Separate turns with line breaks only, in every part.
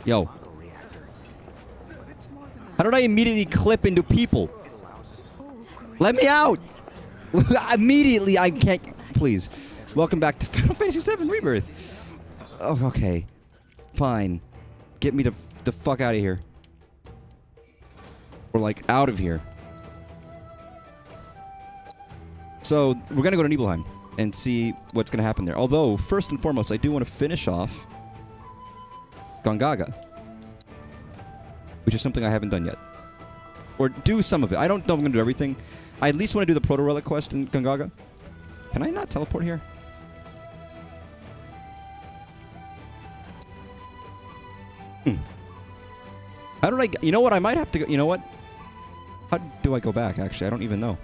Yo. How did I immediately clip into people? Let me out! Immediately, I can't... Please. Welcome back to Final Fantasy VII Rebirth. Oh, okay. Fine. Get me the fuck out of here. Or, like, out of here. So, we're gonna go to Nibelheim and see what's gonna happen there. Although, first and foremost, I do want to finish off Gongaga. Which is something I haven't done yet. Or do some of it. I don't know if I'm gonna do everything. I at least want to do the Proto-Relic quest in Gongaga. Can I not teleport here? How did I... You know what? I might have to go... You know what? How do I go back, actually? I don't even know.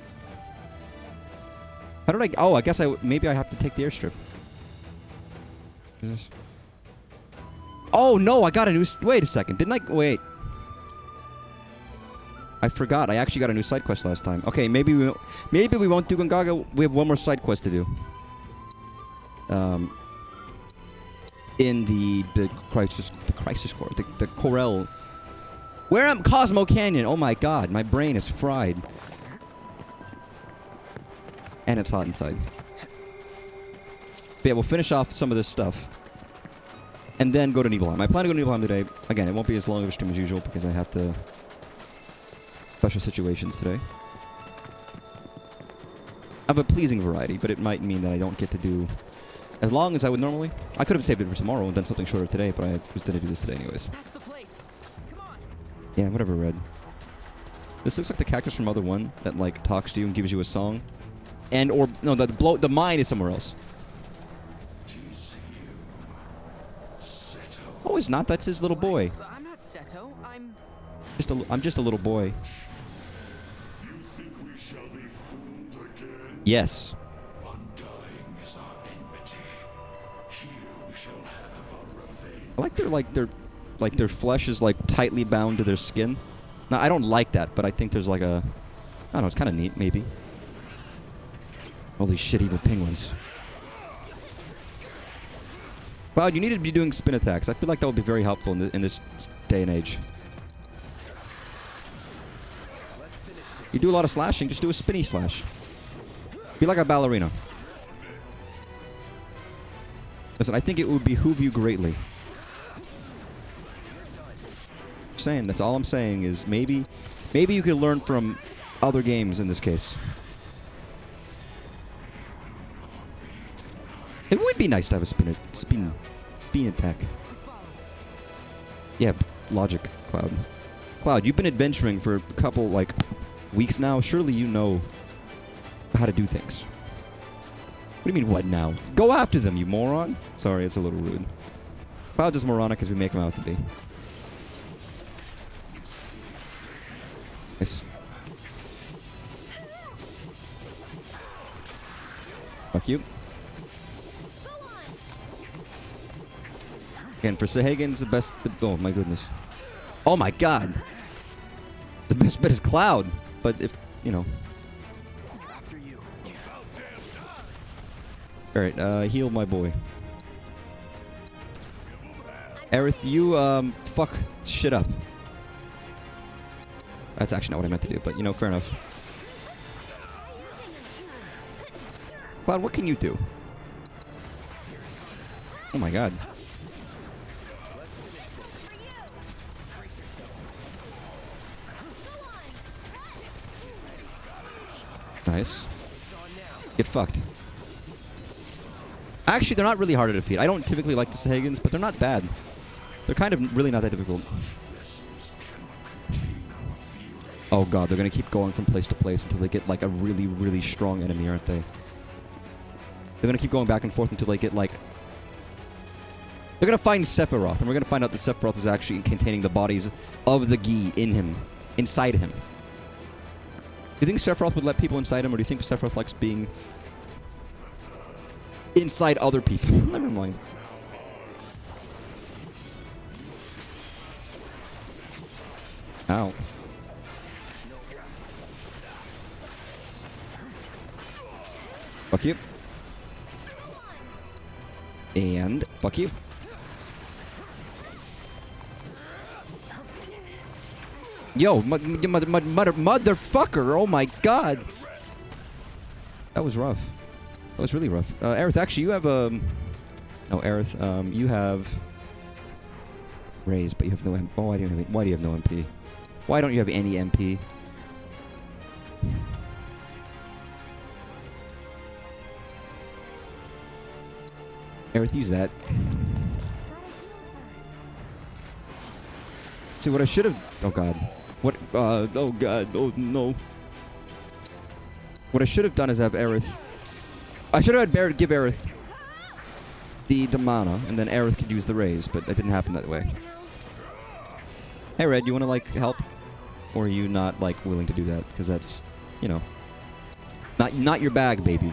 How did I... Oh, I guess maybe I have to take the airstrip. Oh, no! I got a new... Wait a second. Didn't I... Wait. I forgot. I actually got a new side quest last time. Okay, maybe we won't do Gongaga. We have one more side quest to do. In the crisis core, the Corel. Where am Cosmo Canyon? Oh my god, my brain is fried. And it's hot inside. But yeah, we'll finish off some of this stuff. And then go to Nibelheim. I plan to go to Nibelheim today. Again, it won't be as long of a stream as usual because I have to... Special situations today. Of a pleasing variety, but it might mean that I don't get to do as long as I would normally. I could have saved it for tomorrow and done something shorter today, but I was going to do this today anyways.
That's the place. Come on.
Yeah, whatever, Red. This looks like the cactus from Other One that, like, talks to you and gives you a song. And, or, no, the mine is somewhere else. Oh, it's not. That's his little boy.
I'm not Seto.
I'm just a little boy.
You think we shall be fooled again?
Yes.
Undying is our enmity. You shall have a revenge.
I like their flesh is like tightly bound to their skin. Now I don't like that, but I think there's like a, I don't know, it's kind of neat, maybe. Holy shit, evil penguins. Cloud, you need to be doing spin attacks. I feel like that would be very helpful in this day and age. You do a lot of slashing, just do a spinny slash. Be like a ballerina. Listen, I think it would behoove you greatly. Saying, that's all I'm saying is maybe you could learn from other games in this case. It would be nice to have a spin attack. Yeah, logic, Cloud. Cloud, you've been adventuring for a couple, like, weeks now. Surely you know how to do things. What do you mean, what now? Go after them, you moron. Sorry, it's a little rude. Cloud's just moronic as we make him out to be. Nice. Fuck you. Again, for Sahagan's the best... Oh, my goodness. Oh, my God. The best bet is Cloud. But if, you know... Alright, heal my boy. Aerith, you, fuck shit up. That's actually not what I meant to do, but, you know, fair enough. Cloud, what can you do? Oh, my God. Nice. Get fucked. Actually, they're not really hard to defeat. I don't typically like the Sahagans, but they're not bad. They're kind of really not that difficult. Oh god, they're gonna keep going from place to place until they get like a really, really strong enemy, aren't they? They're gonna keep going back and forth until they get like... They're gonna find Sephiroth, and we're gonna find out that Sephiroth is actually containing the bodies of the Gi in him. Inside him. Do you think Sephiroth would let people inside him, or do you think Sephiroth likes being inside other people? Never mind. Ow. Fuck you. And fuck you. Yo, motherfucker! Oh my god! That was rough. That was really rough. Aerith, actually, you have no, Aerith, you have Raise, but you have no MP. Oh, why do you have no MP? Why don't you have any MP? Aerith, use that. See, what I should have... Oh, God. What... oh, God. Oh, no. What I should have done is have Aerith... I should have had Barrett give Aerith the mana, and then Aerith could use the Raise, but it didn't happen that way. Hey, Red, you want to, like, help? Or are you not, like, willing to do that? Because that's, you know... Not your bag, baby.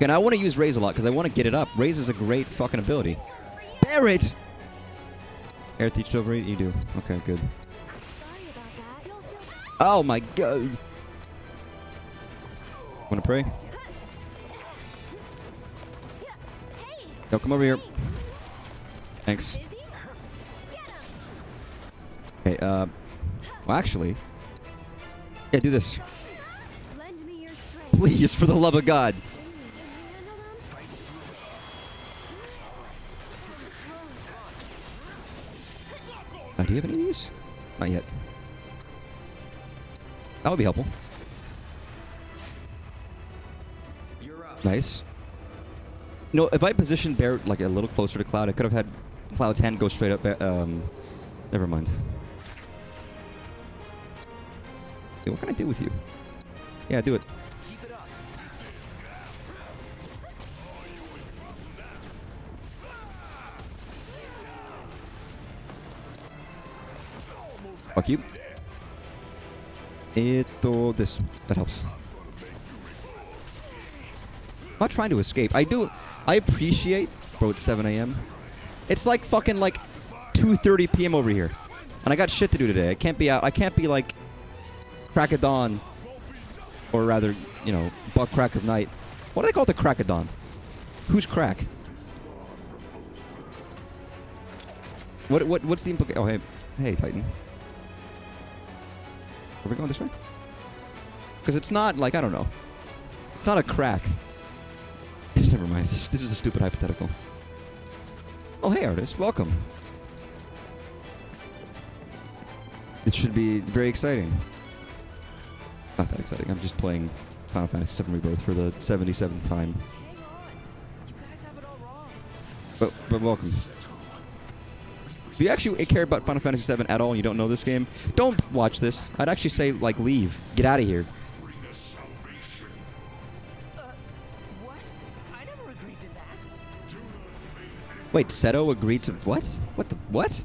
And I want to use Raise a lot, because I want to get it up. Raise is a great fucking ability. Barrett! Air teached over it? You do. Okay, good. Oh my god. Wanna pray? Yo, come over here. Thanks. Okay, well actually... Yeah, do this. Please, for the love of God. Do you have any of these? Not yet. That would be helpful. Nice. No, if I positioned Barrett like a little closer to Cloud, I could have had Cloud's hand go straight up. Never mind. Hey, what can I do with you? Yeah, do it. Fuck you. This. That helps. I'm not trying to escape. I appreciate... Bro, it's 7 a.m. It's like fucking like 2:30 p.m. over here. And I got shit to do today. I can't be out. I can't be like crack of dawn. Or rather, you know, buck crack of night. What do they call it, the crack of dawn? Who's crack? What's the implication? Oh, hey, Titan. Are we going this way? Because it's not, like, I don't know. It's not a crack. Never mind. This is a stupid hypothetical. Oh, hey, artist. Welcome. It should be very exciting. Not that exciting. I'm just playing Final Fantasy VII Rebirth for the 77th time.
Hang on. You guys have it all wrong.
But welcome. If you actually care about Final Fantasy VII at all and you don't know this game, don't watch this. I'd actually say, like, leave. Get out of here.
What? I never agreed to that.
Wait, Seto agreed to... What? What the... What?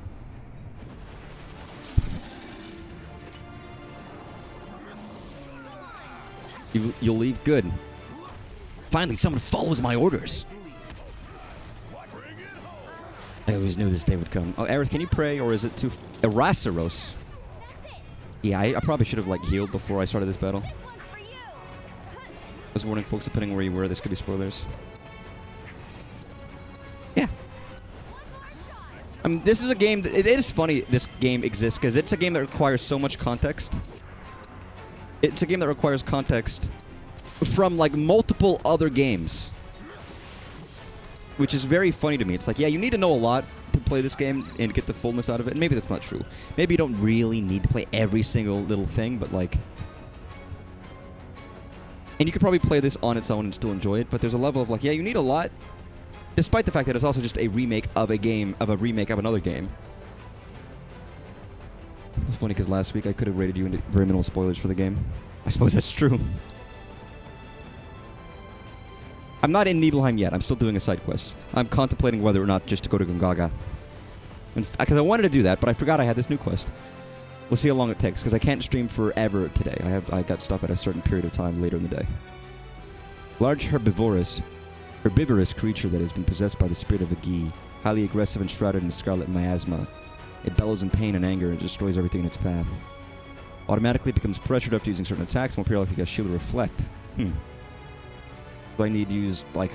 You'll leave? Good. Finally, someone follows my orders. I always knew this day would come. Oh, Aerith, can you pray, or is it too... Eraseros. Yeah, I probably should have, like, healed before I started this battle. I was warning folks, depending where you were, this could be spoilers. Yeah. I mean, this is a game... It is funny this game exists, because it's a game that requires so much context. It's a game that requires context from, like, multiple other games. Which is very funny to me. It's like, yeah, you need to know a lot to play this game and get the fullness out of it. And maybe that's not true. Maybe you don't really need to play every single little thing, but like... And you could probably play this on its own and still enjoy it, but there's a level of like, yeah, you need a lot, despite the fact that it's also just a remake of a game, of a remake of another game. It's funny because last week I could have rated you into very minimal spoilers for the game. I suppose that's true. I'm not in Nibelheim yet. I'm still doing a side quest. I'm contemplating whether or not just to go to Gungaga. Because I wanted to do that, but I forgot I had this new quest. We'll see how long it takes, because I can't stream forever today. I got stuff at a certain period of time later in the day. Large herbivorous creature that has been possessed by the spirit of a Gi. Highly aggressive and shrouded in scarlet miasma. It bellows in pain and anger and destroys everything in its path. Automatically becomes pressured after using certain attacks, more periodically has shield or reflect. Do I need to use, like,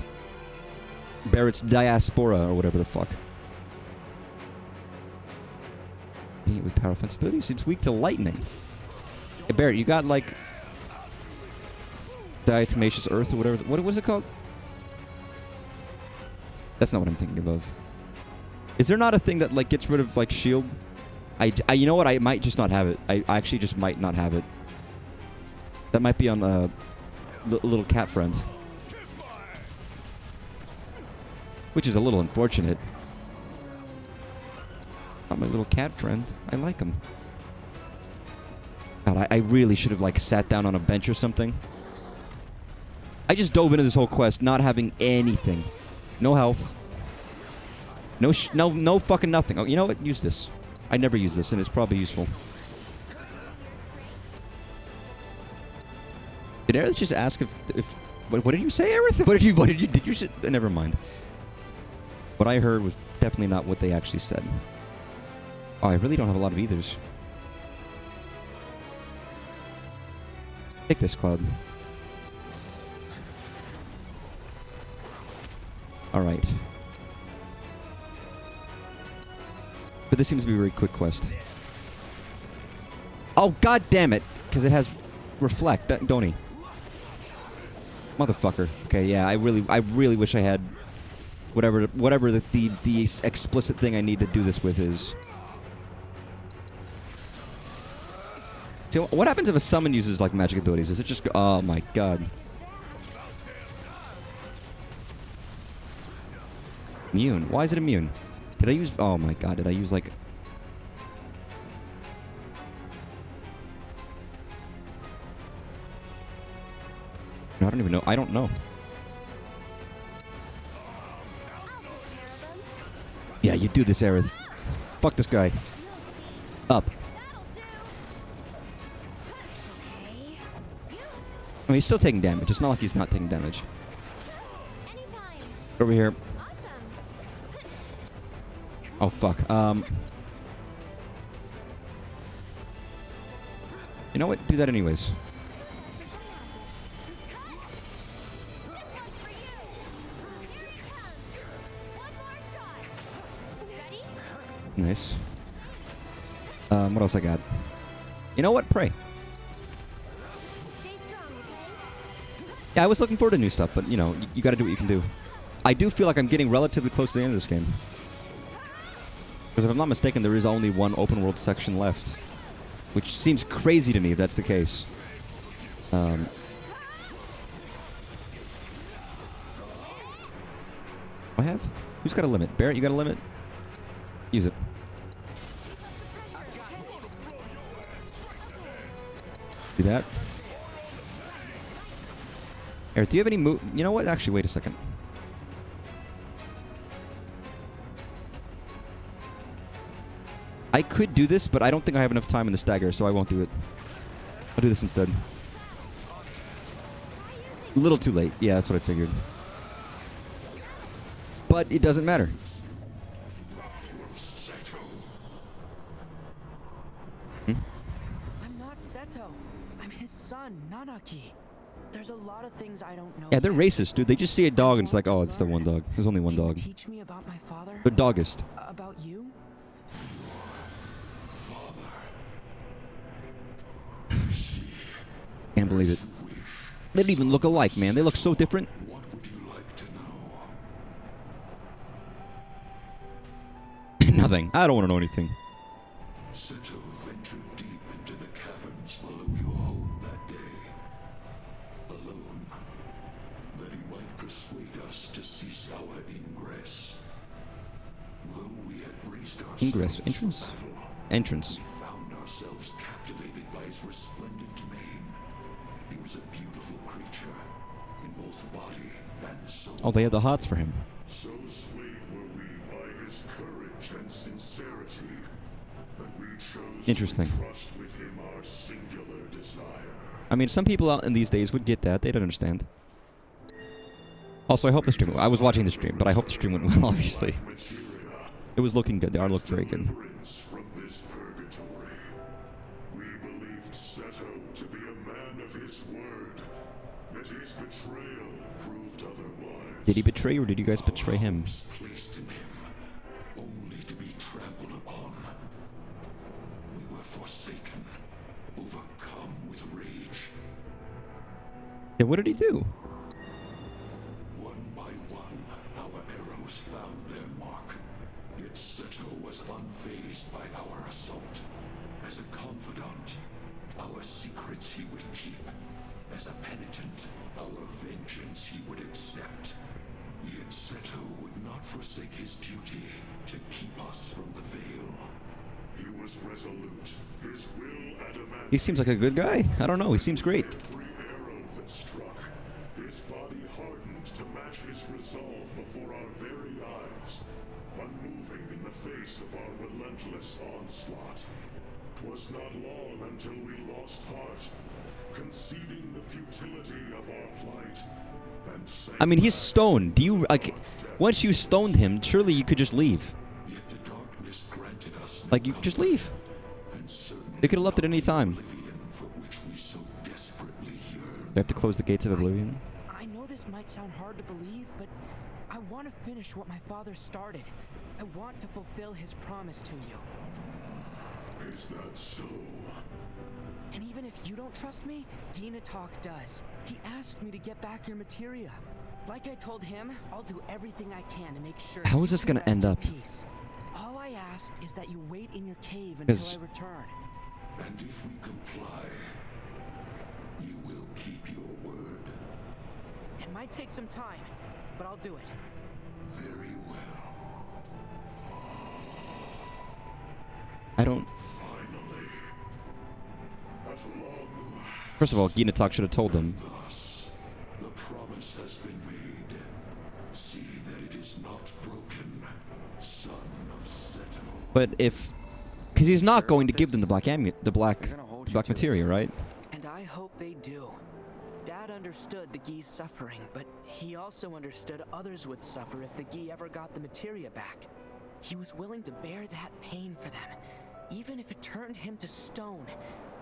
Barrett's Diaspora or whatever the fuck? Beat with power offensive abilities. It's weak to lightning. Hey, Barrett, you got like diatomaceous earth or whatever. What was it called? That's not what I'm thinking of. Is there not a thing that like gets rid of like shield? You know what? I might just not have it. I actually just might not have it. That might be on little cat friend, which is a little unfortunate. Not my little cat friend. I like him. God, I really should have like sat down on a bench or something. I just dove into this whole quest not having anything. No health. No fucking nothing. Oh, you know what? Use this. I never use this, and it's probably useful. Did Aerith just ask if what did you say, Aerith? What did you never mind. What I heard was definitely not what they actually said. Oh, I really don't have a lot of ethers. Take this, Cloud. Alright. But this seems to be a very quick quest. Oh, god damn it! Because it has reflect, don't he? Motherfucker. Okay, yeah, I really wish I had whatever the explicit thing I need to do this with is. So what happens if a summon uses like magic abilities? Is it just oh my god. Immune. Why is it immune? Did I use oh my god, did I use like no, I don't even know. I don't know. Yeah, you do this, Aerith. Fuck this guy. Up. I mean, he's still taking damage. It's not like he's not taking damage. Over here. Oh, fuck. You know what? Do that anyways. Nice. What else I got? You know what? Pray. Yeah, I was looking forward to new stuff, but, you know, you gotta do what you can do. I do feel like I'm getting relatively close to the end of this game. Because if I'm not mistaken, there is only one open world section left. Which seems crazy to me if that's the case. I have? Who's got a limit? Barrett, you got a limit? Use it. Do that. Eric, do you have any move? You know what? Actually, wait a second. I could do this, but I don't think I have enough time in the stagger, so I won't do it. I'll do this instead. A little too late. Yeah, that's what I figured. But it doesn't matter.
I'm not Seto. I'm his son, Nanaki. There's a lot of things I don't know.
Yeah, they're racist, dude. They just see a dog and it's like, oh, it's the one dog. There's only one dog.
Teach me about my father?
They're doggist.
About you?
Can't believe it. They don't even look alike, man. They look so different.
What would you like to know?
Nothing. I don't want to know anything.
Seto ventured deep into the caverns below your home that day. Alone. That he might persuade us to cease our ingress. Though we had braced ourselves
Ingress. Entrance?
for battle,
Entrance.
we found ourselves captivated by his resplendent mane. He was a beautiful creature, in both body and soul.
Oh, they had the hots for him.
So swayed were we by his courage and sincerity that we chose
Interesting.
to trust with him our singular desire.
I mean, some people out in these days would get that. They don't understand. Also, I hope the stream... I was watching the stream, but I hope the stream went well, obviously. It was looking good. The art looked very good.
Deliverance from this purgatory. We believed Seto to be a man of his word, yet his betrayal proved otherwise.
Did he betray you, or did you guys betray him?
Placed in him, only to be trampled upon.
Yeah, what did he do?
One by one, our arrows found their mark. Yet Seto was unfazed by our assault. As a confidant, our secrets he would keep. As a penitent, our vengeance he would accept. Yet Seto would not forsake his duty to keep us from the veil. He was resolute, his will adamant.
He seems like a good guy. I don't know. He seems great.
Every arrow that struck, his body hardened to match his resolve before our very eyes, unmoving in the face of our relentless onslaught. 'Twas not long until we lost heart, conceding the futility of our plight. And sank
I mean, he's
back
stoned. Do you, like, once you stoned him, surely you could just leave.
Yet the darkness granted us no
Like, you just leave.
and certainly
They could have left at any time.
oblivion for which we so desperately yearn.
They have to close the gates of oblivion.
I know this might sound hard to believe, but I want to finish what my father started. I want to fulfill his promise to you.
Is that so?
And even if you don't trust me, Ginatalk does. He asked me to get back your materia. Like I told him, I'll do everything I can to make sure.
How
you
is this
can
gonna
rest
end
in
up?
peace. All I ask is that you wait in your cave
Is-
until I return.
And if we comply, you will keep your word.
It might take some time, but I'll do it.
Very well.
I don't...
Finally. At long last,
First of all, Ginatalk should have told them.
thus, the promise has been made. See that it is not broken, son of Seto.
But if... Because he's not going to give them the black materia, right?
And I hope they do. Dad understood the Gi's suffering, but he also understood others would suffer if the Gi ever got the materia back. He was willing to bear that pain for them, even if it turned him to stone,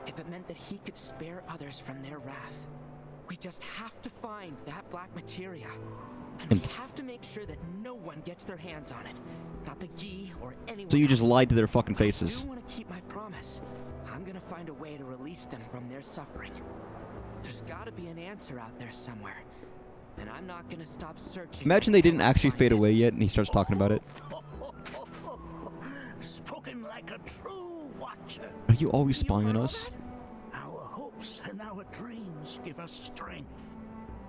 if it meant that he could spare others from their wrath. We just have to find that black materia. And we have to make sure that no one gets their hands on it. Not the Gi or anyone
So you just
else.
lied to their fucking
I
faces.
do want to keep my promise. I'm gonna find a way to release them from their suffering. There's gotta be an answer out there somewhere. And I'm not gonna stop searching.
Imagine they didn't
until I
actually
find
fade
it.
away yet and he starts talking about it.
Spoken like a true watcher.
Are you always
You
spying on
heard all
us?
that?
Our hopes and our dreams give us strength.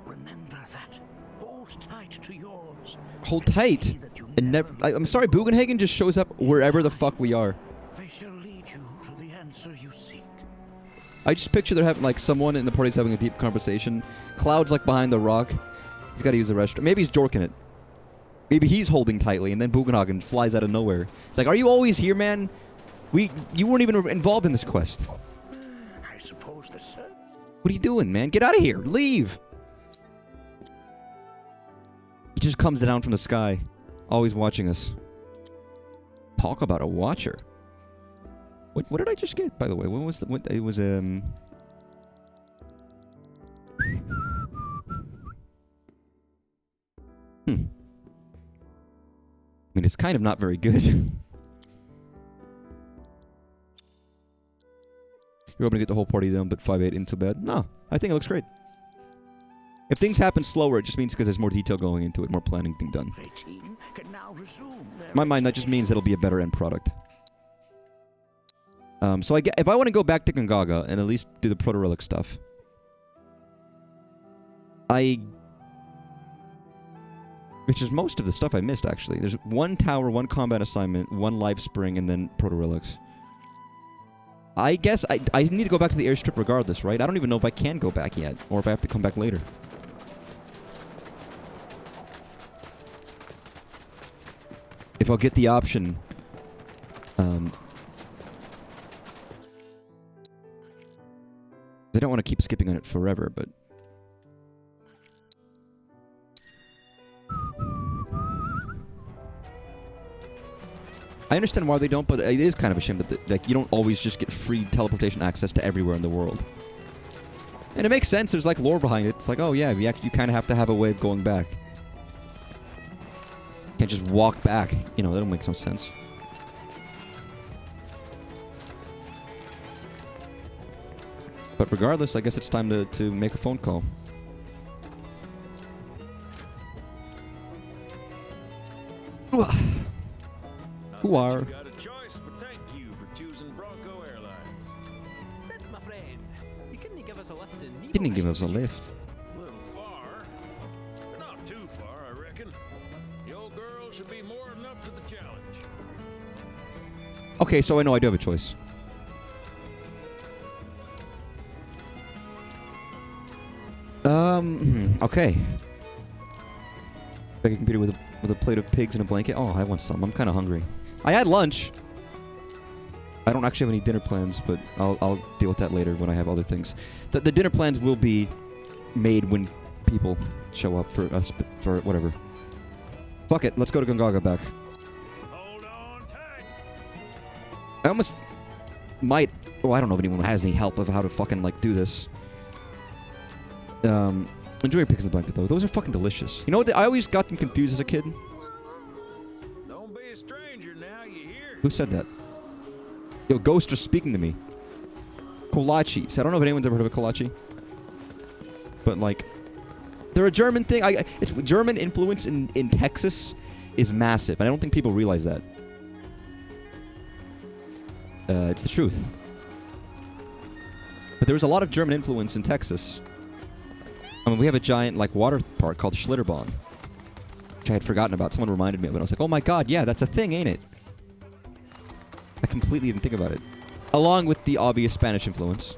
Remember that. Hold tight to yours.
Hold
and
tight.
see that you
And
never
never... I'm sorry, Bugenhagen just shows up wherever the fuck we are.
They shall lead you to the answer you seek.
I just picture they're having, like, someone in the party's having a deep conversation. Cloud's, like, behind the rock. He's got to use the restroom. Maybe he's jorking it. Maybe he's holding tightly, and then Bugenhagen flies out of nowhere. It's like, are you always here, man? You weren't even involved in this quest.
I suppose the search.
What are you doing, man? Get out of here. Leave. He just comes down from the sky, always watching us. Talk about a watcher. What did I just get, by the way? What was the... What, it was, Hmm. I mean, it's kind of not very good. You're hoping to get the whole party done, but 5-8 into bed? No, I think it looks great. If things happen slower, it just means because there's more detail going into it, more planning being done.
18 can now resume their
In my mind, that just means it'll be a better end product. So if I want to go back to Gongaga and at least do the proto-relic stuff, which is most of the stuff I missed, actually. There's one tower, one combat assignment, one live spring, and then proto-relics. I guess I need to go back to the airstrip regardless, right? I don't even know if I can go back yet, or if I have to come back later. If I'll get the option. I don't want to keep skipping on it forever, but... I understand why they don't, but it is kind of a shame that like, you don't always just get free teleportation access to everywhere in the world. And it makes sense. There's like lore behind it. It's like, oh yeah, you kind of have to have a way of going back. Can't just walk back. You know, that don't make no sense. But regardless, I guess it's time to make a phone call. Who are?
You got a choice, but thank you for choosing Bronco Airlines.
Sid, my friend, you couldn't give us a lift in Nibelheim,
Didn't give us a
could you?
lift.
A little far, but not too far, I reckon. The old girl should be more than up to the challenge.
Okay, so I know I do have a choice. Okay. Like a computer with a plate of pigs and a blanket. Oh, I want some. I'm kind of hungry. I had lunch. I don't actually have any dinner plans, but I'll deal with that later when I have other things. The dinner plans will be made when people show up for us, for whatever. Fuck it. Let's go to Gongaga back.
Hold on tight.
I almost might... Oh, I don't know if anyone has any help of how to fucking, like, do this. Enjoy your pigs in the blanket, though. Those are fucking delicious. You know what? I always got them confused as a kid.
Don't be a stranger now, you hear?
Who said that? Yo, ghosts are speaking to me. Kolaches. I don't know if anyone's ever heard of a kolache. But, like... They're a German thing. It's German influence in Texas is massive. And I don't think people realize that. It's the truth. But there was a lot of German influence in Texas. I mean, we have a giant, like, water park called Schlitterbahn, which I had forgotten about. Someone reminded me of it. I was like, oh my god, yeah, that's a thing, ain't it? I completely didn't think about it. Along with the obvious Spanish influence.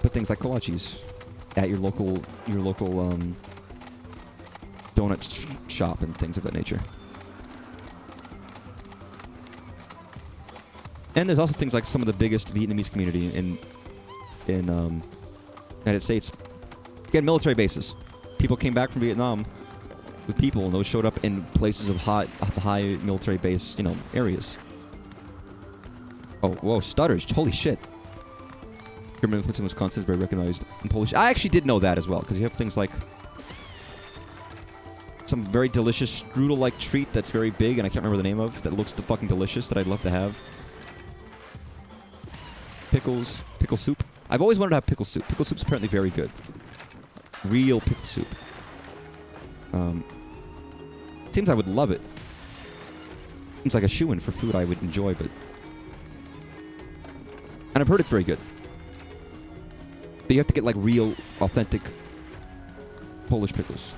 But things like kolaches at your local donut shop and things of that nature. And there's also things like some of the biggest Vietnamese community in United States. Again, military bases. People came back from Vietnam with people, and those showed up in places of high military base, you know, areas. Oh, whoa, stutters. Holy shit. German influence in Wisconsin is very recognized in Polish. I actually did know that as well, because you have things like some very delicious strudel-like treat that's very big, and I can't remember the name of, that looks fucking delicious, that I'd love to have. Pickles. Pickle soup. I've always wanted to have pickle soup. Pickle soup's apparently very good. Real pickle soup. Seems I would love it. Seems like a shoo-in for food I would enjoy, but... And I've heard it's very good. But you have to get, like, real, authentic Polish pickles.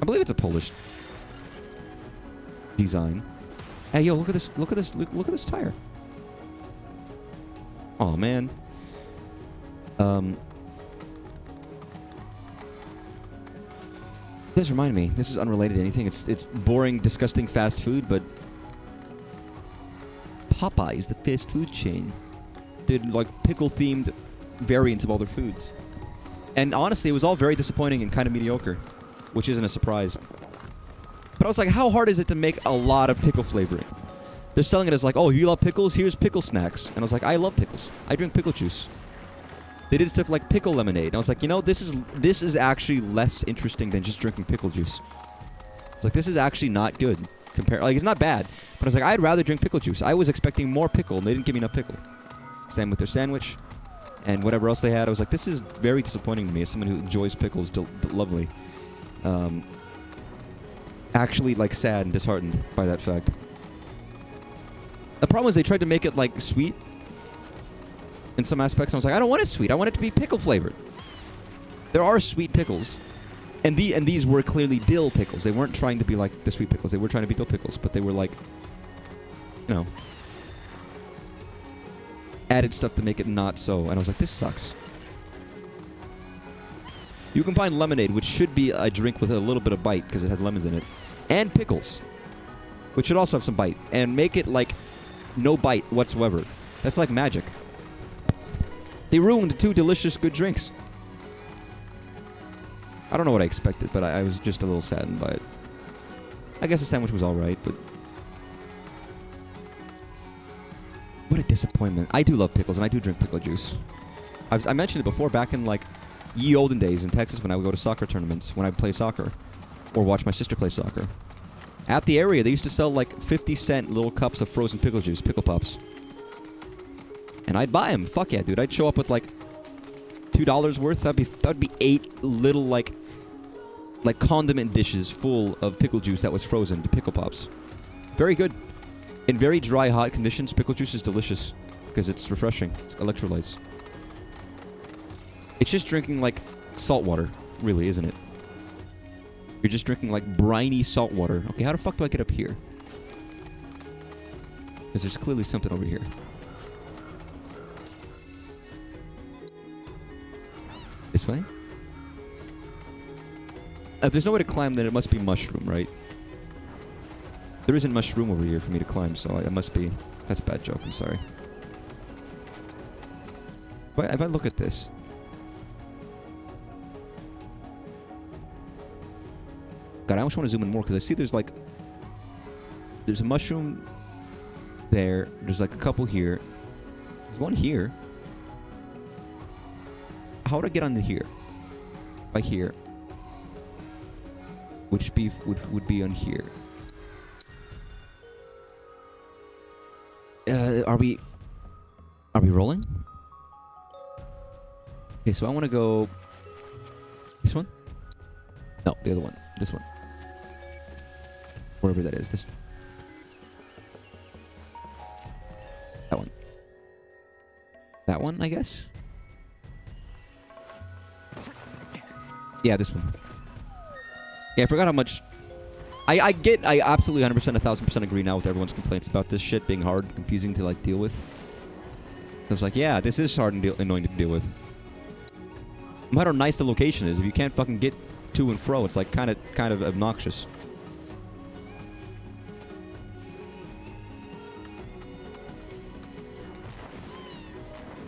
I believe it's a Polish design. Hey, yo, look at this, look at this, look at this tire. Oh man. This reminded me. This is unrelated to anything. It's boring, disgusting fast food, but Popeyes, the fast food chain, did like pickle-themed variants of all their foods. And honestly, it was all very disappointing and kind of mediocre, which isn't a surprise. But I was like, how hard is it to make a lot of pickle flavoring? They're selling it as like, oh, you love pickles? Here's pickle snacks. And I was like, I love pickles. I drink pickle juice. They did stuff like pickle lemonade. And I was like, you know, this is actually less interesting than just drinking pickle juice. It's like, this is actually not good. Like, it's not bad. But I was like, I'd rather drink pickle juice. I was expecting more pickle, and they didn't give me enough pickle. Same with their sandwich. And whatever else they had, I was like, this is very disappointing to me as someone who enjoys pickles lovely. Actually, like, sad and disheartened by that fact. The problem is they tried to make it, like, sweet in some aspects. And I was like, I don't want it sweet. I want it to be pickle flavored. There are sweet pickles. And these were clearly dill pickles. They weren't trying to be like the sweet pickles. They were trying to be dill pickles. But they were like, you know, added stuff to make it not so. And I was like, this sucks. You combine lemonade, which should be a drink with a little bit of bite because it has lemons in it, and pickles, which should also have some bite, and make it like no bite whatsoever. That's like magic. They ruined two delicious good drinks. I don't know what I expected, but I was just a little saddened by it. I guess the sandwich was alright, but... What a disappointment. I do love pickles, and I do drink pickle juice. I mentioned it before, back in, like, ye olden days in Texas when I would go to soccer tournaments, when I would play soccer, or watch my sister play soccer. At the area, they used to sell, like, 50-cent little cups of frozen pickle juice, pickle pops. And I'd buy them. Fuck yeah, dude. I'd show up with, like, $2 worth. That'd be 8 little, like, like condiment dishes full of pickle juice that was frozen to pickle pops. Very good. In very dry, hot conditions, pickle juice is delicious because it's refreshing. It's electrolytes. It's just drinking like salt water, really, isn't it? You're just drinking like briny salt water. Okay, how the fuck do I get up here? Because there's clearly something over here. This way? If there's no way to climb, then it must be mushroom, right? There isn't mushroom over here for me to climb, so it must be... That's a bad joke, I'm sorry. If I look at this... God, I almost want to zoom in more, because I see there's like... There's a mushroom there. There's like a couple here. There's one here. How would I get onto here? By here. Which beef would be on here. Are we rolling? Okay, so I want to go this one? No, the other one. This one. Wherever that is. This. That one. That one, I guess? Yeah, this one. Yeah, I forgot how much... I absolutely 100%, 1000% agree now with everyone's complaints about this shit being hard and confusing to, like, deal with. I was like, yeah, this is hard and annoying to deal with. No matter how nice the location is, if you can't fucking get to and fro, it's, like, kind of obnoxious.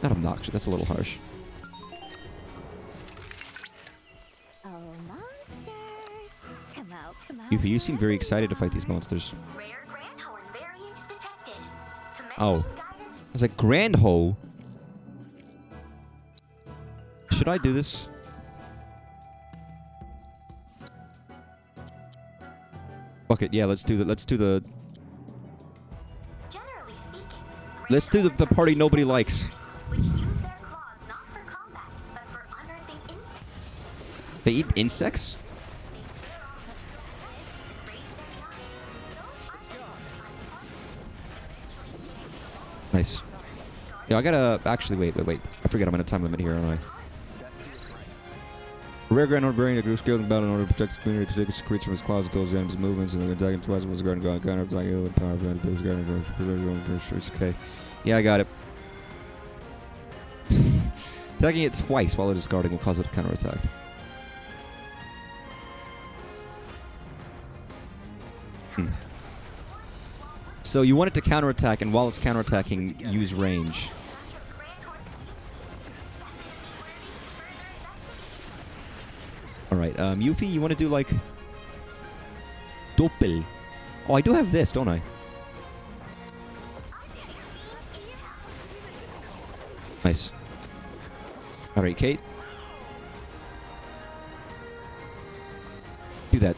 Not obnoxious, that's a little harsh. Tifa, you seem very excited to fight these monsters. Oh. I was like, Grand Ho? Should I do this? Fuck it, yeah, let's do the... Let's do the party nobody likes. They eat insects? Nice. Yeah, I gotta... Actually, wait. I forget I'm in a time limit here, aren't I? Rare Grand Horde variant, a group skilled in battle in order to protect the community because it secretes from his clouds, those enemies' movements, and attacking twice was a guard and gun attacking with power of the guard and okay. Yeah, I got it. Attacking it twice while it is guarding will cause it to counterattack. So you want it to counterattack, and while it's counterattacking, use range. Alright, Yuffie, you want to do like... Doppel. Oh, I do have this, don't I? Nice. Alright, Kate. Do that.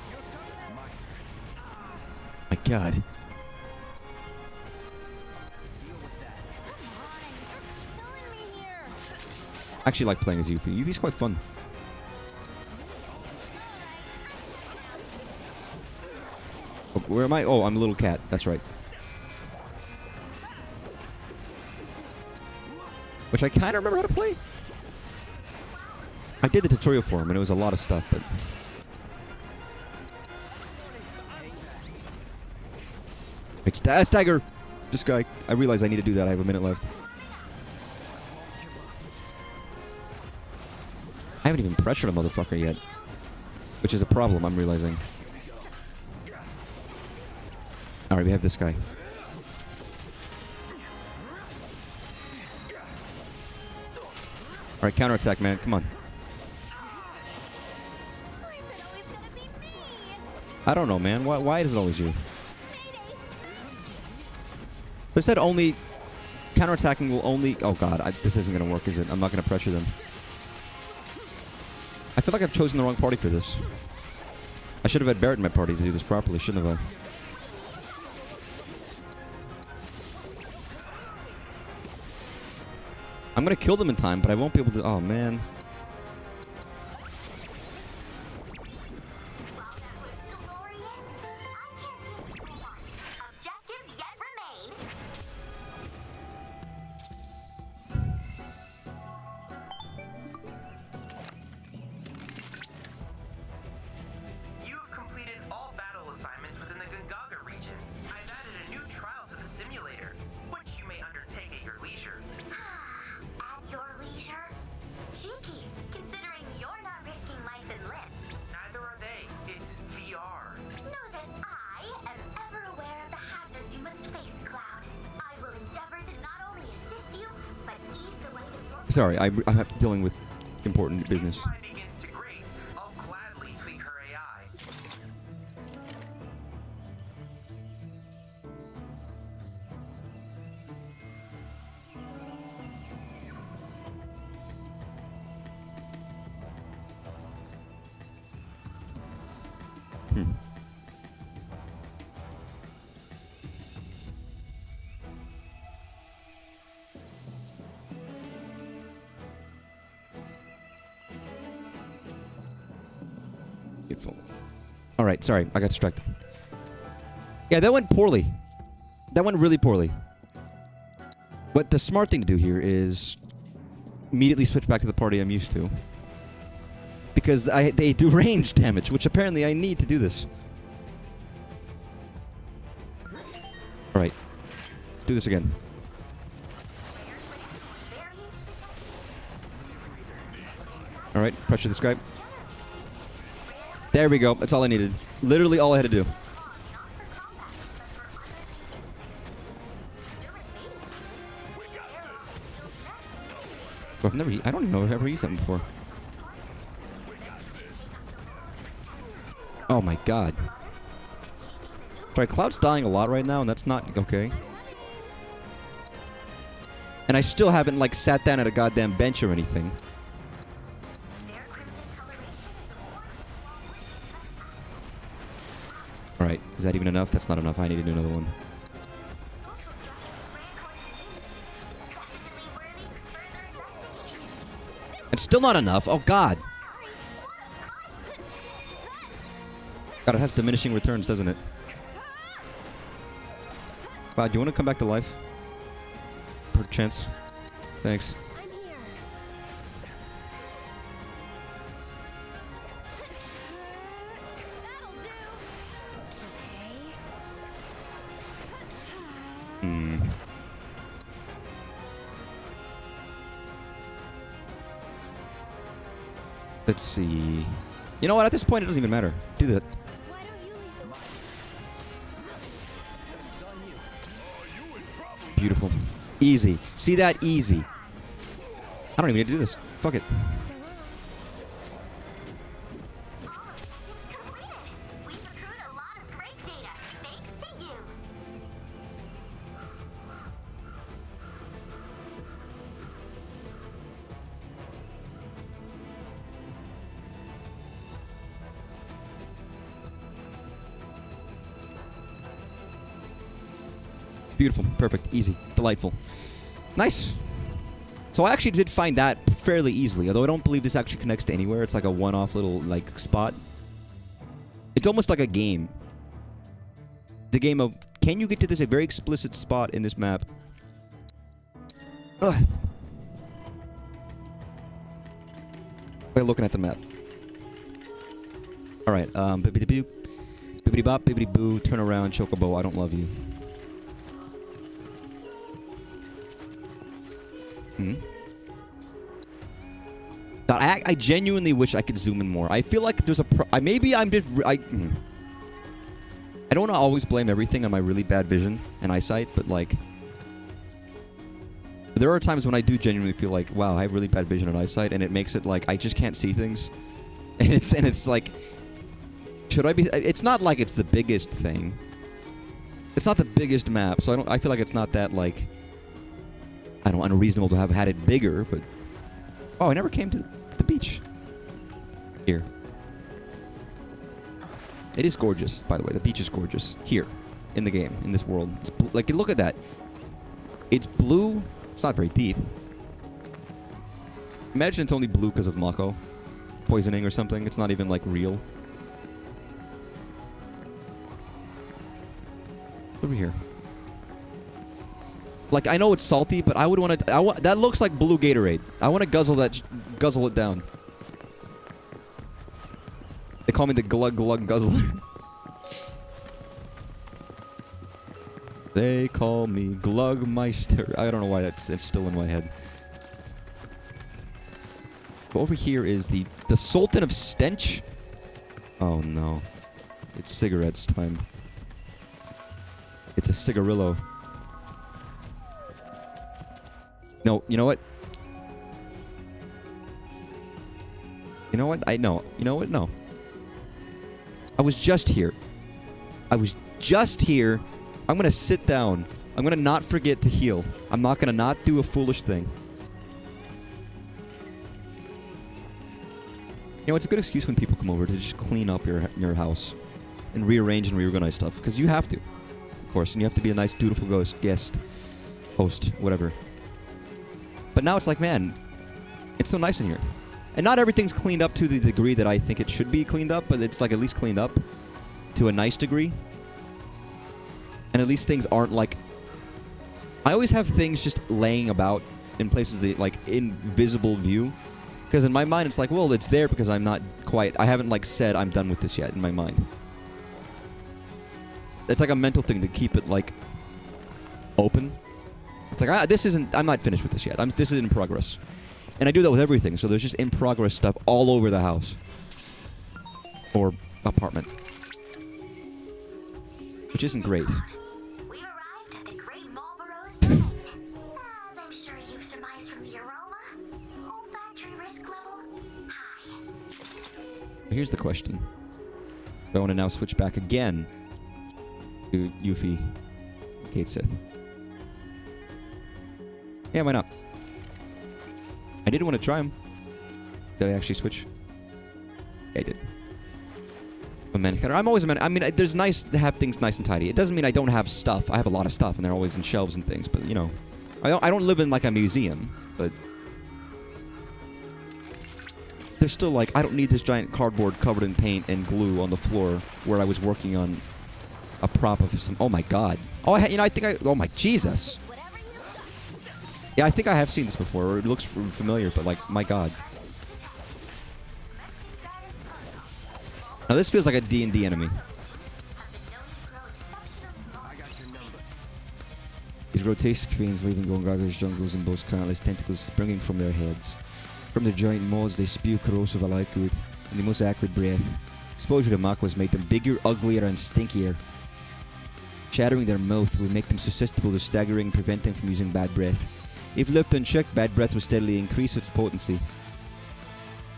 My god. I actually like playing as Yuffie. Yuffie's quite fun. Oh, where am I? Oh, I'm a little cat. That's right. Which I kind of remember how to play. I did the tutorial for him, and it was a lot of stuff, but... It's stagger! This guy. I realize I need to do that. I have a minute left. I haven't even pressured a motherfucker yet. Which is a problem, I'm realizing. Alright, we have this guy. Alright, counterattack, man. Come on. I don't know, man. Why is it always you? They said only... Counterattacking will only... Oh, God. This isn't going to work, is it? I'm not going to pressure them. I feel like I've chosen the wrong party for this. I should have had Barrett in my party to do this properly, shouldn't have I? I'm going to kill them in time, but I won't be able to... Oh, man. Sorry, I'm dealing with important business.
Before I begins to grate, I'll gladly tweak her AI.
Beautiful. All right, sorry, I got distracted. Yeah, that went poorly. That went really poorly. But the smart thing to do here is immediately switch back to the party I'm used to. Because they do range damage, which apparently I need to do this. All right, let's do this again. All right, pressure this guy. There we go. That's all I needed. Literally all I had to do. I don't even know if I've ever used that before. Oh my god. Sorry, Cloud's dying a lot right now, and that's not okay. And I still haven't, like, sat down at a goddamn bench or anything. Alright, is that even enough? That's not enough. I need to do another one. It's still not enough. Oh, God. God, it has diminishing returns, doesn't it? Cloud, do you want to come back to life? Perchance. Thanks.
I'm here. That'll do. Okay.
Let's see. You know what? At this point, it doesn't even matter. Do that.
Why don't you lead the way?
Beautiful. Easy. See that? Easy. I don't even need to do this. Fuck it.
We've accrued a lot of break data, thanks to you.
Beautiful. Perfect. Easy. Delightful. Nice. So I actually did find that fairly easily, although I don't believe this actually connects to anywhere. It's like a one-off little, like, spot. It's almost like a game. The game of, can you get to this a very explicit spot in this map? Ugh. By looking at the map. Alright, bibbidi-boo. Bibbidi-bop, bibbidi-boo, turn around, chocobo, I don't love you. God, I genuinely wish I could zoom in more. I feel like there's a maybe I'm just I don't want to always blame everything on my really bad vision and eyesight, but like there are times when I do genuinely feel like, wow, I have really bad vision and eyesight, and it makes it like I just can't see things. And it's like, should I be? It's not like it's the biggest thing. It's not the biggest map, so I feel like it's not that like, I don't know, unreasonable to have had it bigger, but oh, I never came to the beach. Here. It is gorgeous, by the way. The beach is gorgeous. Here. In the game. In this world. It's like, look at that. It's blue. It's not very deep. Imagine it's only blue because of Mako poisoning or something. It's not even, like, real. Over here. Like, I know it's salty, but I would want to... that looks like blue Gatorade. I want to guzzle it down. They call me the Glug Glug Guzzler. They call me Glugmeister. I don't know why it's still in my head. But over here is the Sultan of Stench. Oh, no. It's cigarettes time. It's a cigarillo. No, you know what? You know what? I know. You know what? No. I was just here. I was just here. I'm going to sit down. I'm going to not forget to heal. I'm not going to not do a foolish thing. You know, it's a good excuse when people come over to just clean up your house and rearrange and reorganize stuff. Because you have to, of course. And you have to be a nice, dutiful guest, host, whatever. But now it's like, man, it's so nice in here. And not everything's cleaned up to the degree that I think it should be cleaned up, but it's like at least cleaned up to a nice degree. And at least things aren't like... I always have things just laying about in places that, like, in visible view. Because in my mind, it's like, well, it's there because I'm not quite... I haven't, like, said I'm done with this yet in my mind. It's like a mental thing to keep it, like, open. It's like, this isn't... I'm not finished with this yet. This is in progress. And I do that with everything, so there's just in-progress stuff all over the house. Or apartment. Which isn't great.
We've arrived at the Great Marlboro's domain. As I'm sure you've surmised from the aroma, olfactory risk level high.
Here's the question. I want to now switch back again to Yuffie, Kate Sith. Yeah, why not? I did want to try them. Did I actually switch? Yeah, I did. A man cutter. I'm always a man. I mean, there's nice to have things nice and tidy. It doesn't mean I don't have stuff. I have a lot of stuff, and they're always in shelves and things. But you know, I don't live in like a museum. But there's still like I don't need this giant cardboard covered in paint and glue on the floor where I was working on a prop of some. Oh my god. Oh, I think I. Oh my Jesus. Yeah, I think I have seen this before, or it looks familiar, but like, my god. Now this feels like a D&D enemy. These grotesque fiends leaving Gongager's jungles in both countless tentacles springing from their heads. From their giant mouths they spew corrosive liquid and the most acrid breath. Exposure to Makwas made them bigger, uglier, and stinkier. Shattering their mouth would make them susceptible to staggering and prevent them from using bad breath. If left unchecked, bad breath will steadily increase its potency.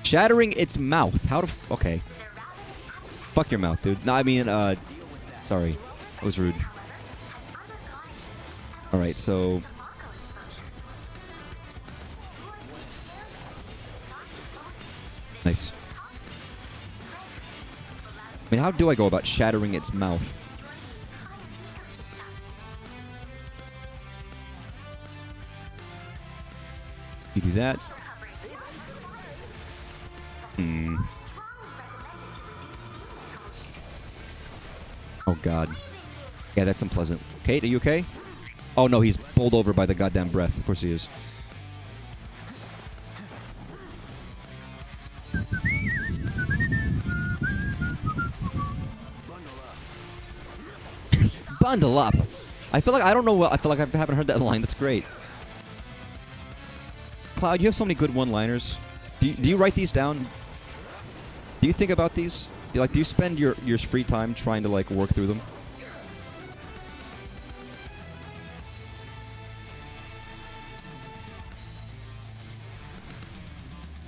Shattering its mouth. How to okay. Fuck your mouth, dude. No, I mean, sorry. That was rude. Alright, so... Nice. I mean, how do I go about shattering its mouth? You do that. Oh god. Yeah, that's unpleasant. Kate, are you okay? Oh no, he's bowled over by the goddamn breath. Of course he is. Bundle up. I feel like I don't know what I feel like I haven't heard that line. That's great. Cloud, you have so many good one-liners. Do you write these down? Do you think about these? Do you spend your free time trying to like work through them?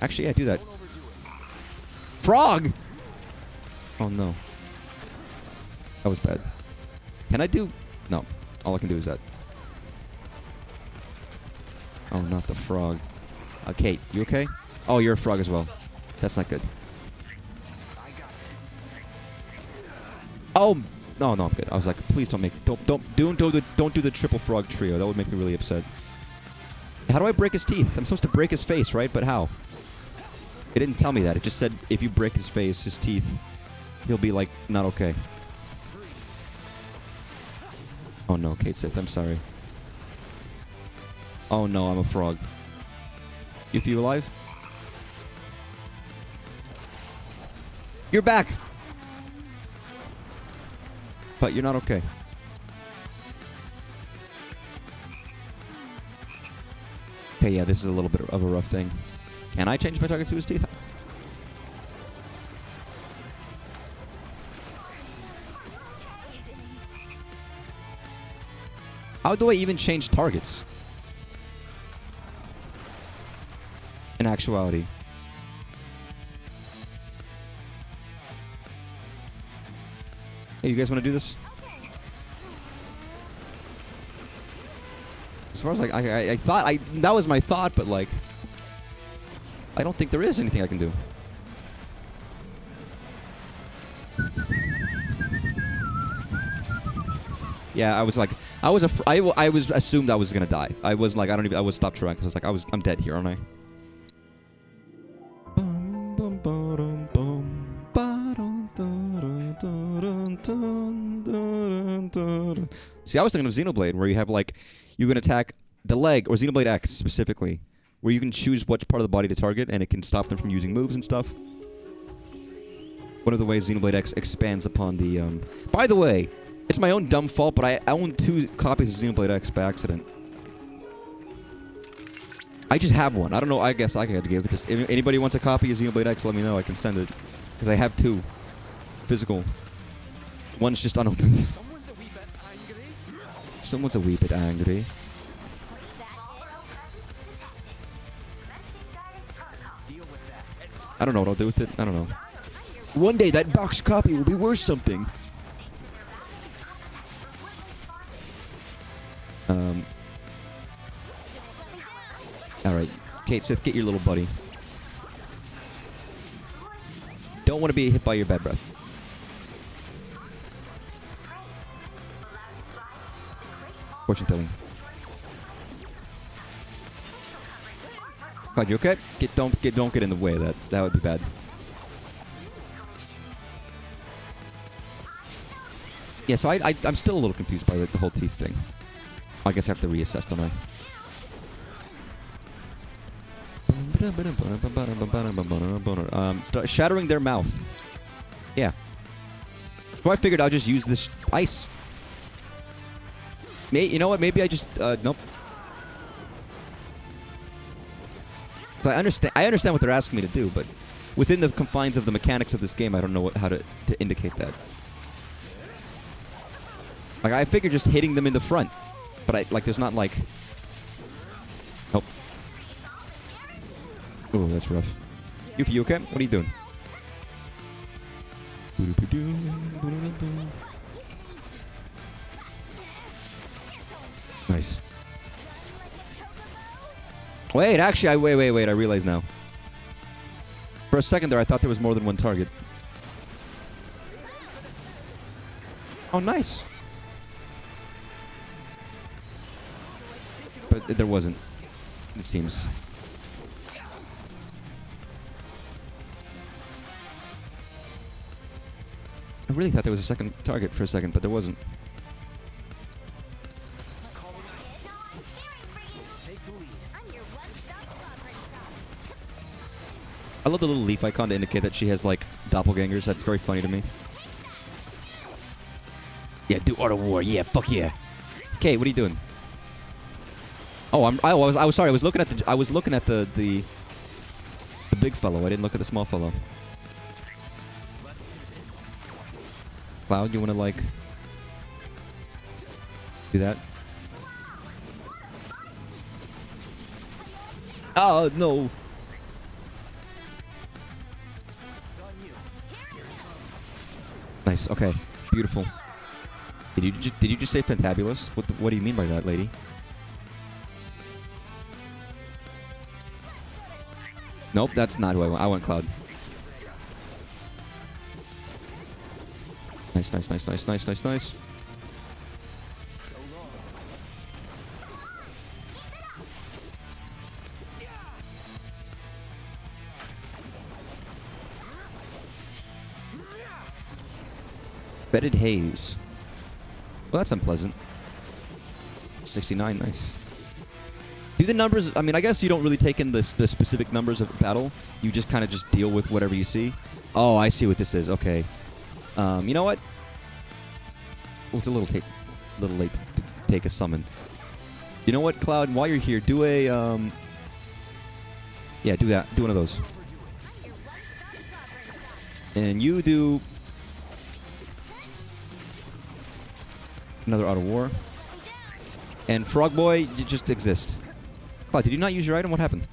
Actually, yeah, do that. Frog! Oh no. That was bad. Can I do... No. All I can do is that. Oh, not the frog. Kate, you okay? Oh, you're a frog as well. That's not good. Oh, no, I'm good. I was like, please don't do the triple frog trio. That would make me really upset. How do I break his teeth? I'm supposed to break his face, right? But how? It didn't tell me that. It just said if you break his face, his teeth, he'll be like not okay. Oh no, Kate Sith, I'm sorry. Oh no, I'm a frog. You feel alive? You're back! But you're not okay. Okay, yeah, this is a little bit of a rough thing. Can I change my target to his teeth? How do I even change targets? In actuality. Hey, you guys want to do this? As far as like, I thought, that was my thought, but like, I don't think there is anything I can do. Yeah, I was like, I was assumed I was gonna die. I was like, I was stopped trying because I was like, I'm dead here, aren't I? See, I was thinking of Xenoblade, where you have like, you can attack the leg, or Xenoblade X specifically, where you can choose which part of the body to target, and it can stop them from using moves and stuff. One of the ways Xenoblade X expands upon the, By the way, it's my own dumb fault, but I own 2 copies of Xenoblade X by accident. I just have one. I don't know, I guess I could give it. Just, if anybody wants a copy of Xenoblade X, let me know. I can send it. Because I have 2. Physical. One's just unopened. Someone's a wee bit angry. I don't know what I'll do with it. I don't know. One day that box copy will be worth something. Alright. Kate Sith, get your little buddy. Don't want to be hit by your bad breath. Fortune telling. Cloud, you okay? Don't get in the way. That would be bad. Yeah, so I'm still a little confused by the whole teeth thing. I guess I have to reassess, don't I? Shattering their mouth. Yeah. So I figured I'll just use this ice. You know what? Maybe I just nope. So I understand what they're asking me to do, but within the confines of the mechanics of this game, I don't know how to indicate that. Like I figured just hitting them in the front, but there's not like. Nope. Oh, that's rough. Yuffie, you okay? What are you doing? Nice. Wait, actually, wait. I realize now. For a second there, I thought there was more than one target. Oh, nice. But there wasn't, it seems. I really thought there was a second target for a second, but there wasn't. I love the little leaf icon to indicate that she has, like, doppelgangers. That's very funny to me. Yeah, do Art of War. Yeah, fuck yeah. Okay, what are you doing? Oh, I was sorry. I was looking at the big fellow. I didn't look at the small fellow. Cloud, you want to like do that? Oh no! Nice. Okay. Beautiful. Did you just say fantabulous? What do you mean by that, lady? Nope, that's not who I want. I want Cloud. Nice. Bedded haze. Well, that's unpleasant. 69, nice. Do the numbers... I mean, I guess you don't really take in the specific numbers of battle. You just kind of just deal with whatever you see. Oh, I see what this is. Okay. You know what? Well, it's a little late to take a summon. You know what, Cloud? While you're here, do a... Yeah, do that. Do one of those. And you do... Another Art of War. And Frog Boy, you just exist. Cloud, did you not use your item? What happened?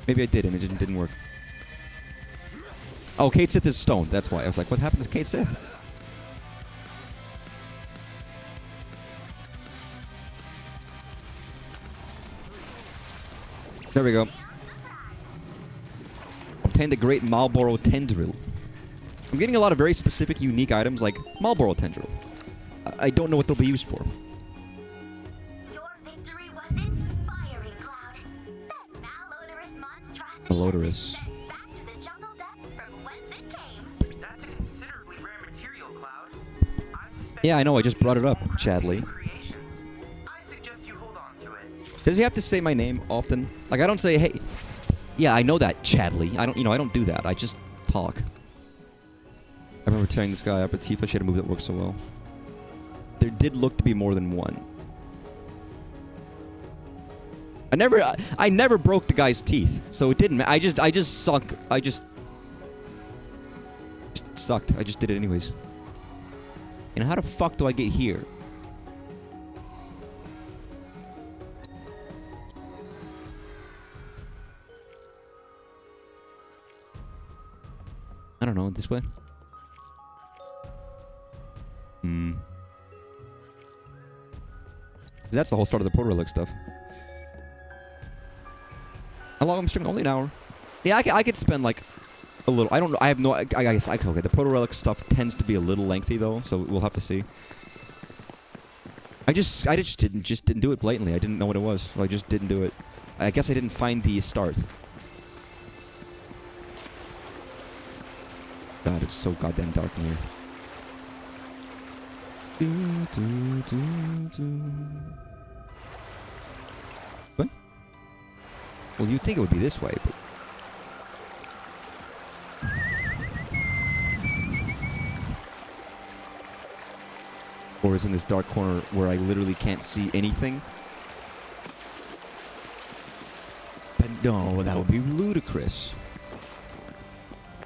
Maybe I did and it didn't work. Oh, Kate Sith is stoned. That's why. I was like, what happened to Kate Sith? There we go. Obtain the Great Marlboro Tendril. I'm getting a lot of very specific, unique items like Marlboro Tendril. I don't know what they'll be used for.
Your victory was inspiring, Cloud. That malodorous monstrosity
Malodorous.
sent back to the jungle depths from whence it came.
That's a considerably rare material, Cloud. I suspect
Yeah, I know. I just brought it up,
it's
Chadley.
creations. I suggest you hold on to it.
Does he have to say my name often? Like, I don't say, hey. Yeah, I know that, Chadley. I don't do that. I just talk. I remember tearing this guy up at Tifa. She had a move that worked so well. There did look to be more than one. I never broke the guy's teeth, so it didn't. I just sunk. I just sucked. I just did it anyways. And how the fuck do I get here? I don't know. This way. That's the whole start of the Proto Relic stuff. How long am I streaming? Only an hour. Yeah, I could spend like a little. I don't know. I have no. I guess okay. The Proto Relic stuff tends to be a little lengthy though, so we'll have to see. I just didn't do it blatantly. I didn't know what it was, so I just didn't do it. I guess I didn't find the start. God, it's so goddamn dark in here. What? Well, you'd think it would be this way, but... Or it's in this dark corner where I literally can't see anything. But no, that would be ludicrous.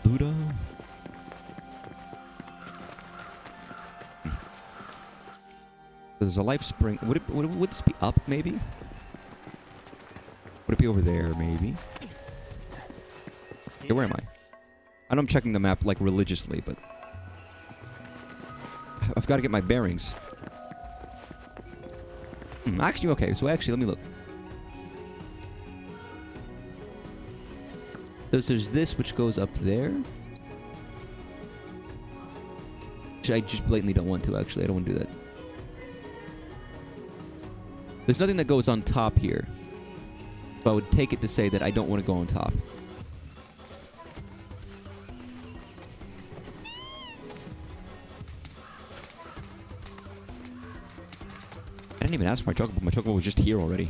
Luda? There's a life spring. Would this be up, maybe? Would it be over there, maybe? Okay, where am I? I know I'm checking the map, like, religiously, but... I've got to get my bearings. Actually, okay, so actually, let me look. There's this, which goes up there. Which I just blatantly don't want to, actually. I don't want to do that. There's nothing that goes on top here. So I would take it to say that I don't want to go on top. I didn't even ask for my chocobo. My chocobo was just here already.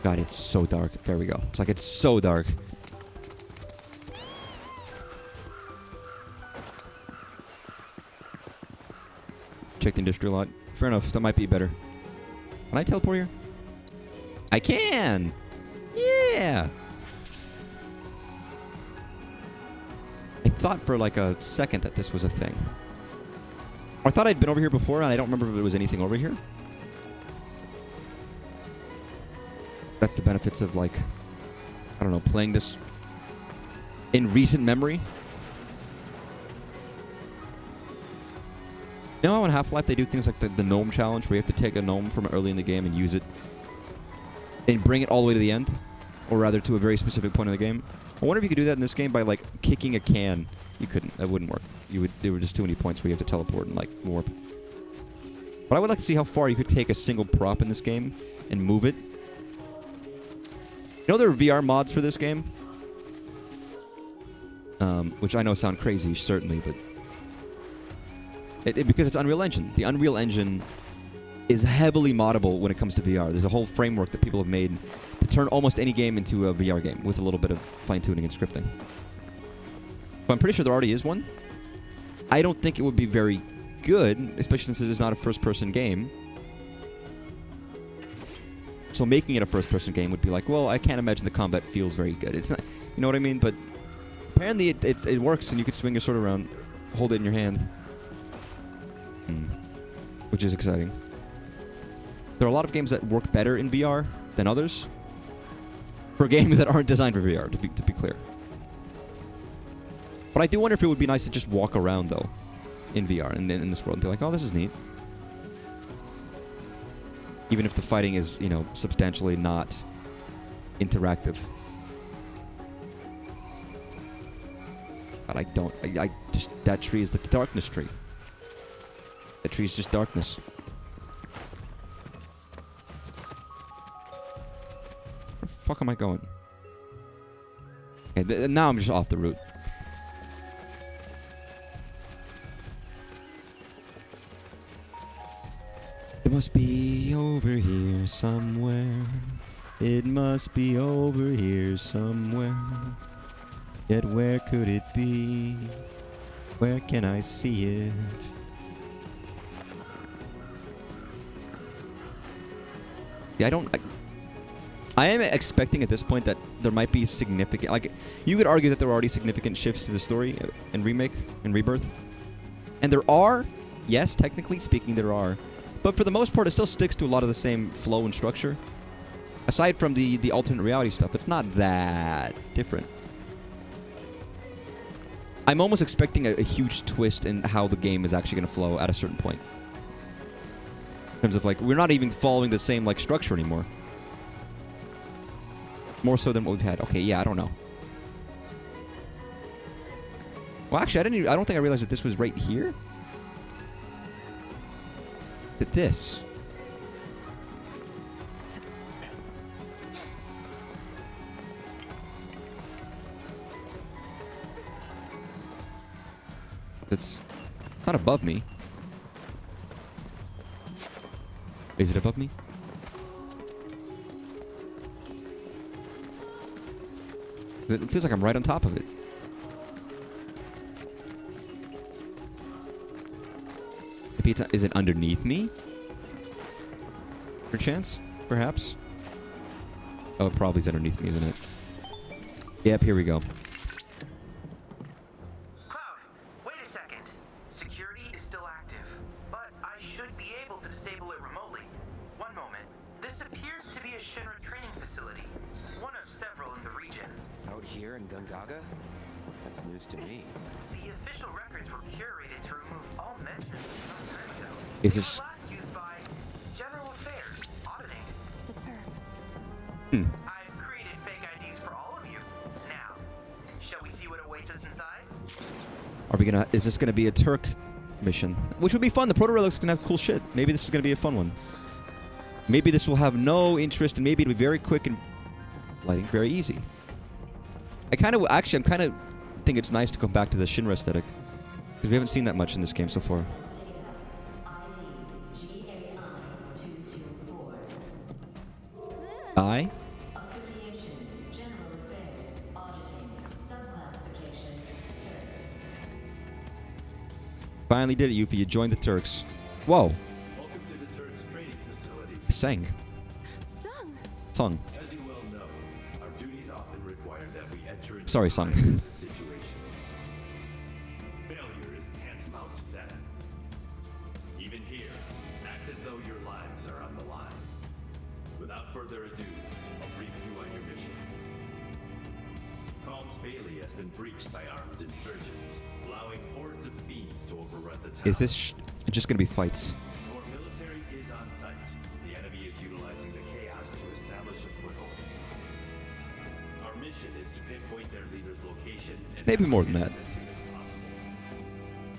God, it's so dark. There we go. It's like it's so dark. Check the industrial lot. Fair enough. That might be better. Can I teleport here? I can! Yeah! I thought for like a second that this was a thing. I thought I'd been over here before, and I don't remember if there was anything over here. That's the benefits of, like, I don't know, playing this in recent memory. You know how in Half-Life they do things like the gnome challenge, where you have to take a gnome from early in the game and use it and bring it all the way to the end? Or rather, to a very specific point in the game. I wonder if you could do that in this game by, like, kicking a can. You couldn't. That wouldn't work. There were just too many points where you have to teleport and, like, warp. But I would like to see how far you could take a single prop in this game and move it. You know there are VR mods for this game? Which I know sound crazy, certainly, but... because it's Unreal Engine. The Unreal Engine is heavily moddable when it comes to VR. There's a whole framework that people have made to turn almost any game into a VR game with a little bit of fine-tuning and scripting. But I'm pretty sure there already is one. I don't think it would be very good, especially since it is not a first-person game. So making it a first-person game would be like, well, I can't imagine the combat feels very good. It's not, you know what I mean? But apparently it works, and you can swing your sword around, hold it in your hand. Which is exciting. There are a lot of games that work better in VR than others. For games that aren't designed for VR, to be clear. But I do wonder if it would be nice to just walk around, though, in VR and in this world and be like, oh, this is neat. Even if the fighting is, you know, substantially not interactive. But I don't... I just... That tree is the darkness tree. That tree is just darkness. Where the fuck am I going? Okay, now I'm just off the route. It must be over here somewhere. It must be over here somewhere. Yet where could it be? Where can I see it? Yeah, I am expecting at this point that there might be significant... Like, you could argue that there are already significant shifts to the story in Remake and Rebirth. And there are. Yes, technically speaking, there are. But for the most part, it still sticks to a lot of the same flow and structure. Aside from the alternate reality stuff, it's not that different. I'm almost expecting a huge twist in how the game is actually going to flow at a certain point. In terms of, like, we're not even following the same, like, structure anymore. More so than what we've had. Okay, yeah, I don't know. Well, actually, I don't think I realized that this was right here. At this. It's not above me. Is it above me? It feels like I'm right on top of it. Maybe it's... Is it underneath me? Perchance? Perhaps? Oh, it probably is underneath me, isn't it? Yep, here we go.
Cloud, wait a second. Security is still active, but I should be able to disable it remotely. One moment. This appears to be a Shinra training facility. One of several in the region.
Out here in Gungaga? That's news to me.
The official records were curated to remove all mention of it some time ago.
Is this...
It was last used by General Affairs, auditing.
The Turks.
I've created fake IDs for all of you. Now, shall we see what awaits us inside?
Are we gonna... Is this gonna be a Turk mission? Which would be fun. The proto-relic's gonna have cool shit. Maybe this is gonna be a fun one. Maybe this will have no interest, and maybe it'll be very quick and... lighting, very easy. I'm kind of think it's nice to come back to the Shinra aesthetic. Because we haven't seen that much in this game so far. I?
Affiliation, General Affairs, Auditing, Subclassification, Turks.
Finally did it, Yuffie. You joined the Turks. Whoa.
Welcome to the Turks training facility.
Sang. Song.
As you well know, our duties often require that we enter into
Sorry, Song.
crisis situations. Failure is tantamount to death. Even here, act as though your lives are on the line. Without further ado, I'll brief you on your mission. Calm's Bailey has been breached by armed insurgents, allowing hordes of fiends to overrun the town.
Is this just gonna be fights?
Your military is on site. The enemy is utilizing the chaos to establish a foothold. Our mission is to pinpoint their leader's location and
Maybe more than that.
as soon as possible.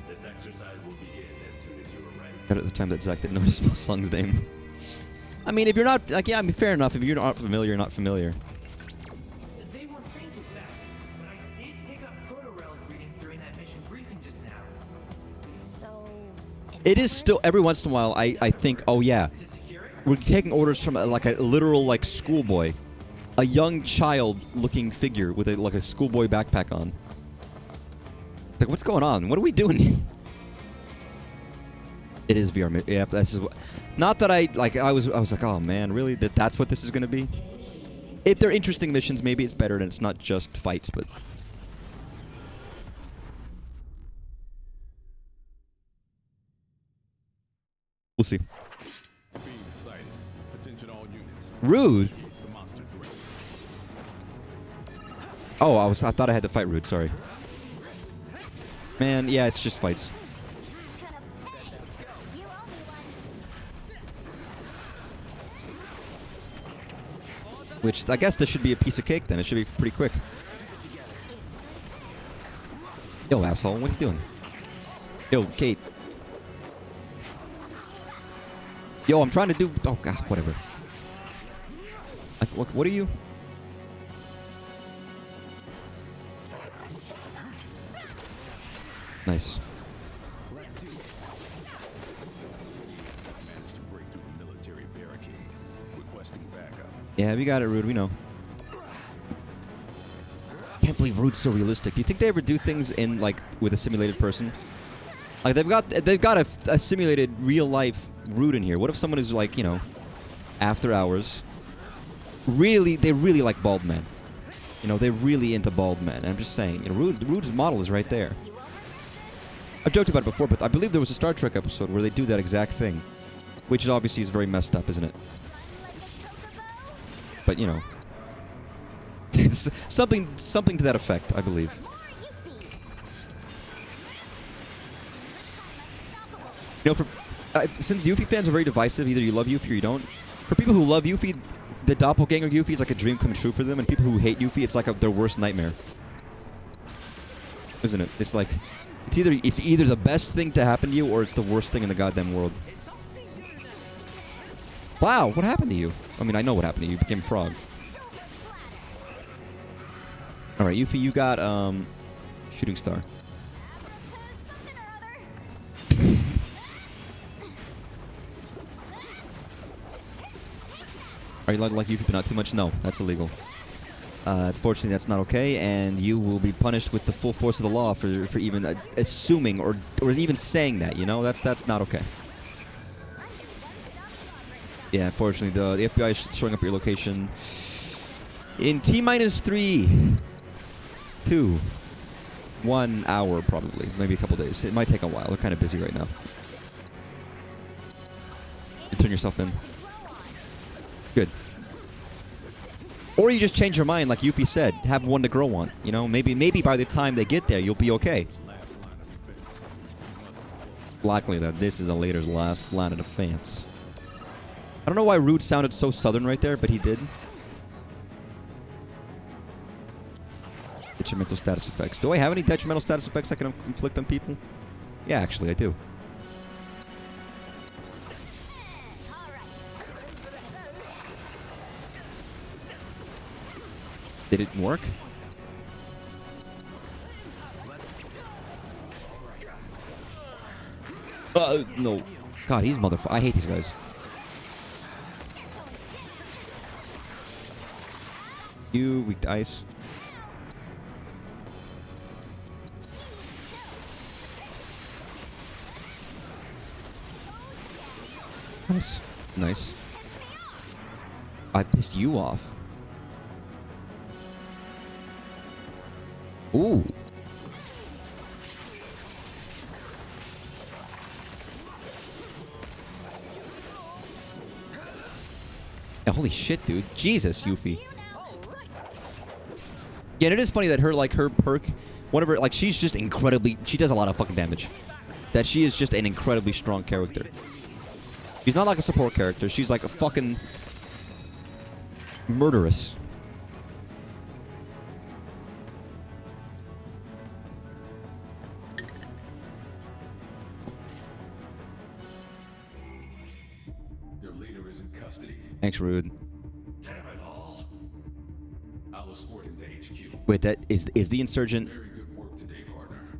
This exercise will begin as soon as you are ready.
At the time that Zach didn't notice Sung's name. I mean, if you're not... Like, yeah, I mean, fair enough. If you're not familiar, you're not familiar.
They were faint at best, but I did pick up proto-relic readings during that mission briefing just now.
So.
It is still... Every once in a while, I think, oh, yeah.
To secure it?
We're taking orders from, like, a literal, like, schoolboy. A young child-looking figure with, like, a schoolboy backpack on. Like, what's going on? What are we doing? It is VR. Yeah, this is what... Not that I was like, oh man, really? That's what this is gonna be? If they're interesting missions, maybe it's better and it's not just fights, but... We'll see.
Being sighted. Attention all units.
Rude?
It's the monster threat.
Oh, I thought I had to fight Rude, sorry. Man, yeah, it's just fights. Which, I guess this should be a piece of cake then. It should be pretty quick. Yo, asshole, what are you doing? Yo, Kate. Yo, I'm trying to do... Oh, God, whatever. Like, what are you? Nice.
Let's do this. Managed to break through the military barricade, requesting backup.
Yeah, we got it, Rude. We know. Can't believe Rude's so realistic. Do you think they ever do things in like with a simulated person? Like they've got a simulated real life Rude in here. What if someone is like, you know, after hours? They really like bald men. You know, they're really into bald men. I'm just saying, you know, Rude's model is right there. I've joked about it before, but I believe there was a Star Trek episode where they do that exact thing, which obviously is very messed up, isn't it? But you know, something to that effect, I believe. You know, since Yuffie fans are very divisive, either you love Yuffie or you don't. For people who love Yuffie, the doppelganger Yuffie is like a dream come true for them, and people who hate Yuffie, it's like their worst nightmare, isn't it? It's like it's either the best thing to happen to you or it's the worst thing in the goddamn world. Wow, what happened to you? I mean, I know what happened to you. You became a frog. All right, Yuffie, you got shooting star. Are you like Yuffie, but not too much? No, that's illegal. Unfortunately, that's not okay, and you will be punished with the full force of the law for even assuming or even saying that. You know, that's not okay. Yeah, unfortunately, the FBI is showing up at your location in T-3, 2, 1 hour, probably, maybe a couple days. It might take a while. They're kind of busy right now. You turn yourself in. Good. Or you just change your mind, like Yuffie said. Have one the girl want. You know, maybe by the time they get there, you'll be okay. Likely that this is a later's last line of defense. I don't know why Rude sounded so southern right there, but he did. Detrimental status effects. Do I have any detrimental status effects I can inflict on people? Yeah, actually, I do. Did it work? No. God, these motherfuckers. I hate these guys. You weak to ice. Nice. Nice. I pissed you off. Ooh. Yeah, holy shit, dude. Jesus, Yuffie. Yeah, and it is funny that her perk, one of her, like, she's just she does a lot of fucking damage. That she is just an incredibly strong character. She's not like a support character. She's like a fucking murderous.
Your leader is in custody.
Thanks, Rude.
Damn it all. I'll escort him to HQ.
Wait, that is the insurgent.
Very good work today, partner.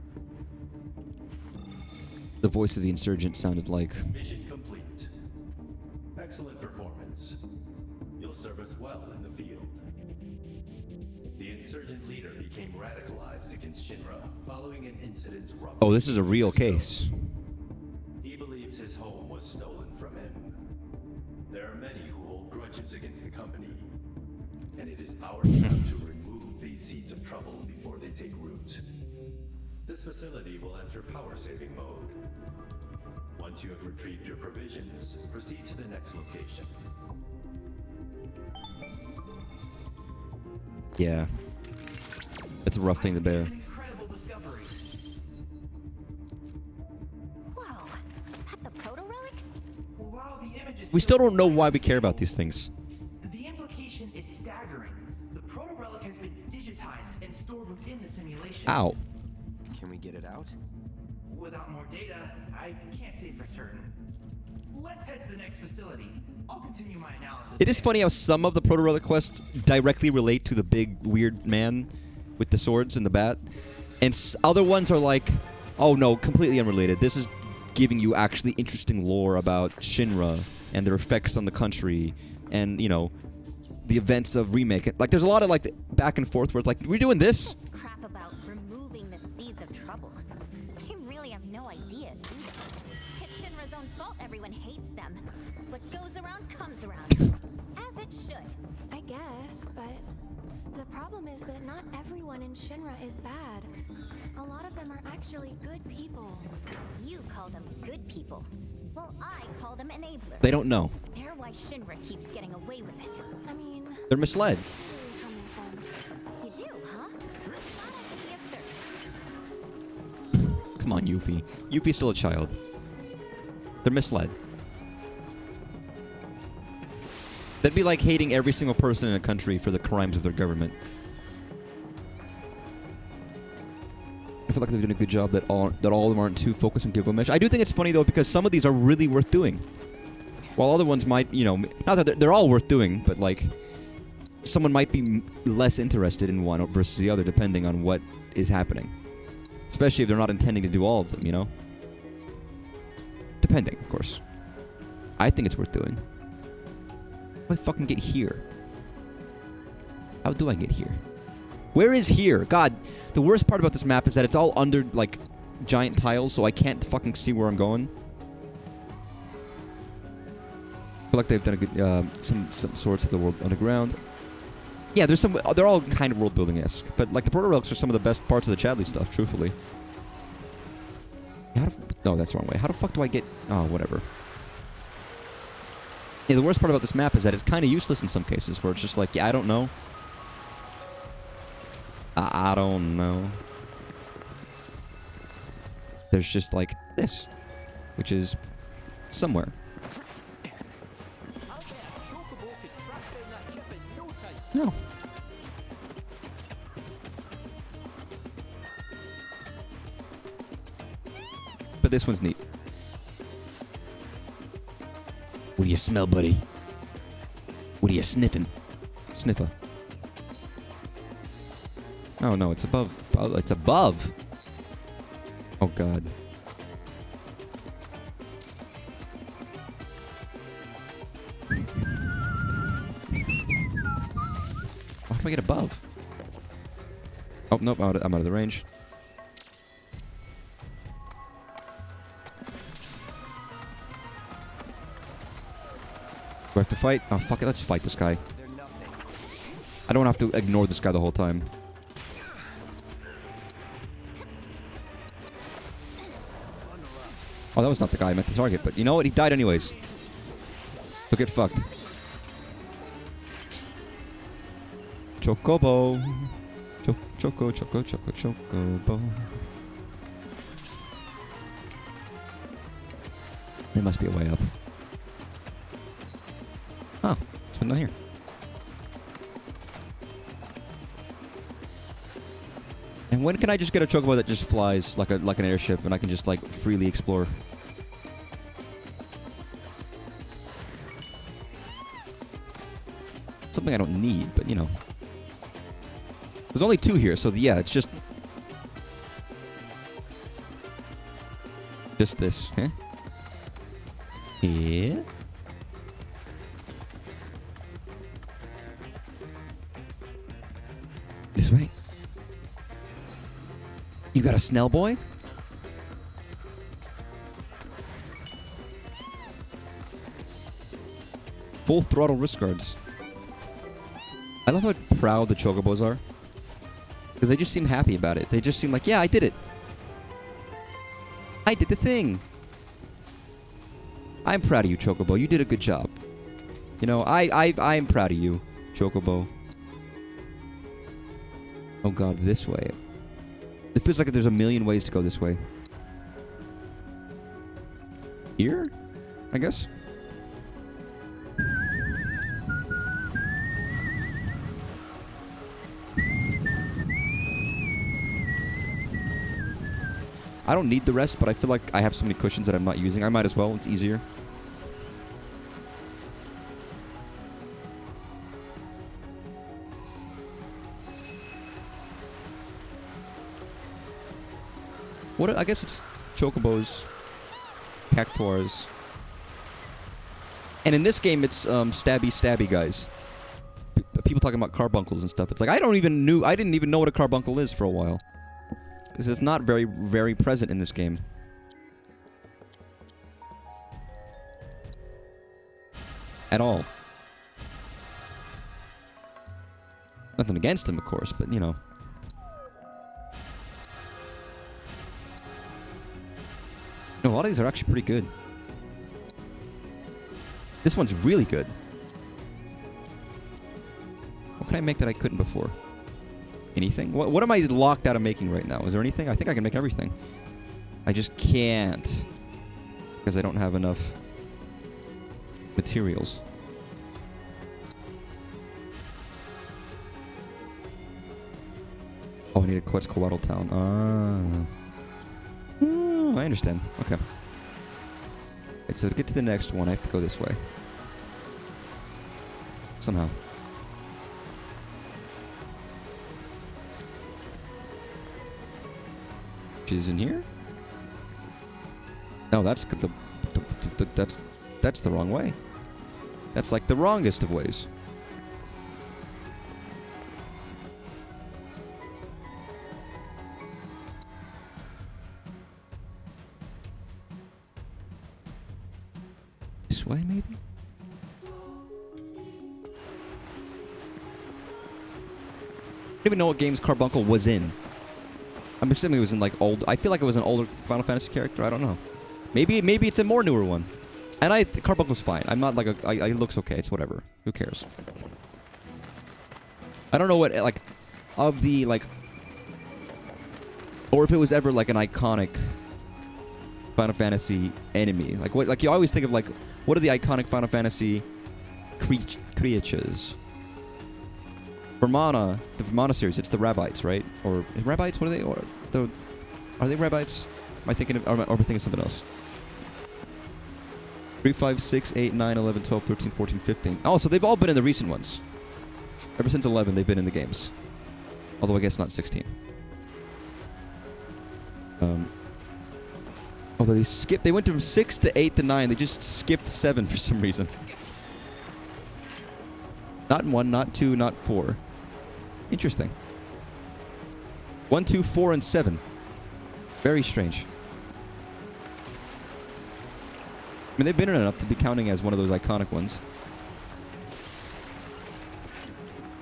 The voice of the insurgent sounded like.
Mission complete. Excellent performance. You'll serve us well in the field. The insurgent leader became radicalized against Shinra following an incident.
Oh, this is a real case.
He believes his home was stolen from him. There are many who hold grudges against the company, and it is our job to remove these seeds of trouble before they take root. This facility will enter power-saving mode. Once you have retrieved your provisions, proceed to the next location.
Yeah. That's a rough thing to bear.
Incredible discovery. While the image is
We still don't know why we care about these things.
the implication is staggering. The proto-relic has been digitized and stored within the simulation.
Ow.
Can we get it out?
Without more data, I can't say for certain. Let's head to the next facility. I'll continue my analysis.
It is funny how some of the proto-relic quests directly relate to the big weird man with the swords and the bat. And other ones are like, oh no, completely unrelated. This is giving you actually interesting lore about Shinra and their effects on the country and, you know, the events of Remake. Like, there's a lot of, like, back and forth where it's like, we're doing this?
Crap about removing the seeds of trouble. They really have no idea, do they? It's Shinra's own fault everyone hates them. What goes around comes around. As it should.
I guess, but the problem is that not everyone in Shinra is bad. A lot of them are actually good people.
You call them good people. Well, I call them enablers.
They don't know.
They're why Shinra keeps getting away with it.
I mean,
They're misled.
where are you coming from?
You do, huh? Thought I could be of service.
Come on, Yuffie. Yuffie's still a child. They're misled. That'd be like hating every single person in a country for the crimes of their government. I feel like they're doing a good job that all of them aren't too focused on Gilgamesh. I do think it's funny, though, because some of these are really worth doing. While other ones might, you know, not that they're all worth doing, but, like, someone might be less interested in one versus the other, depending on what is happening. Especially if they're not intending to do all of them, you know? Depending, of course. I think it's worth doing. How do I fucking get here? How do I get here? Where is here? God, the worst part about this map is that it's all under, like, giant tiles, so I can't fucking see where I'm going. I feel like they've done a good, some sorts of the world underground. Yeah, there's some, they're all kind of world building-esque, but, like, the proto-relics are some of the best parts of the Chadley stuff, truthfully. No, that's the wrong way. How the fuck do I get, oh, whatever. Yeah, the worst part about this map is that it's kind of useless in some cases, where it's just like, yeah, I don't know. I don't know. There's just like this, which is somewhere. No. But this one's neat. What do you smell, buddy? What are you sniffing? Sniffer. Oh no, it's above. Oh, it's above. Oh god. Why do I get above? Oh nope, I'm out of the range. Do I have to fight? Oh fuck it, let's fight this guy. I don't have to ignore this guy the whole time. Oh, that was not the guy I meant to target, but you know what? He died anyways. So get fucked. Chocobo. Chocobo. There must be a way up. Oh, it's been down here. And when can I just get a chocobo that just flies like an airship and I can just like freely explore? Something I don't need, but you know. There's only 2 here, so yeah, it's just this, huh? Yeah. This way. You got a Snell boy? Full throttle wrist guards. I love how proud the chocobos are. Because they just seem happy about it. They just seem like, yeah, I did it. I did the thing. I'm proud of you, Chocobo. You did a good job. You know, I am proud of you, Chocobo. Oh god, this way. It feels like there's a million ways to go this way. Here? I guess? I don't need the rest, but I feel like I have so many cushions that I'm not using. I might as well. It's easier. What? I guess it's chocobos, cactuars. And in this game, it's stabby guys. People talking about carbuncles and stuff. It's like I didn't even know what a carbuncle is for a while, because it's not very present in this game. At all. Nothing against him, of course, but you know. No, a lot of these are actually pretty good. This one's really good. What can I make that I couldn't before? Anything? What am I locked out of making right now? Is there anything? I think I can make everything. I just can't. Because I don't have enough materials. Oh, I need a Quetzalcoatl town. I understand. Okay. Right, so to get to the next one, I have to go this way. Somehow. Which is in here? No, that's that's the wrong way. That's like the wrongest of ways. This way, maybe? I don't even know what games Carbuncle was in. I'm assuming it was in like old. I feel like it was an older Final Fantasy character. I don't know. Maybe it's a more newer one. And Carbuncle's fine. I'm not like it looks okay. It's whatever. Who cares? I don't know what like of the like, or if it was ever like an iconic Final Fantasy enemy. Like what? Like you always think of like what are the iconic Final Fantasy creatures? Vermana, the Vermana series, it's the Rabbites, right? Or Rabbites? What are they? Or are they Rabbites? Am I thinking of? Or am I thinking of something else? 3, 5, 6, 8, 9, 11, 12, 13, 14, 15. Oh, so they've all been in the recent ones. Ever since 11, they've been in the games. Although I guess not 16. Although they went from 6 to 8 to 9. They just skipped 7 for some reason. Not 1, not 2, not 4. Interesting. 1, 2, 4, and 7. Very strange. I mean, they've been in enough to be counting as one of those iconic ones.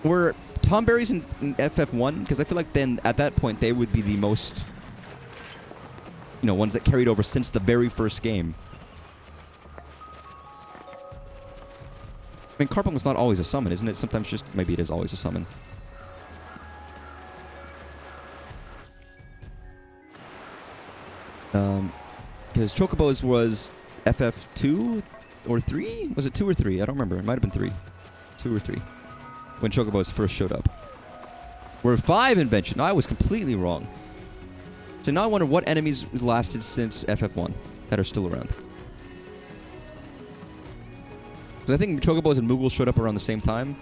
Were Tomberries in FF1? Because I feel like then, at that point, they would be the most, you know, ones that carried over since the very first game. I mean, Carpunkel's not always a summon, isn't it? Sometimes just, maybe it is always a summon. Because Chocobos was FF2 or 3? Was it 2 or 3? I don't remember. It might have been 3. 2 or 3. When Chocobos first showed up. We're 5 invention. I was completely wrong. So now I wonder what enemies lasted since FF1 that are still around. Because I think Chocobos and Moogle showed up around the same time.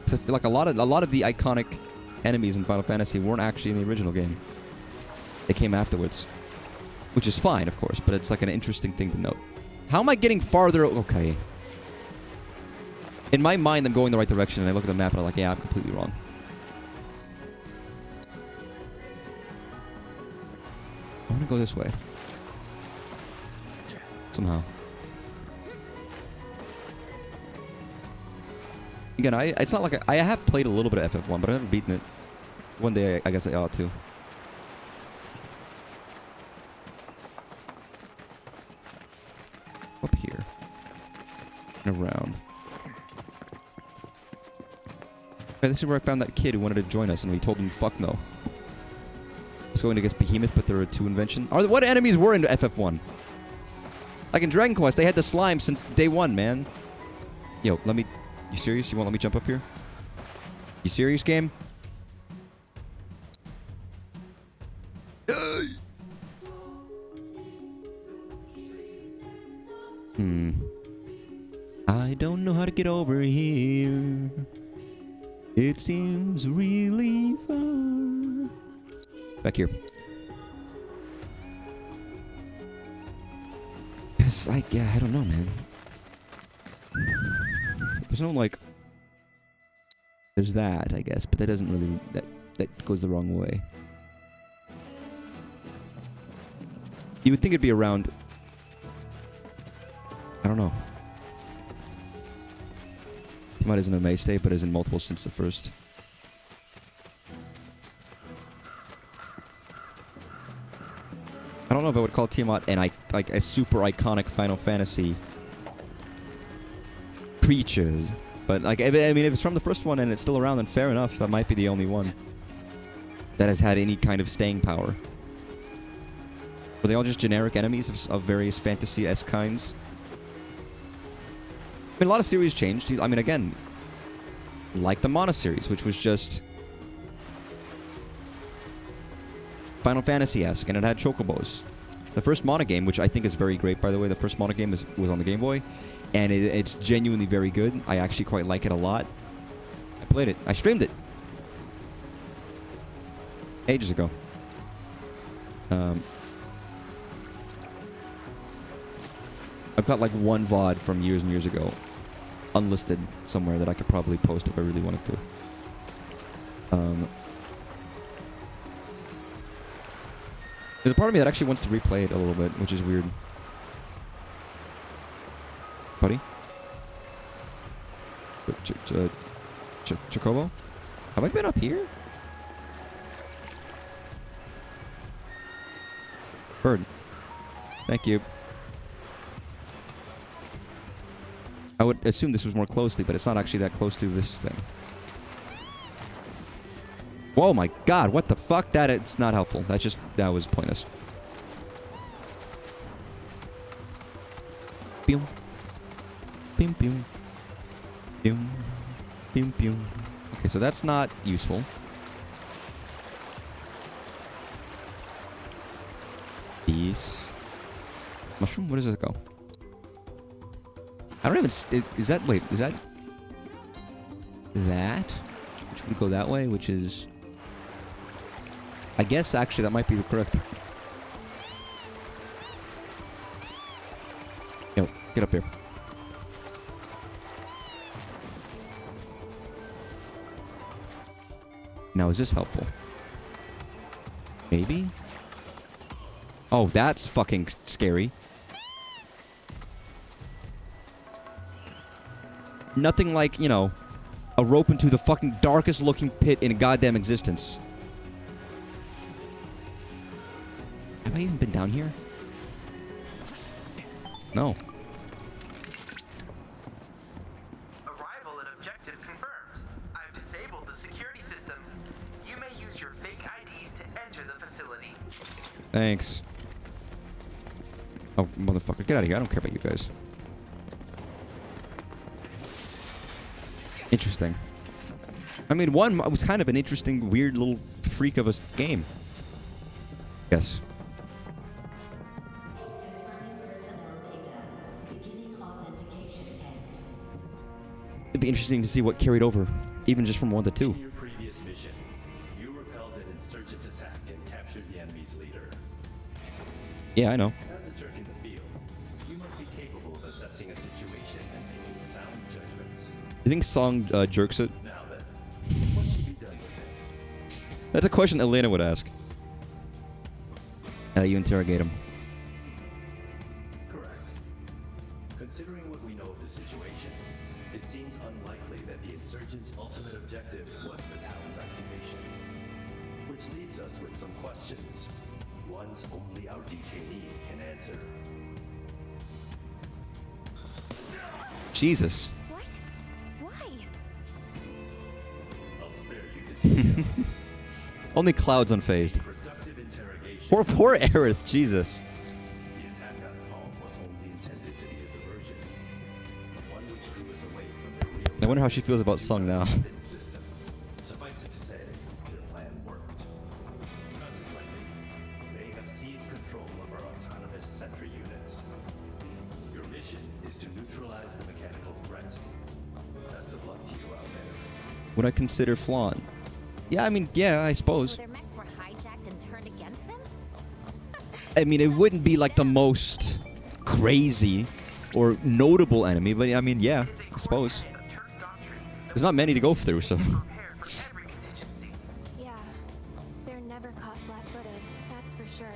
Because I feel like a lot of the iconic enemies in Final Fantasy weren't actually in the original game. They came afterwards. Which is fine, of course, but it's like an interesting thing to note. How am I getting farther? Okay. In my mind, I'm going the right direction, and I look at the map and I'm like, yeah, I'm completely wrong. I want to go this way. Somehow. Again, it's not like I have played a little bit of FF1, but I've never beaten it. One day, I guess I ought to. Up here. And around. Okay, this is where I found that kid who wanted to join us, and we told him, fuck no. I was going against Behemoth, but there were 2 invention. What enemies were in FF1? Like in Dragon Quest, they had the slime since day 1, man. Yo, let me... You serious? You won't let me jump up here? You serious, game? I don't know how to get over here. It seems really fun. Back here. Cause I don't know, man. There's no like. There's that, I guess, but that doesn't really that goes the wrong way. You would think it'd be around. I don't know. Tiamat isn't a mainstay, but is in multiple since the first. I don't know if I would call Tiamat like a super iconic Final Fantasy creatures, but like I mean, if it's from the first one and it's still around, then fair enough. That might be the only one that has had any kind of staying power. Were they all just generic enemies of various fantasy-esque kinds? I mean, a lot of series changed. I mean, again, like the Mana series, which was just Final Fantasy-esque, and it had chocobos. The first Mana game, which I think is very great, by the way, the first Mana game was on the Game Boy, and it's genuinely very good. I actually quite like it a lot. I played it. I streamed it. Ages ago. I've got like one VOD from years and years ago, unlisted somewhere that I could probably post if I really wanted to. There's a part of me that actually wants to replay it a little bit, which is weird. Buddy? Chocobo? Have I been up here? Bird. Thank you. I would assume this was more closely, but it's not actually that close to this thing. Whoa, my God, what the fuck? It's not helpful. That was pointless. Pew. Pew, pew. Pew. Pew, pew. Okay, so that's not useful. Peace. Mushroom? Where does it go? I don't even... Is that... Wait, is that... That? Which would go that way, which is... I guess, actually, that might be the correct... Yo, get up here. Now, is this helpful? Maybe? Oh, that's fucking scary. Nothing like, you know, a rope into the fucking darkest looking pit in goddamn existence. Have I even been down here? No.
Arrival at objective confirmed. I've disabled the security system. You may use your fake IDs to enter the facility.
Thanks. Oh, motherfucker. Get out of here. I don't care about you guys. Interesting. I mean, one was kind of an interesting, weird little freak of a game. Yes. It'd be interesting to see what carried over, even just from 1 to 2.
In your previous mission, you repelled an insurgent attack and captured the enemy's leader.
Yeah, I know.
As a Turk in the field, you must be capable of assessing a situation and making sound judgments.
You think Song jerks it?
Now then, what should be done with it?
That's a question Elena would ask. You interrogate him.
Correct. Considering what we know of the situation, it seems unlikely that the insurgents' ultimate objective was the town's occupation. Which leaves us with some questions. Ones only our detainee can answer.
Jesus.
What? Why?
I'll spare you the details.
Only Cloud's unfazed.
Productive interrogation.
Poor Aerith, Jesus.
The attack on Calm was only intended to be a diversion. One which drew us away from the real
I wonder how she feels about Sung now.
system. Isaac said their plan worked. Consequently, they have seized control of our autonomous sentry units. Your mission is to neutralize the mechanical threat. Best of luck to you out there.
Would I consider flawn? Yeah, I mean, yeah, I suppose.
So their mechs were hijacked and turned against them?
I mean, it wouldn't be like the most crazy or notable enemy, but I mean, yeah, I suppose. There's not many to go through, so.
Yeah, they're never caught flat-footed, that's for sure.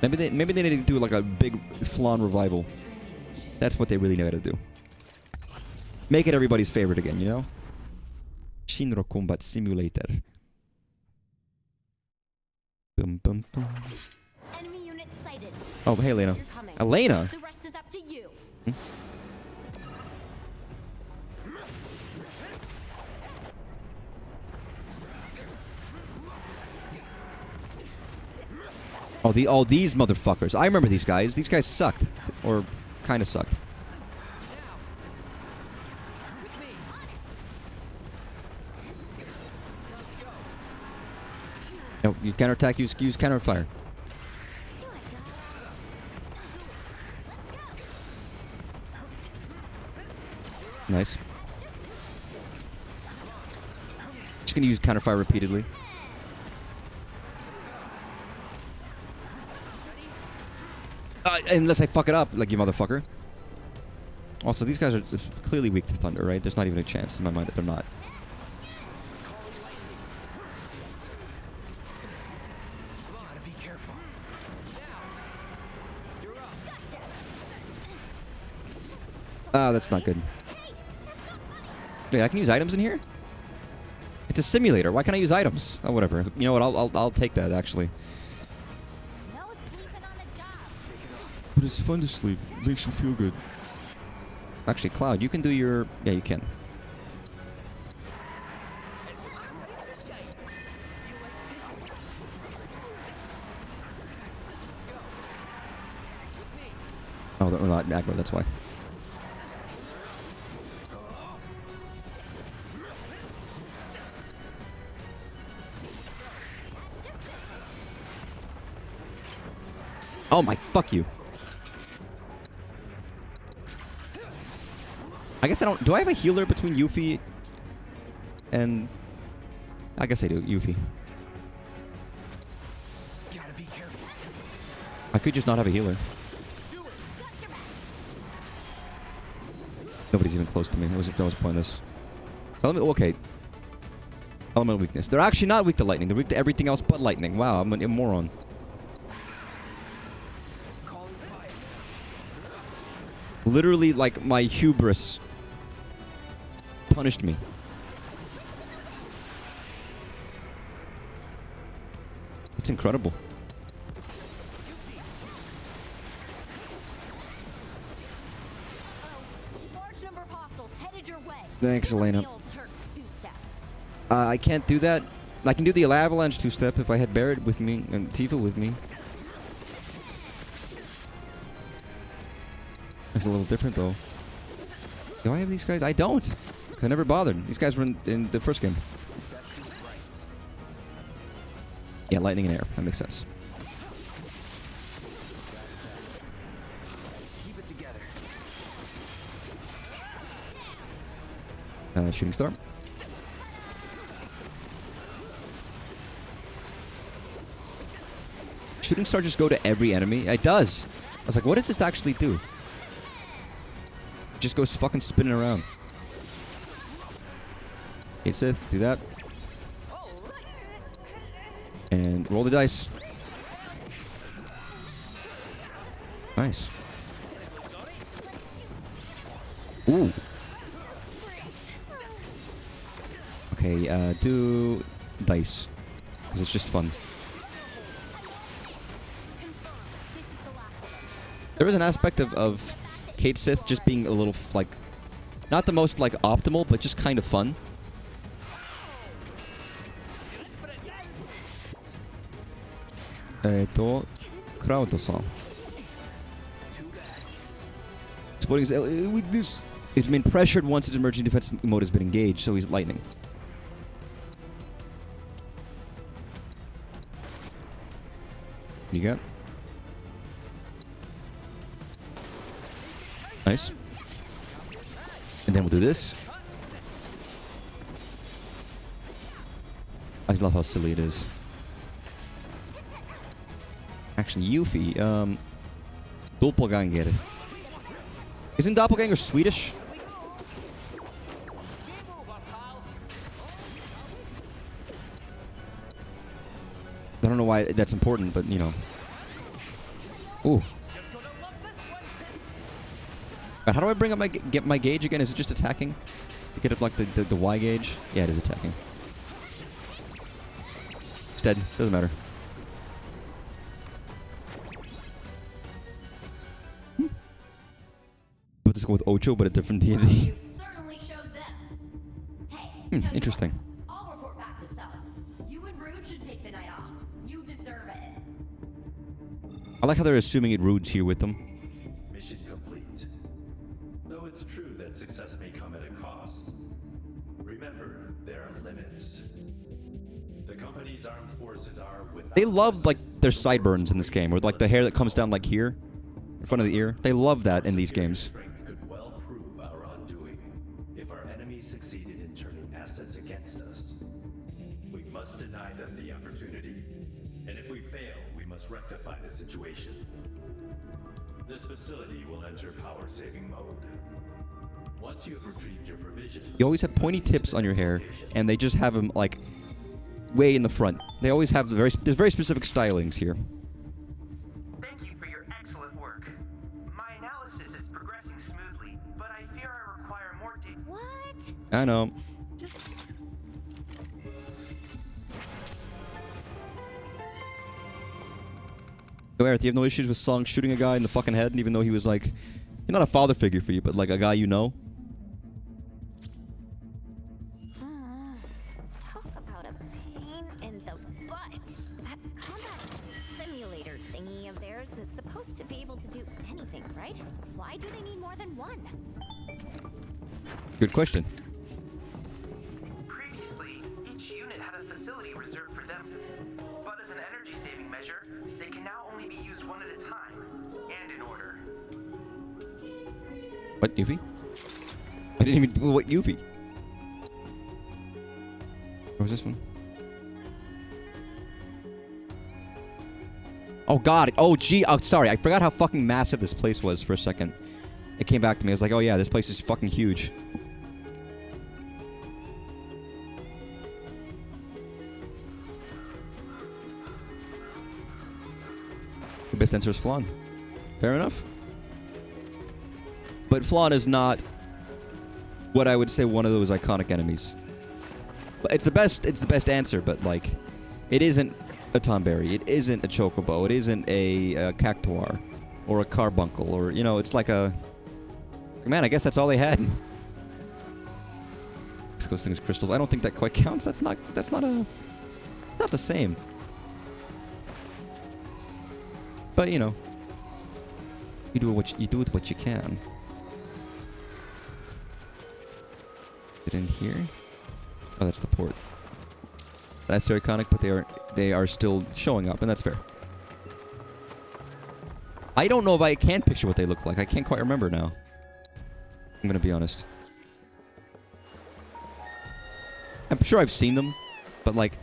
Maybe they need to do like a big flan revival. That's what they really need to do. Make it everybody's favorite again, you know? Shinra Combat Simulator. Bum, bum, bum.
Enemy unit sighted.
Oh, hey, Elena.
You're coming.
Elena?
The rest is up to you.
Oh, these motherfuckers. I remember these guys. These guys sucked. Or kind of sucked. No, you counterattack, use counterfire. Nice. Just gonna use counterfire repeatedly. Unless I fuck it up, like you motherfucker. Also, these guys are clearly weak to thunder, right? There's not even a chance in my mind that they're not. Ah, that's not good. Wait, I can use items in here? It's a simulator. Why can't I use items? Oh, whatever. You know what? I'll take that actually.
No sleeping on the job.
But it's fun to sleep. It makes you feel good. Actually, Cloud, you can do your... Yeah, you can. Oh, they're not aggro, that's why. Oh my, fuck you. I guess I don't... Do I have a healer between Yuffie and... I guess I do, Yuffie. I could just not have a healer. Nobody's even close to me. That was pointless. So okay. Elemental weakness. They're actually not weak to lightning. They're weak to everything else but lightning. Wow, I'm a moron. Literally, like, my hubris punished me. It's incredible.
Large number of hostiles headed your way.
Thanks, Elena. I can't do that. I can do the avalanche two-step if I had Barret with me and Tifa with me. It's a little different, though. Do I have these guys? I don't. Because I never bothered. These guys were in the first game. Yeah, lightning and air. That makes sense.
Keep it together.
Shooting star. Shooting star just go to every enemy? It does. I was like, what does this actually do? It just goes fucking spinning around. Okay, Sith, do that. And roll the dice. Nice. Ooh. Okay, do dice. Because it's just fun. There is an aspect of Kate Sith just being a little, like, not the most, like, optimal, but just kind of fun. Crowd-san. Exploding his weakness. It's been pressured once its emergency defense mode has been engaged, so he's lightning. You got? Nice. And then we'll do this. I love how silly it is. Actually, Yuffie, Doppelganger. Isn't Doppelganger Swedish? I don't know why that's important, but you know. Ooh. How do I bring up get my gauge again? Is it just attacking? To get up like the Y gauge? Yeah, it is attacking. It's dead. Doesn't matter. But let's go with Ocho, but a different D&D. Interesting.
I'll report back to 7. You and Rude should take the night off. You deserve it.
I like how they're assuming Rude's here with them.
Mission complete. Though it's true that success may come at a cost. Remember, there are limits. The company's armed forces are without...
They love, like, their sideburns in this game, or like the hair that comes down like here, in front of the ear. They love that in these games.
Could well prove our undoing if our enemies succeeded in turning assets against us. We must deny them the opportunity, and if we fail, we must rectify the situation. This facility will enter power-saving mode. Once you have retrieved your provisions...
You always have pointy tips on your hair, and they just have them, like, way in the front. They always have there's very specific stylings here.
Thank you for your excellent work. My analysis is progressing smoothly, but I fear I require more data.
What?
I know. So, Aerith, you have no issues with Song shooting a guy in the fucking head, even though he was like, he's not a father figure for you, but like a guy you know?
Talk about a pain in the butt. That combat simulator thingy of theirs is supposed to be able to do anything, right? Why do they need more than one?
Good question.
Previously, each unit had a facility reserved for them. But as an energy-saving measure, they can now only be used one at a time, and in order.
What, Yuffie? I didn't even... What, Yuffie? What was this one? Oh, God. Oh, gee. Oh, sorry. I forgot how fucking massive this place was for a second. It came back to me. I was like, oh, yeah, this place is fucking huge. The best answer is Flan. Fair enough. But Flan is not what I would say one of those iconic enemies. It's the best answer, but like, it isn't a Tomberry, it isn't a Chocobo, it isn't a Cactuar, or a Carbuncle, or, you know, it's like a... Man, I guess that's all they had. Those things crystals. I don't think that quite counts. That's not the same. But, you know, you do with what you can. Get in here. Oh, that's the port. That's their iconic, but they are still showing up, and that's fair. I don't know if I can picture what they look like. I can't quite remember now. I'm gonna be honest. I'm sure I've seen them, but like...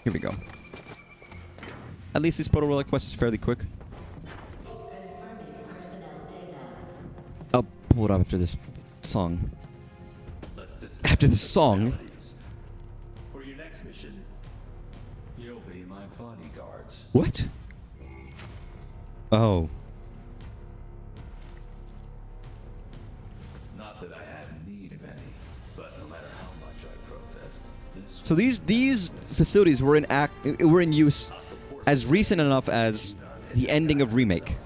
Here we go. At least this proto relic quest is fairly quick. I'll pull it up after this song. After this song.
For your next mission, you'll be my bodyguards.
What? Oh.
Not that I have need of any, but no matter how much I protest, this
So these facilities were in use as recent enough as the ending of Remake.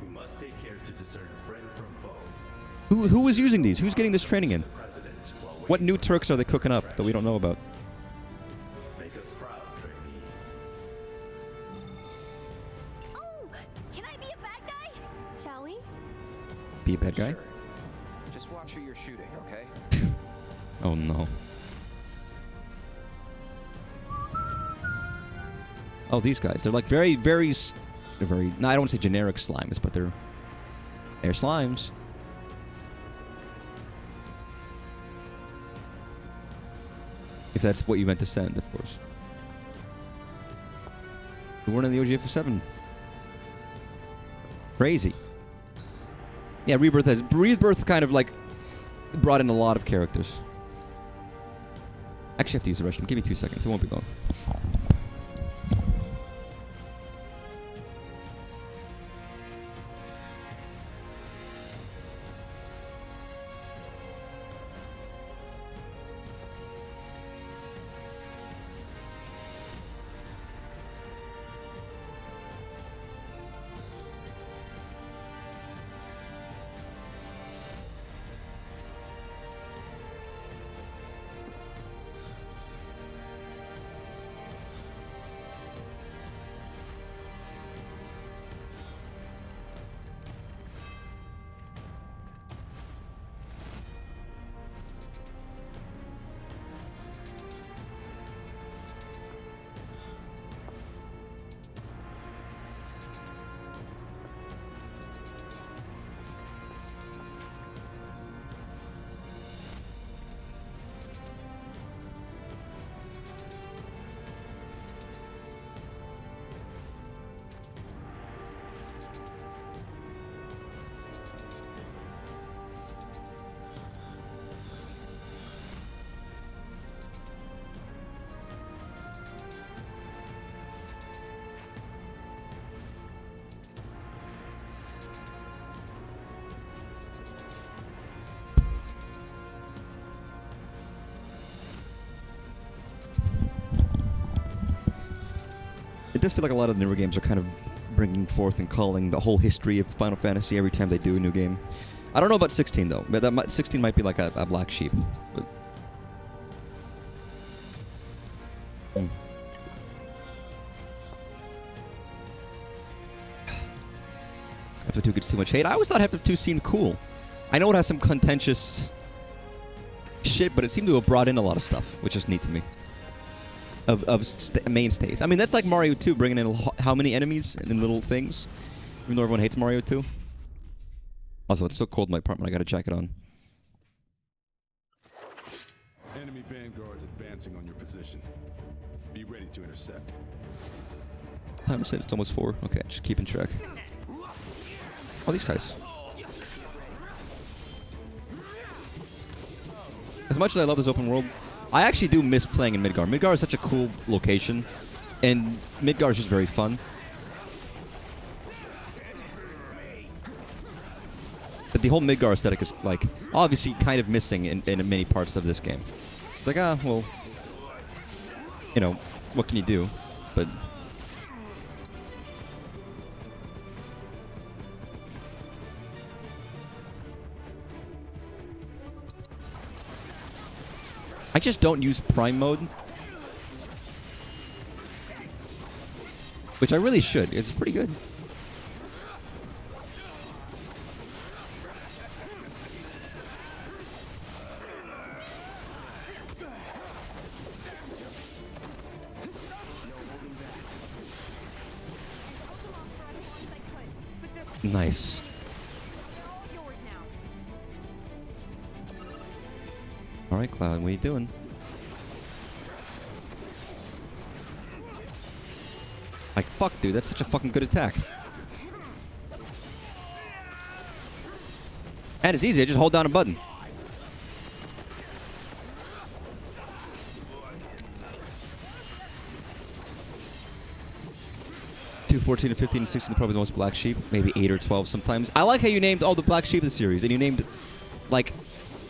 we must take care to discern friend from foe.
Who was using these? Who's getting this training in? What new Turks are they cooking up that we don't know about? Be a bad guy.
Sure. Just watch who you're shooting, okay?
Oh no. Oh, these guys. They're like very, very... No, I don't want to say generic slimes, but they're slimes. If that's what you meant to send, of course. We weren't in the OGF 7. Crazy. Yeah, Rebirth kind of like brought in a lot of characters. Actually, I have to use the restroom. Give me 2 seconds. It won't be long. It does feel like a lot of the newer games are kind of bringing forth and calling the whole history of Final Fantasy every time they do a new game. I don't know about 16 though. 16 might be like a black sheep. But FF2 gets too much hate. I always thought FF2 seemed cool. I know it has some contentious shit, but it seemed to have brought in a lot of stuff, which is neat to me. Of mainstays. I mean, that's like Mario 2 bringing in how many enemies and little things? Even though everyone hates Mario 2. Also, it's so cold in my apartment, I got a jacket on.
Enemy vanguards advancing on your position. Be ready to intercept.
Time is it? It's almost 4. Okay, just keeping track. Oh, these guys. As much as I love this open world, I actually do miss playing in Midgar. Midgar is such a cool location, and Midgar is just very fun. But the whole Midgar aesthetic is, like, obviously kind of missing in many parts of this game. It's like, well, you know, what can you do? But I just don't use Prime mode, which I really should. It's pretty good. Nice. Alright, Cloud, what are you doing? Like, fuck, dude, that's such a fucking good attack. And it's easy, I just hold down a button. Two, 14 and 15 and 16 are probably the most black sheep. Maybe 8 or 12 sometimes. I like how you named all the black sheep of the series, and you named, like,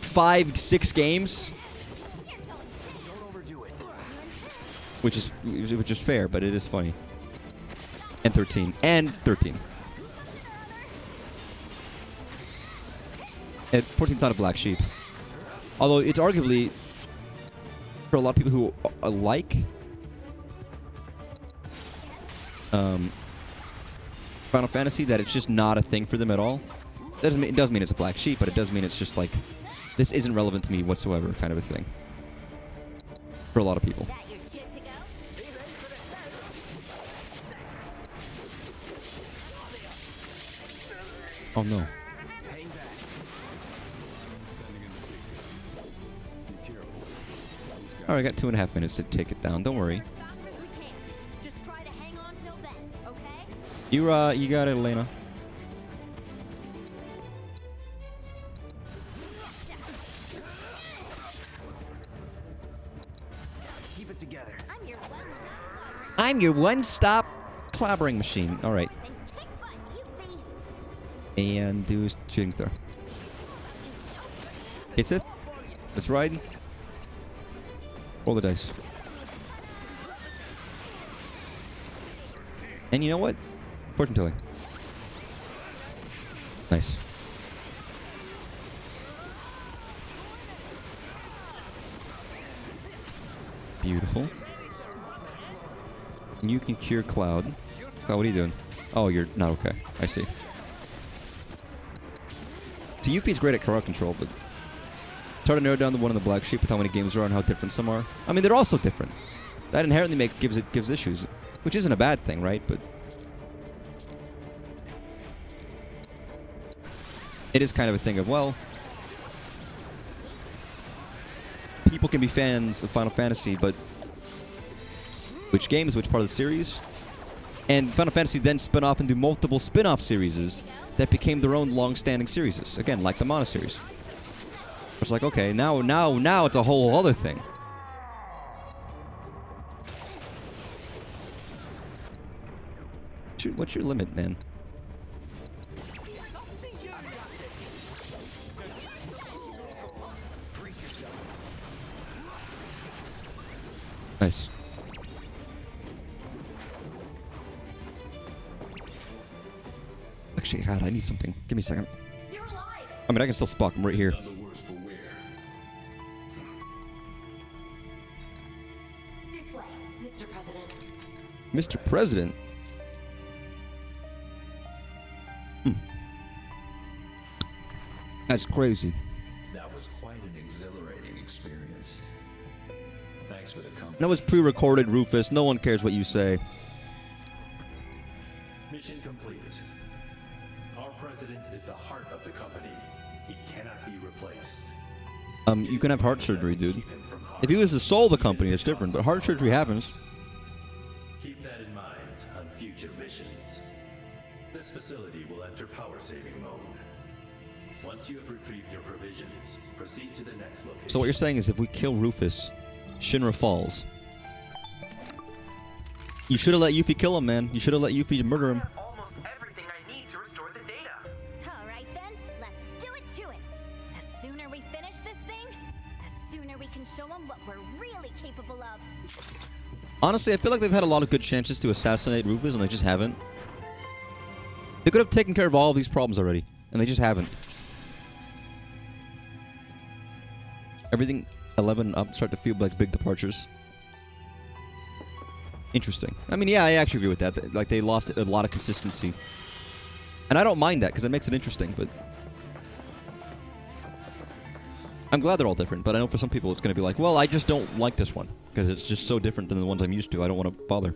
5, 6 games. Which is fair, but it is funny. And 13. And 13. And 14's not a black sheep. Although it's arguably, for a lot of people who like Final Fantasy, that it's just not a thing for them at all. It does mean it's a black sheep, but it does mean it's just like, this isn't relevant to me whatsoever, kind of a thing. For a lot of people. Oh no. Alright, I got 2.5 minutes to take it down. Don't worry. You got it, Elena.
Keep it together.
I'm your one-stop clobbering machine. All right. And do shooting star. Hits it. Let's ride. Roll the dice. And you know what? Fortune telling. Nice. Beautiful. And you can cure Cloud. Cloud, what are you doing? Oh, you're not okay. I see. So Yuffie's great at crowd control, but it's hard to narrow down the one in the black sheep with how many games there are and how different some are. I mean, they're all so different. That inherently gives issues, which isn't a bad thing, right? But it is kind of a thing of, well, people can be fans of Final Fantasy, but which games, which part of the series? And Final Fantasy then spun off into multiple spin-off series that became their own long-standing series. Again, like the Mana series. It's like, okay, now it's a whole other thing. What's your limit, man? Nice. Actually, God, I need something. Give me a second. I mean, I can still Spock. I'm right here.
This way, Mr. President.
Mr. President? That's crazy.
That was quite an exhilarating experience. Thanks for the company.
That was pre-recorded, Rufus. No one cares what you say.
Mission complete. Our president is the heart of the company. He cannot be replaced.
You can have heart surgery, dude. If he was the soul of the company, it's different, but heart surgery happens.
Keep that in mind on future missions. This facility will enter power-saving mode. Once you have retrieved your provisions, proceed to the next location.
So what you're saying is if we kill Rufus, Shinra falls. You should have let Yuffie kill him, man. You should have let Yuffie murder him.
Almost everything I need to restore the data.
All right then, let's do it to it. The sooner we finish this thing, the sooner we can show them what we're really capable of.
Honestly, I feel like they've had a lot of good chances to assassinate Rufus, and they just haven't. They could have taken care of all of these problems already, and they just haven't. Everything 11 up start to feel like big departures. Interesting. I mean, yeah, I actually agree with that. Like, they lost a lot of consistency. And I don't mind that, because it makes it interesting, but I'm glad they're all different, but I know for some people it's going to be like, well, I just don't like this one, because it's just so different than the ones I'm used to. I don't want to bother.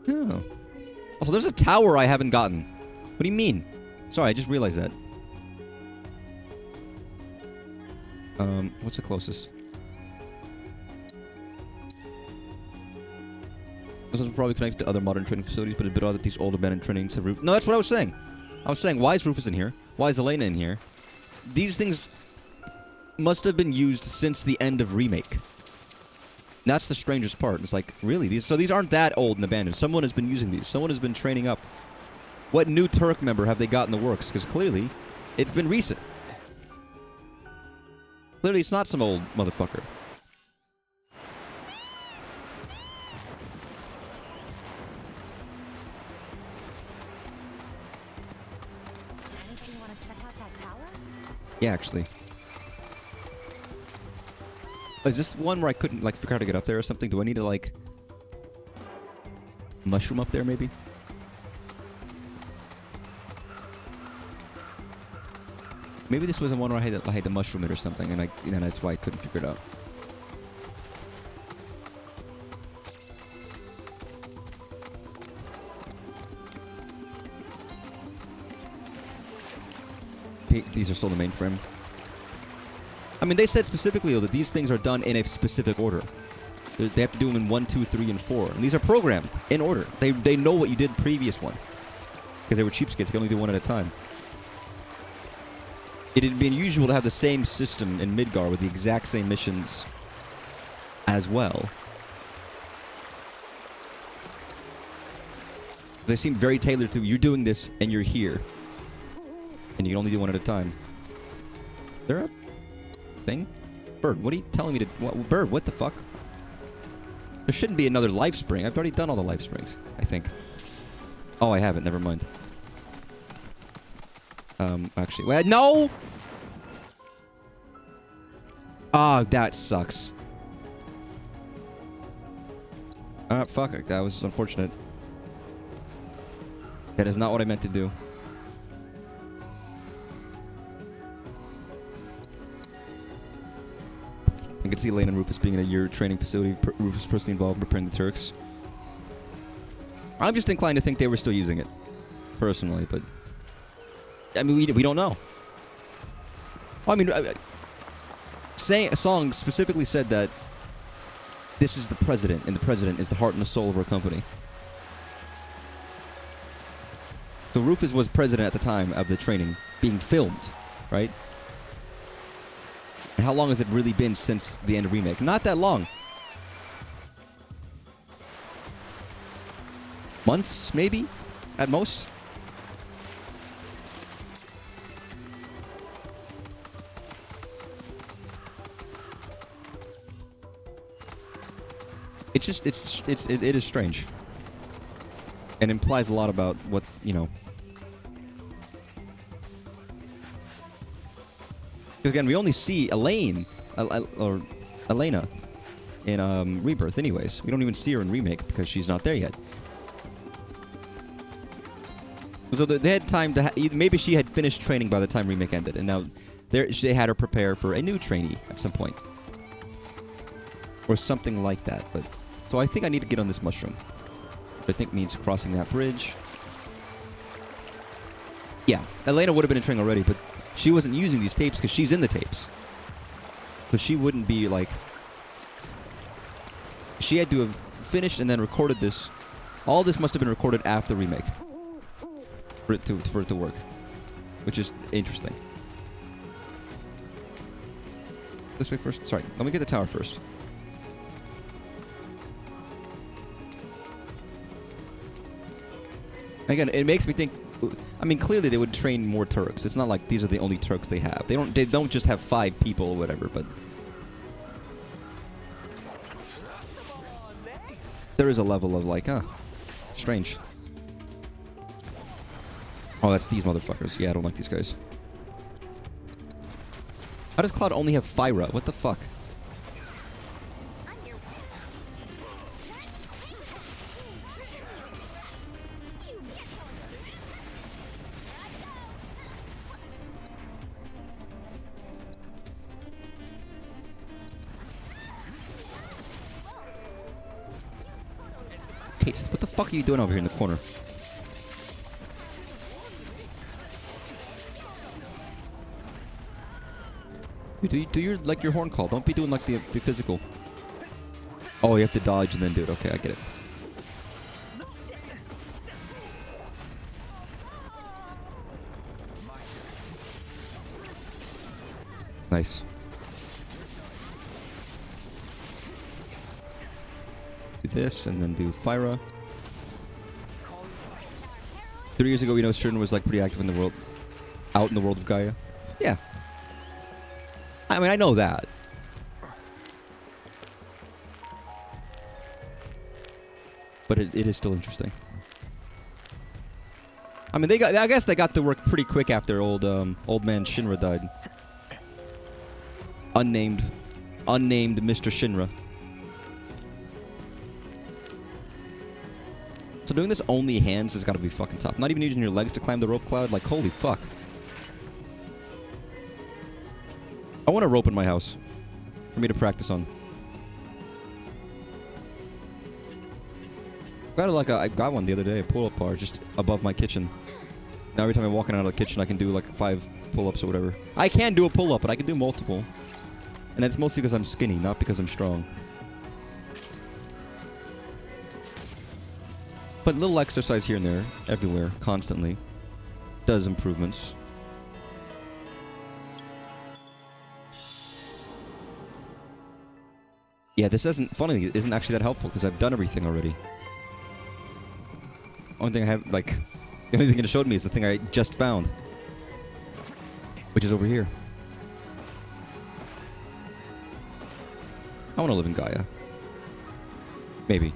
Oh. Also, there's a tower I haven't gotten. What do you mean? Sorry, I just realized that. What's the closest? This is probably connected to other modern training facilities, but a bit odd that these old abandoned trainings have Rufus. No, that's what I was saying. I was saying, why is Rufus in here? Why is Elena in here? These things must have been used since the end of Remake. That's the strangest part. It's like, really? These aren't that old and abandoned. Someone has been using these. Someone has been training up. What new Turk member have they got in the works? Because clearly, it's been recent. Clearly, it's not some old motherfucker.
Anything you want to check out that tower?
Yeah, actually. Is this one where I couldn't, like, figure out how to get up there or something? Do I need to, like, mushroom up there, maybe? Maybe this wasn't one where I had to mushroom it or something, and that's why I couldn't figure it out. These are still the mainframe. I mean, they said specifically, though, that these things are done in a specific order. They have to do them in 1, 2, 3, and 4. And these are programmed in order. They know what you did previous one. Because they were cheapskates. They can only do one at a time. It had been usual to have the same system in Midgar with the exact same missions as well. They seem very tailored to, you're doing this and you're here. And you can only do one at a time. Is there a thing? Bird, what are you telling me to... Bird, what the fuck? There shouldn't be another life spring. I've already done all the life springs, I think. Oh, I haven't. Never mind. Actually... Wait, no! Ah, that sucks. Fuck it. That was unfortunate. That is not what I meant to do. I can see Elaine and Rufus being in a year training facility. Rufus personally involved in preparing the Turks. I'm just inclined to think they were still using it, personally, but I mean, we don't know. Well, I mean, a song specifically said that this is the president, and the president is the heart and the soul of our company. So Rufus was president at the time of the training being filmed, right? And how long has it really been since the end of Remake? Not that long. Months, maybe? At most? It's just, it is strange. And implies a lot about what, you know. Again, we only see Elaine, or Elena, in Rebirth anyways. We don't even see her in Remake because she's not there yet. So they had time to... maybe she had finished training by the time Remake ended, and now they had her prepare for a new trainee at some point. Or something like that, but... So I think I need to get on this mushroom. Which I think means crossing that bridge. Yeah, Elena would have been in training already, but she wasn't using these tapes because she's in the tapes. So she wouldn't be like... She had to have finished and then recorded this. All this must have been recorded after Remake. For it to work. Which is interesting. This way first? Sorry, let me get the tower first. Again, it makes me think... I mean, clearly they would train more Turks. It's not like these are the only Turks they have. They don't just have 5 people or whatever, but... There is a level of like, strange. Oh, that's these motherfuckers. Yeah, I don't like these guys. How does Cloud only have Fyra? What the fuck? What the fuck are you doing over here in the corner? Do your like your horn call. Don't be doing like the physical. Oh, you have to dodge and then do it. Okay, I get it. Nice. Do this and then do Fyra. 3 years ago, we know Shinra was like pretty active in the world, out in the world of Gaia. Yeah. I mean, I know that. But it is still interesting. I mean, I guess they got to work pretty quick after old man Shinra died. Unnamed Mr. Shinra. Also, doing this only hands has got to be fucking tough. Not even using your legs to climb the rope cloud. Like, holy fuck. I want a rope in my house for me to practice on. I got one the other day, a pull-up bar just above my kitchen. Now every time I'm walking out of the kitchen, I can do like 5 pull-ups or whatever. I can do a pull-up, but I can do multiple. And it's mostly because I'm skinny, not because I'm strong. But little exercise here and there, everywhere, constantly, does improvements. Yeah, this isn't actually that helpful because I've done everything already. Only thing I have, like, the only thing it showed me is the thing I just found, which is over here. I want to live in Gaia. Maybe.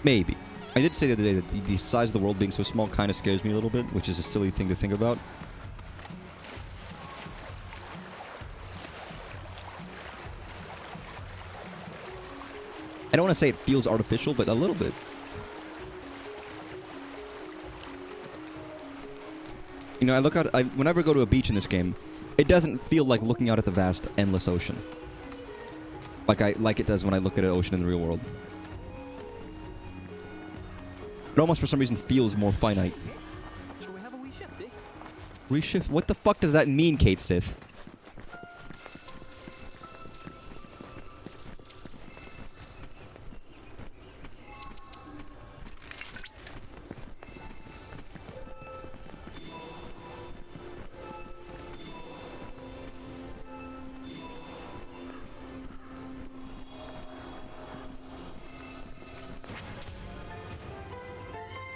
Maybe. I did say the other day that the size of the world being so small kind of scares me a little bit, which is a silly thing to think about. I don't want to say it feels artificial, but a little bit. You know, I look out. Whenever I go to a beach in this game, it doesn't feel like looking out at the vast, endless ocean. Like it does when I look at an ocean in the real world. It almost, for some reason, feels more finite.
Shall we have a wee shift, eh?
Reshift? What the fuck does that mean, Kate Sith?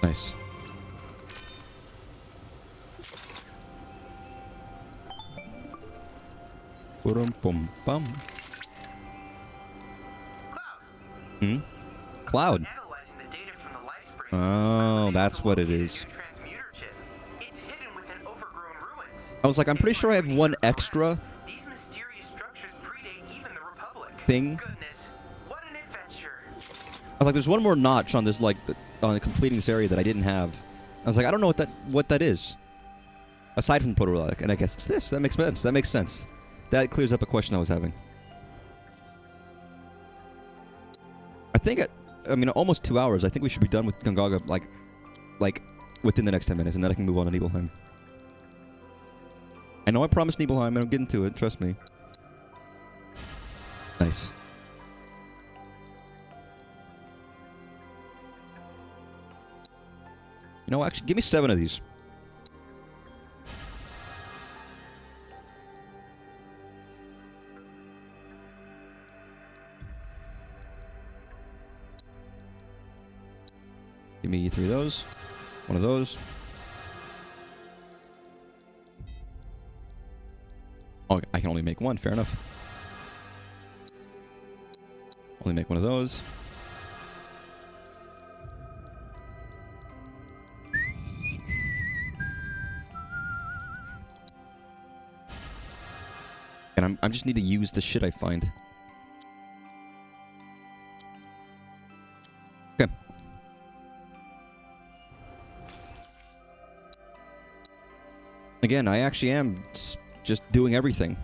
Nice. Pum pum. Hmm? Cloud. Oh, that's what it is. I was like, I'm pretty sure I have one extra thing. I was like, there's one more notch on this, like, on completing this area that I didn't have. I was like, I don't know what that is. Aside from proto-relic, and I guess it's this. That makes sense. That makes sense. That clears up a question I was having. I think, I mean, almost 2 hours. I think we should be done with Gongaga, like within the next 10 minutes, and then I can move on to Nibelheim. I know I promised Nibelheim, and I'm getting to it. Trust me. Nice. You know, actually, give me 7 of these. Give me 3 of those. 1 of those. Oh, I can only make 1. Fair enough. Only make 1 of those. And I just need to use the shit I find. Okay. Again, I actually am just doing everything.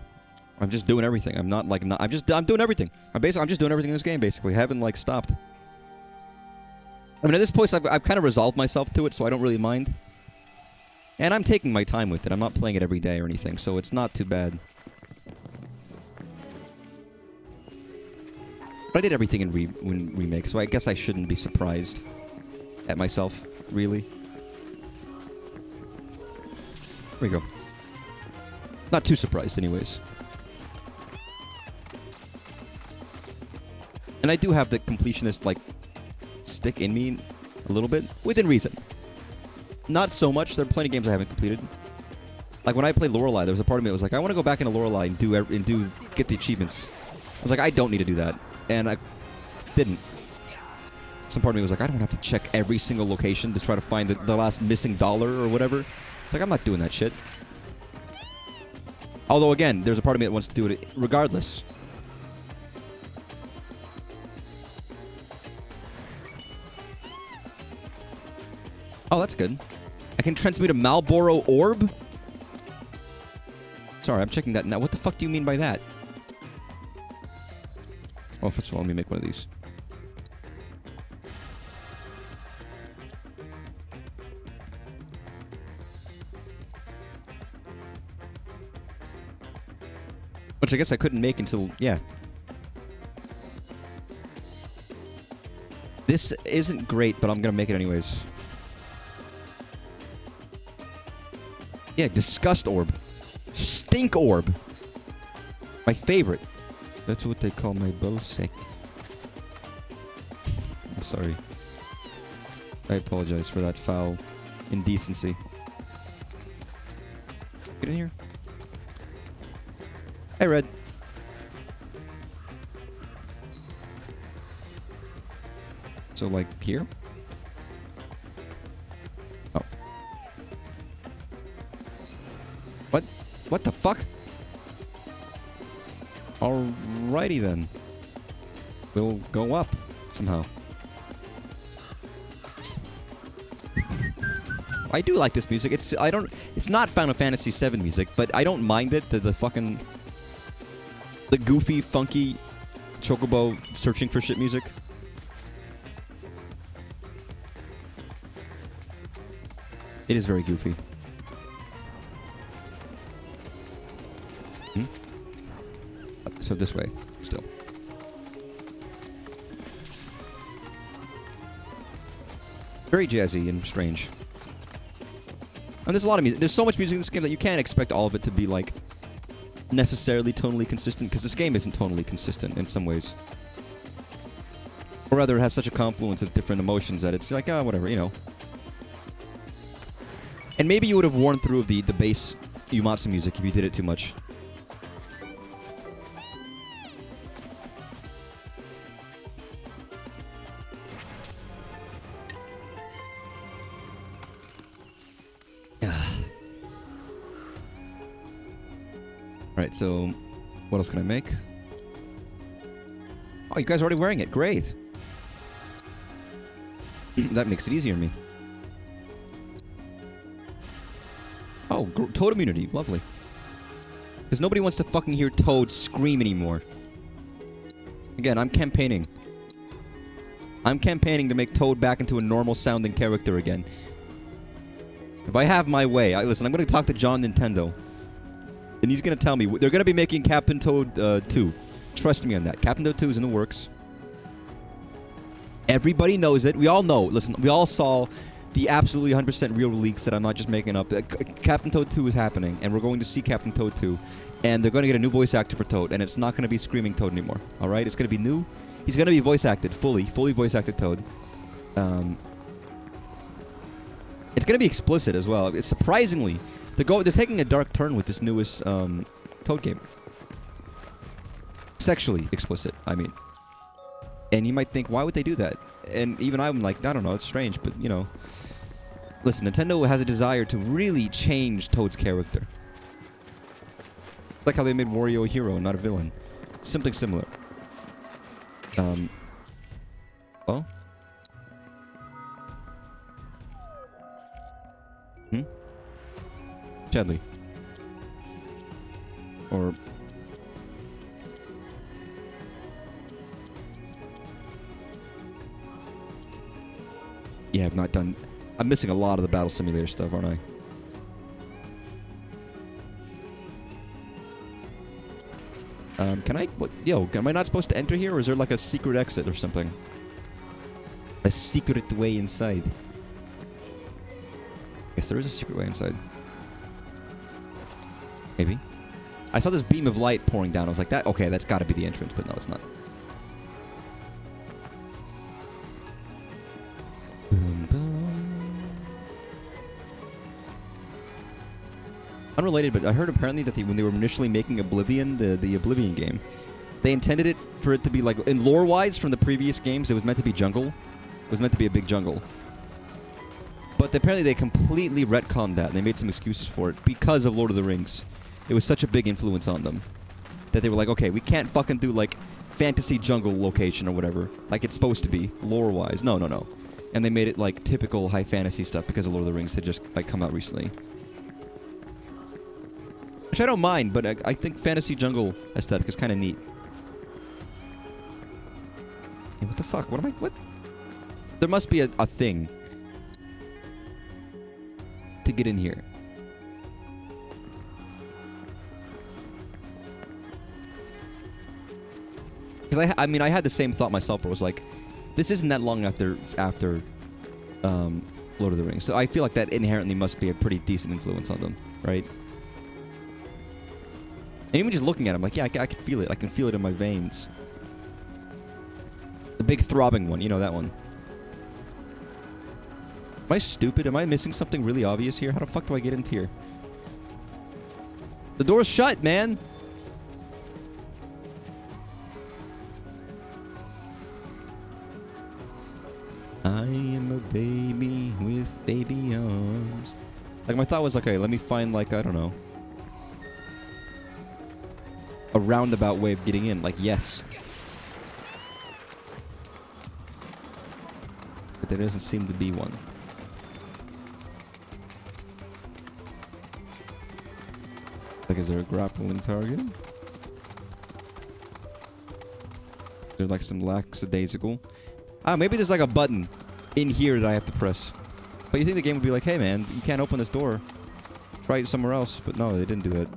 I'm just doing everything. I'm not like I'm doing everything. I'm just doing everything in this game basically. I haven't like stopped. I mean, at this point I've kind of resolved myself to it, so I don't really mind. And I'm taking my time with it. I'm not playing it every day or anything, so it's not too bad. But I did everything in Remake, so I guess I shouldn't be surprised at myself, really. There we go. Not too surprised, anyways. And I do have the completionist, like, stick in me a little bit, within reason. Not so much. There are plenty of games I haven't completed. Like, when I played Lorelei, there was a part of me that was like, I want to go back into Lorelei and get the achievements. I was like, I don't need to do that. And I didn't. Some part of me was like, I don't have to check every single location to try to find the last missing dollar or whatever. It's like, I'm not doing that shit. Although, again, there's a part of me that wants to do it regardless. Oh, that's good. I can transmute a Marlboro orb? Sorry, I'm checking that now. What the fuck do you mean by that? Oh, first of all, let me make one of these. Which I guess I couldn't make until... yeah. This isn't great, but I'm gonna make it anyways. Yeah, Disgust Orb. Stink Orb. My favorite. That's what they call my ballsack. I'm sorry. I apologize for that foul indecency. Get in here. Hey, Red. So, like, here? Oh. What? What the fuck? Alrighty then. We'll go up somehow. I do like this music. It's not Final Fantasy VII music, but I don't mind it. The fucking the goofy, funky chocobo searching for shit music. It is very goofy. So this way, still. Very jazzy and strange. And there's a lot of music. There's so much music in this game that you can't expect all of it to be, like, necessarily tonally consistent, because this game isn't tonally consistent in some ways. Or rather, it has such a confluence of different emotions that it's like, ah, whatever, you know. And maybe you would have worn through the bass Uematsu music if you did it too much. Alright, so what else can I make? Oh, you guys are already wearing it. Great. That makes it easier on me. Oh, Toad immunity. Lovely. Because nobody wants to fucking hear Toad scream anymore. Again, I'm campaigning. I'm campaigning to make Toad back into a normal-sounding character again. If I have my way... listen, I'm going to talk to John Nintendo. And he's going to tell me... they're going to be making Captain Toad 2. Trust me on that. Captain Toad 2 is in the works. Everybody knows it. We all know. Listen, we all saw the absolutely 100% real leaks that I'm not just making up. Captain Toad 2 is happening, and we're going to see Captain Toad 2. And they're going to get a new voice actor for Toad, and it's not going to be Screaming Toad anymore. Alright? It's going to be new. He's going to be voice acted, fully voice acted Toad. It's going to be explicit as well. It's surprisingly... They're taking a dark turn with this newest Toad game. Sexually explicit, I mean. And you might think, why would they do that? And even I'm like, I don't know, it's strange, but, you know. Listen, Nintendo has a desire to really change Toad's character. Like how they made Wario a hero and not a villain. Something similar. Oh? Chadley. Or... yeah, I've not done... I'm missing a lot of the Battle Simulator stuff, aren't I? Can I... what, yo, am I not supposed to enter here, or is there like a secret exit or something? A secret way inside. Yes, there is a secret way inside. Maybe. I saw this beam of light pouring down. I was like, that... okay, that's got to be the entrance, but no, it's not. Unrelated, but I heard apparently that when they were initially making Oblivion, the Oblivion game, they intended it for it to be like... in lore-wise, from the previous games, it was meant to be jungle. It was meant to be a big jungle. But apparently they completely retconned that, and they made some excuses for it because of Lord of the Rings. It was such a big influence on them that they were like, okay, we can't fucking do, like, fantasy jungle location or whatever, like it's supposed to be, lore-wise. No, no, no. And they made it like typical high fantasy stuff because Lord of the Rings had just like come out recently. Which I don't mind, but I think fantasy jungle aesthetic is kind of neat. Hey, what the fuck? What am I? What? There must be a thing to get in here. Because I mean, I had the same thought myself. Where it was like, this isn't that long after Lord of the Rings, so I feel like that inherently must be a pretty decent influence on them, right? And even just looking at them, like, yeah, I can feel it. I can feel it in my veins. The big throbbing one, you know that one. Am I stupid? Am I missing something really obvious here? How the fuck do I get into here? The door's shut, man! I am a baby with baby arms. Like, my thought was, okay, let me find, like, I don't know, a roundabout way of getting in. Like, yes. But there doesn't seem to be one. Like, is there a grappling target? There's like some lackadaisical. Ah, maybe there's like a button in here that I have to press. But you think the game would be like, hey man, you can't open this door. Try it somewhere else. But no, they didn't do that.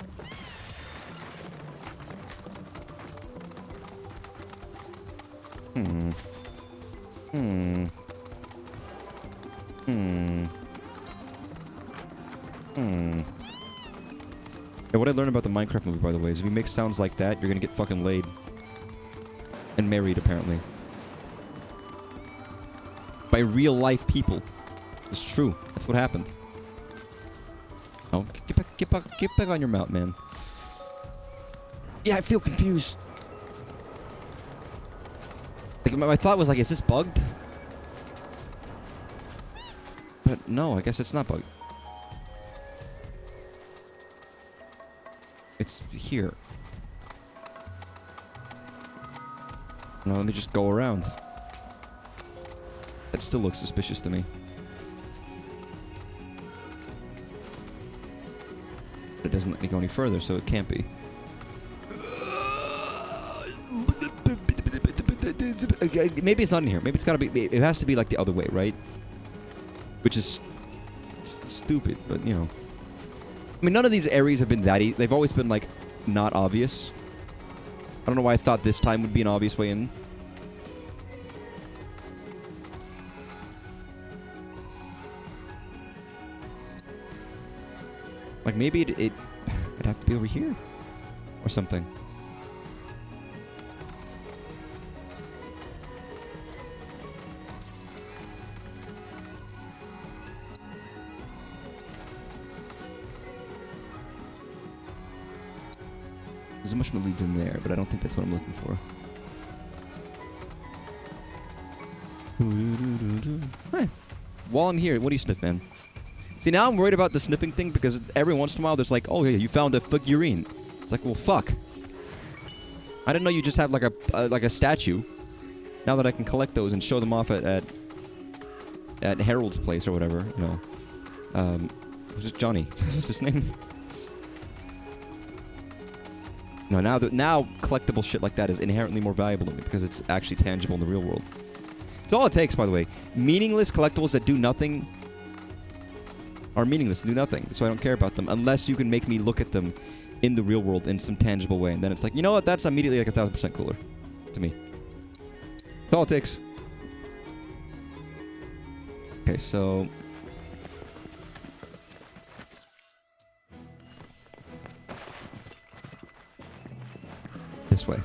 Yeah, what I learned about the Minecraft movie, by the way, is if you make sounds like that, you're gonna get fucking laid. And married, apparently. By real life people. It's true. That's what happened. Oh, get back on your mount, man. Yeah, I feel confused. Like, my thought was like, is this bugged? But no, I guess it's not bugged. It's here. No, let me just go around. That still looks suspicious to me. It doesn't let me go any further, so it can't be. Maybe it's not in here. Maybe it's gotta be. It has to be like the other way, right? Which is stupid, but you know. I mean, none of these areas have been that easy. They've always been like not obvious. I don't know why I thought this time would be an obvious way in. Like maybe it'd have to be over here or something. There's a mushroom leads in there, but I don't think that's what I'm looking for. Hey, while I'm here, what do you sniff, man? See, now I'm worried about the sniffing thing because every once in a while there's like, oh yeah, you found a figurine. It's like, well, fuck. I didn't know you just have like a statue. Now that I can collect those and show them off at Harold's place or whatever, you know. Was it Johnny? What's his name? No, now collectible shit like that is inherently more valuable to me because it's actually tangible in the real world. It's all it takes, by the way. Meaningless collectibles that do nothing are meaningless, do nothing. So I don't care about them unless you can make me look at them in the real world in some tangible way. And then it's like, you know what? That's immediately like 1,000% cooler to me. That's all it takes. Okay, so this way.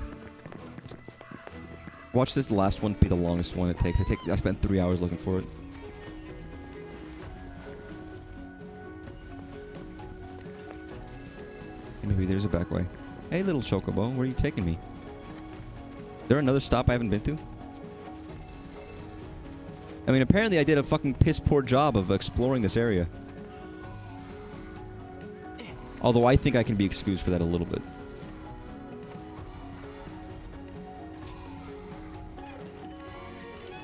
Watch this last one be the longest one it takes. I spent 3 hours looking for it. Maybe there's a back way. Hey, little chocobo, where are you taking me? Is there another stop I haven't been to? I mean, apparently I did a fucking piss poor job of exploring this area. Although I think I can be excused for that a little bit.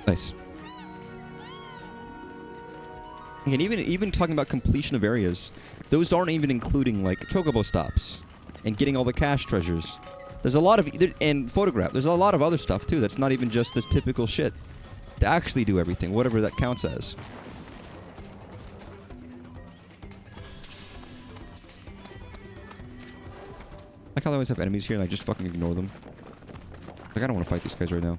Nice. And even talking about completion of areas, those aren't even including like chocobo stops and getting all the cache treasures. There's a lot of and photograph. There's a lot of other stuff too. That's not even just the typical shit. To actually do everything, whatever that counts as. Like how they always have enemies here and I just fucking ignore them. Like I don't want to fight these guys right now.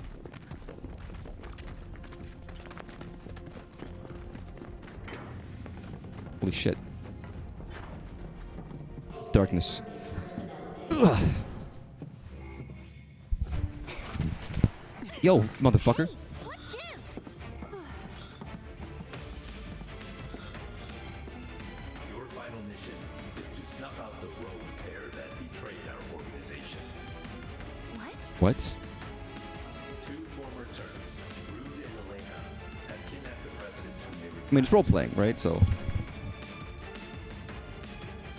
Holy shit. Darkness. Ugh. Yo, motherfucker.
Your final mission is to snuff out the rogue pair that betrayed our organization.
What?
Two former Turks, Rude and Elena, have kidnapped the president whom they
I mean, it's role-playing, right? So...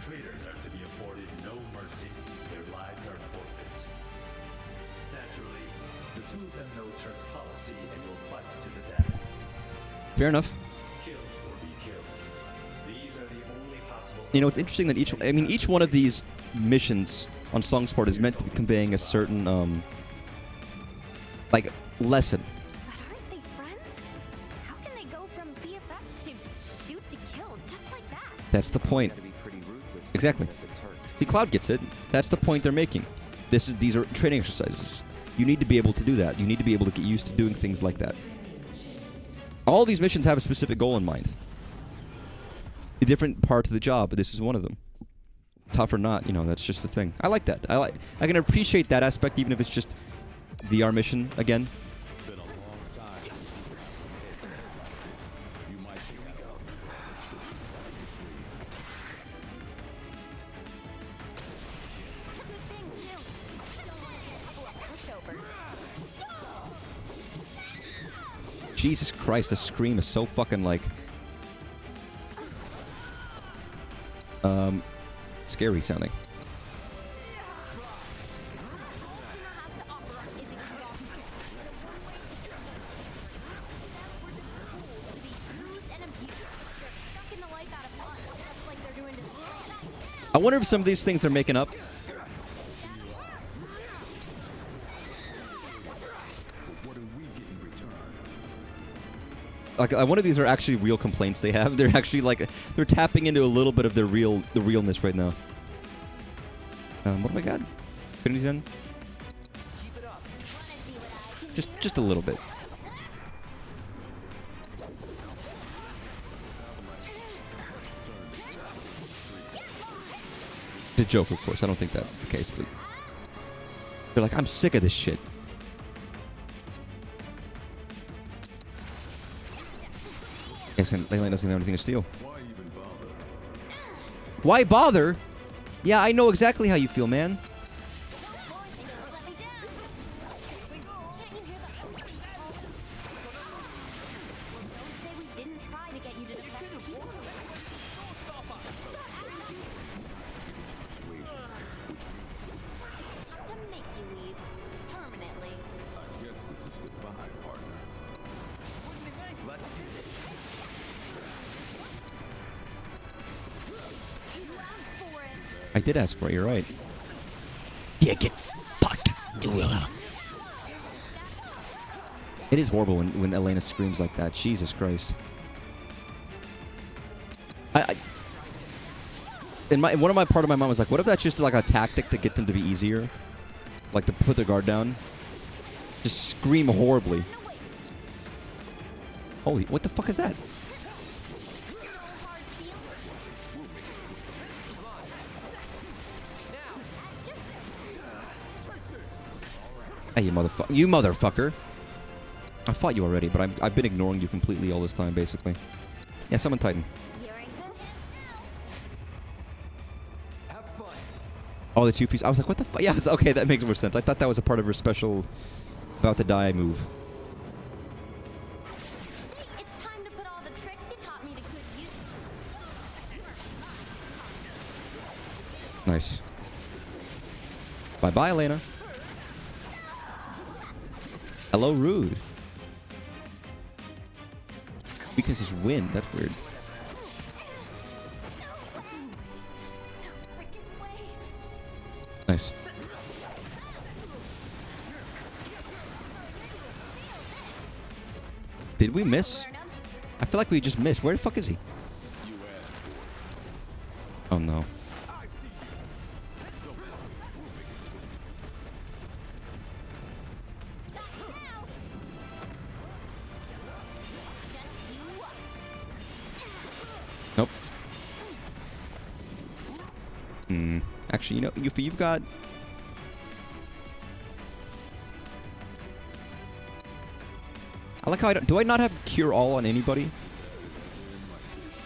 Traitors are to be afforded no mercy. Their lives are forfeit. Naturally, the two of them know Turk's policy and will fight to the death.
Fair enough.
Kill or be killed. These are the only possible...
You know, it's interesting that each one of these missions on Songsport is meant to be conveying a certain, like, lesson.
But aren't they friends? How can they go from BFFs to shoot to kill just like that?
That's the point. Exactly. See, Cloud gets it. That's the point they're making. These are training exercises. You need to be able to do that. You need to be able to get used to doing things like that. All these missions have a specific goal in mind. A different part of the job, but this is one of them. Tough or not, you know, that's just the thing. I like that. I can appreciate that aspect even if it's just VR mission again. Jesus Christ, the scream is so fucking like scary sounding. I wonder if some of these things they're making up. Like, one of these are actually real complaints they have. They're actually like, they're tapping into a little bit of the realness right now. What do I got? Infinity's End? Just a little bit. It's a joke, of course. I don't think that's the case, but they're like, I'm sick of this shit. Yes, and Leyline doesn't have anything to steal. Why bother? Yeah, I know exactly how you feel, man. I did ask for it, you're right. Yeah, get fucked. It is horrible when Elena screams like that. Jesus Christ. One of my part of my mind was like, what if that's just like a tactic to get them to be easier? Like to put their guard down? Just scream horribly. Holy, what the fuck is that? Hey, you motherfucker. I fought you already, but I've been ignoring you completely all this time, basically. Yeah, summon Titan. Oh, the 2 feet. I was like, what the fuck? Yeah, okay, that makes more sense. I thought that was a part of her special about to die move.
It's time to put all the tricks you taught me to good use.
Nice. Bye-bye, Elena. Hello, Rude. Weakness is wind. That's weird. Nice. Did we miss? I feel like we just missed. Where the fuck is he? Oh no. Nope. Actually, you know, you've got... I like how do I not have cure all on anybody?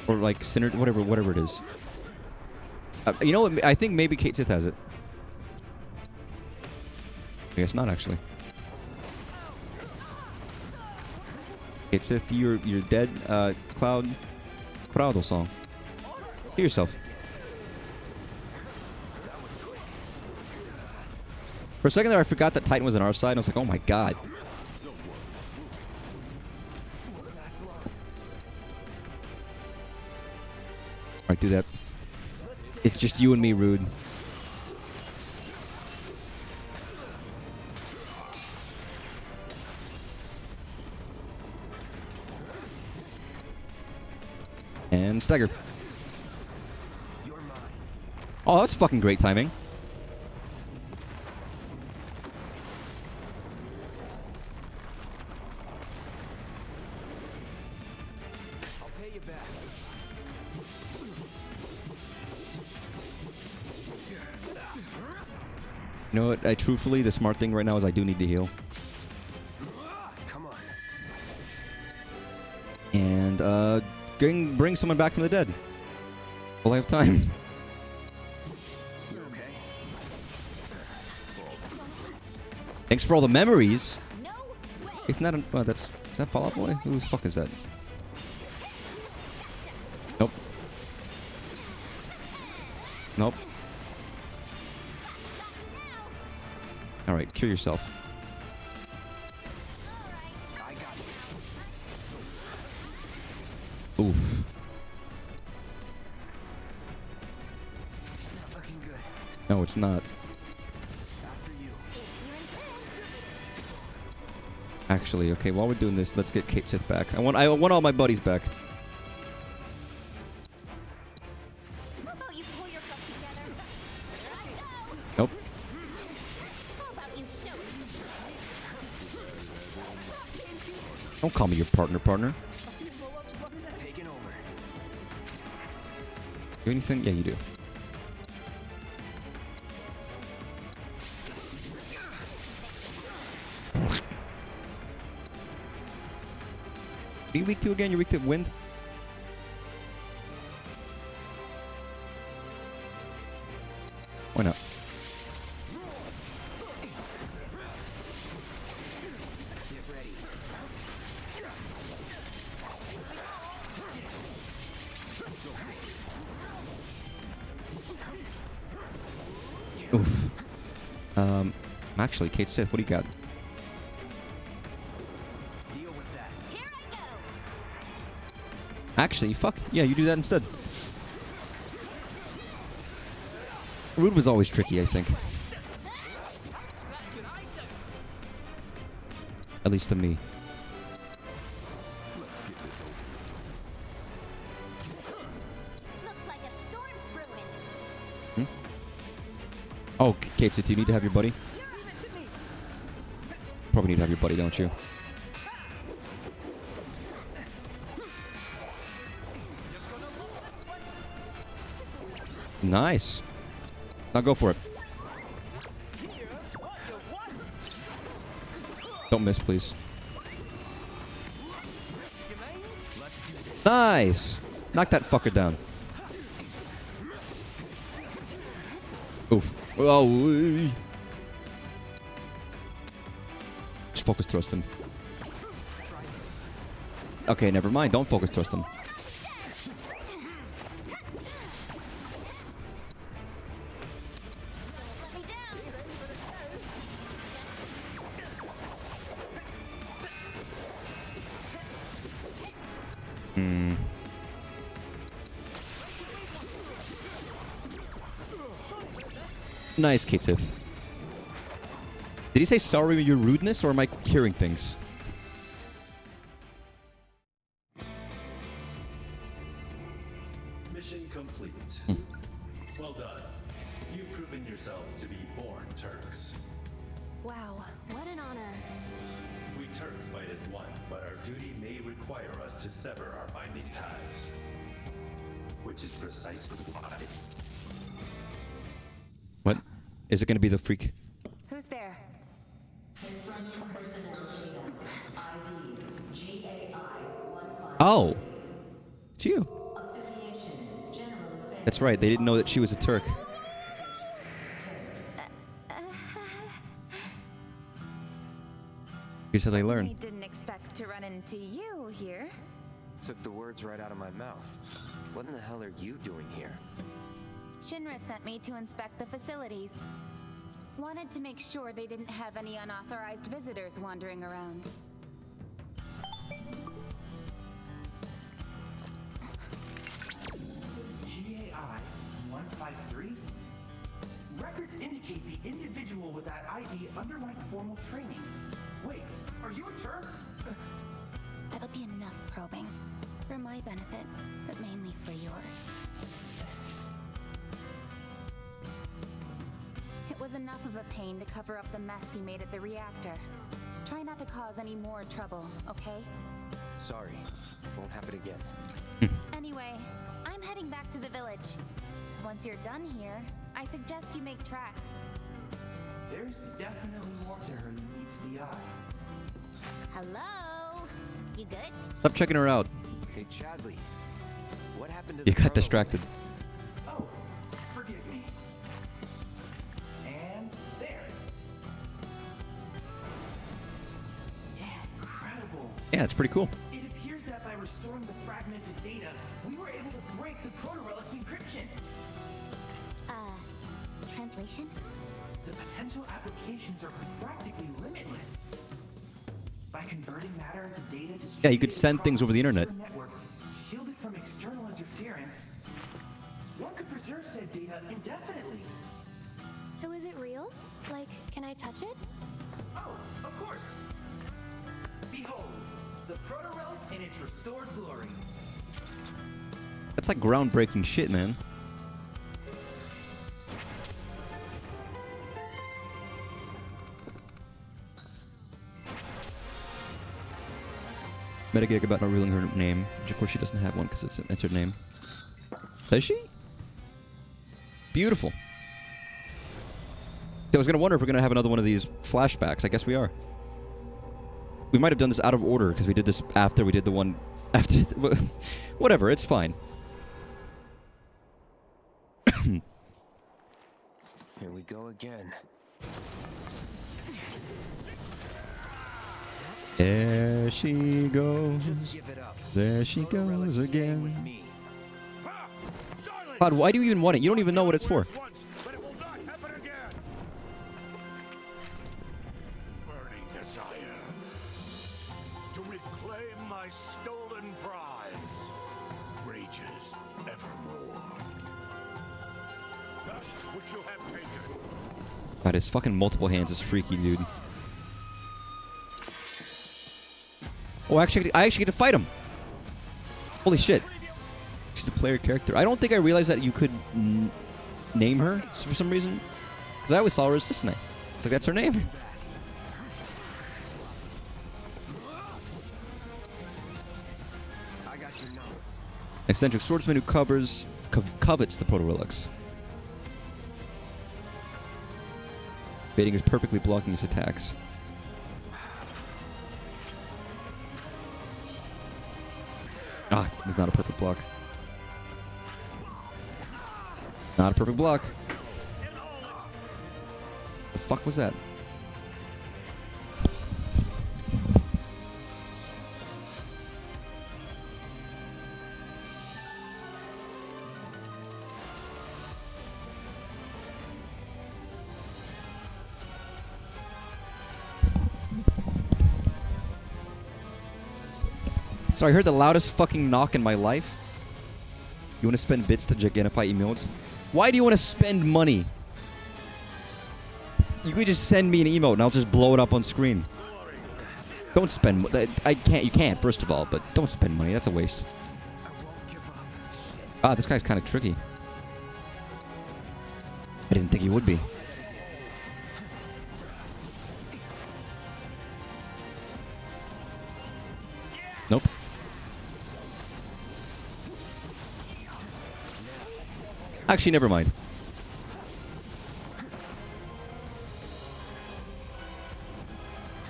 Or like synergy, whatever it is. You know what? I think maybe Kate Sith has it. I guess not actually. Kate Sith, you're dead. Cloud, Corrado song. Hear yourself. For a second there, I forgot that Titan was on our side. And I was like, oh my god. Alright, do that. It's just you and me, Rude. And stagger. Oh, that's fucking great timing.
I'll pay you back.
You know what? Truthfully, the smart thing right now is I do need to heal.
Come on.
And, bring someone back from the dead. While I have time.
You okay?
Thanks for all the memories. Isn't that is that Fall Out Boy? Who the fuck is that? Nope. Nope. Alright, cure yourself. Oof. No, it's not. Actually, okay, while we're doing this, let's get Kate Sith back. I want all my buddies back. Nope. Don't call me your partner.
Taking over.
Do anything? Yeah, you do. What are you weak to again? You're weak to wind? Why not? Oof. Actually, Kate Sith, what do you got? Actually, fuck. Yeah, you do that instead. Rude was always tricky, I think. At least to me. Hmm? Oh, Kate Sith, do you need to have your buddy? Probably need to have your buddy, don't you? Nice. Now go for it. Don't miss, please. Nice. Knock that fucker down. Oof. Oh. Just focus thrust him. Okay, never mind. Don't focus thrust him. Nice, K-Tiff. Did he say sorry with your rudeness, or am I hearing things?
Mission complete. Well done. You've proven yourselves to be born Turks.
Wow, what an honor.
We Turks fight as one, but our duty may require us to sever our binding ties. Which is precisely why.
What? Is it going to be the freak?
Who's there?
Oh! It's you. That's right, they didn't know that she was a Turk. Here's how they learn.
I didn't expect to run into you here.
Took the words right out of my mouth. What in the hell are you doing here?
Shinra sent me to inspect the facilities. Wanted to make sure they didn't have any unauthorized visitors wandering around.
GAI 153? Records indicate the individual with that ID underwent formal training. Wait, are you a Turk?
That'll be enough probing. For my benefit, but mainly for yours. It was enough of a pain to cover up the mess you made at the reactor. Try not to cause any more trouble, okay?
Sorry. Won't happen again.
Anyway, I'm heading back to the village. Once you're done here, I suggest you make tracks.
There's definitely more to her than meets the eye.
Hello? You good?
Stop checking her out.
Hey, Chadley. What happened to
You
the
got
proto-
distracted.
Oh, forgive me. And there. Yeah, incredible.
Yeah, it's pretty cool.
It appears that by restoring the fragmented data, we were able to break the proto-relic's encryption.
Translation?
The potential applications are practically limitless. By converting matter into data,
Yeah, you could send things over the internet.
network, shielded from external interference, one could preserve said data indefinitely.
So is it real? Like, can I touch it?
Oh, of course. Behold, the proto-relic in its restored glory.
That's like groundbreaking shit, man. Metagig about not revealing her name, which of course she doesn't have one because it's her name. Does she? Beautiful. I was gonna wonder if we're gonna have another one of these flashbacks. I guess we are. We might have done this out of order because we did this after we did the one after. Whatever, it's fine.
Here we go again.
There she goes.
Just give it up.
There she
Proto-relic's
goes
staying with
again.
me.
God, why do you even want it? You don't even know what it's for.
But it will not happen again.
Burning desire to reclaim my stolen prize rages evermore. That which you have taken.
God, his fucking multiple hands is freaky, dude. Oh, actually, I actually get to fight him. Holy shit. She's a player character. I don't think I realized that you could name her for some reason. Because I always saw her as Sisney. It's like, that's her name.
I got your number.
Eccentric swordsman who covets the proto-relics. Baiting is perfectly blocking his attacks. Ah, it's not a perfect block. Not a perfect block. The fuck was that? So I heard the loudest fucking knock in my life. You want to spend bits to Gigantify emotes? Why do you want to spend money? You could just send me an emote and I'll just blow it up on screen. Don't spend... I can't... You can't, first of all, but don't spend money. That's a waste. Ah, this guy's kind of tricky. I didn't think he would be. Nope. Actually, never mind.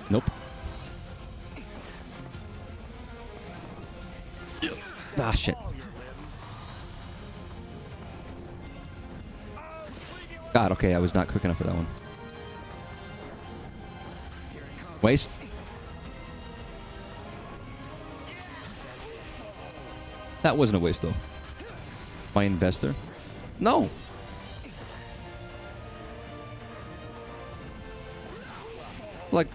Nope. Ah, shit. God, okay, I was not quick enough for that one. Waste. That wasn't a waste, though. My investor? No! Like...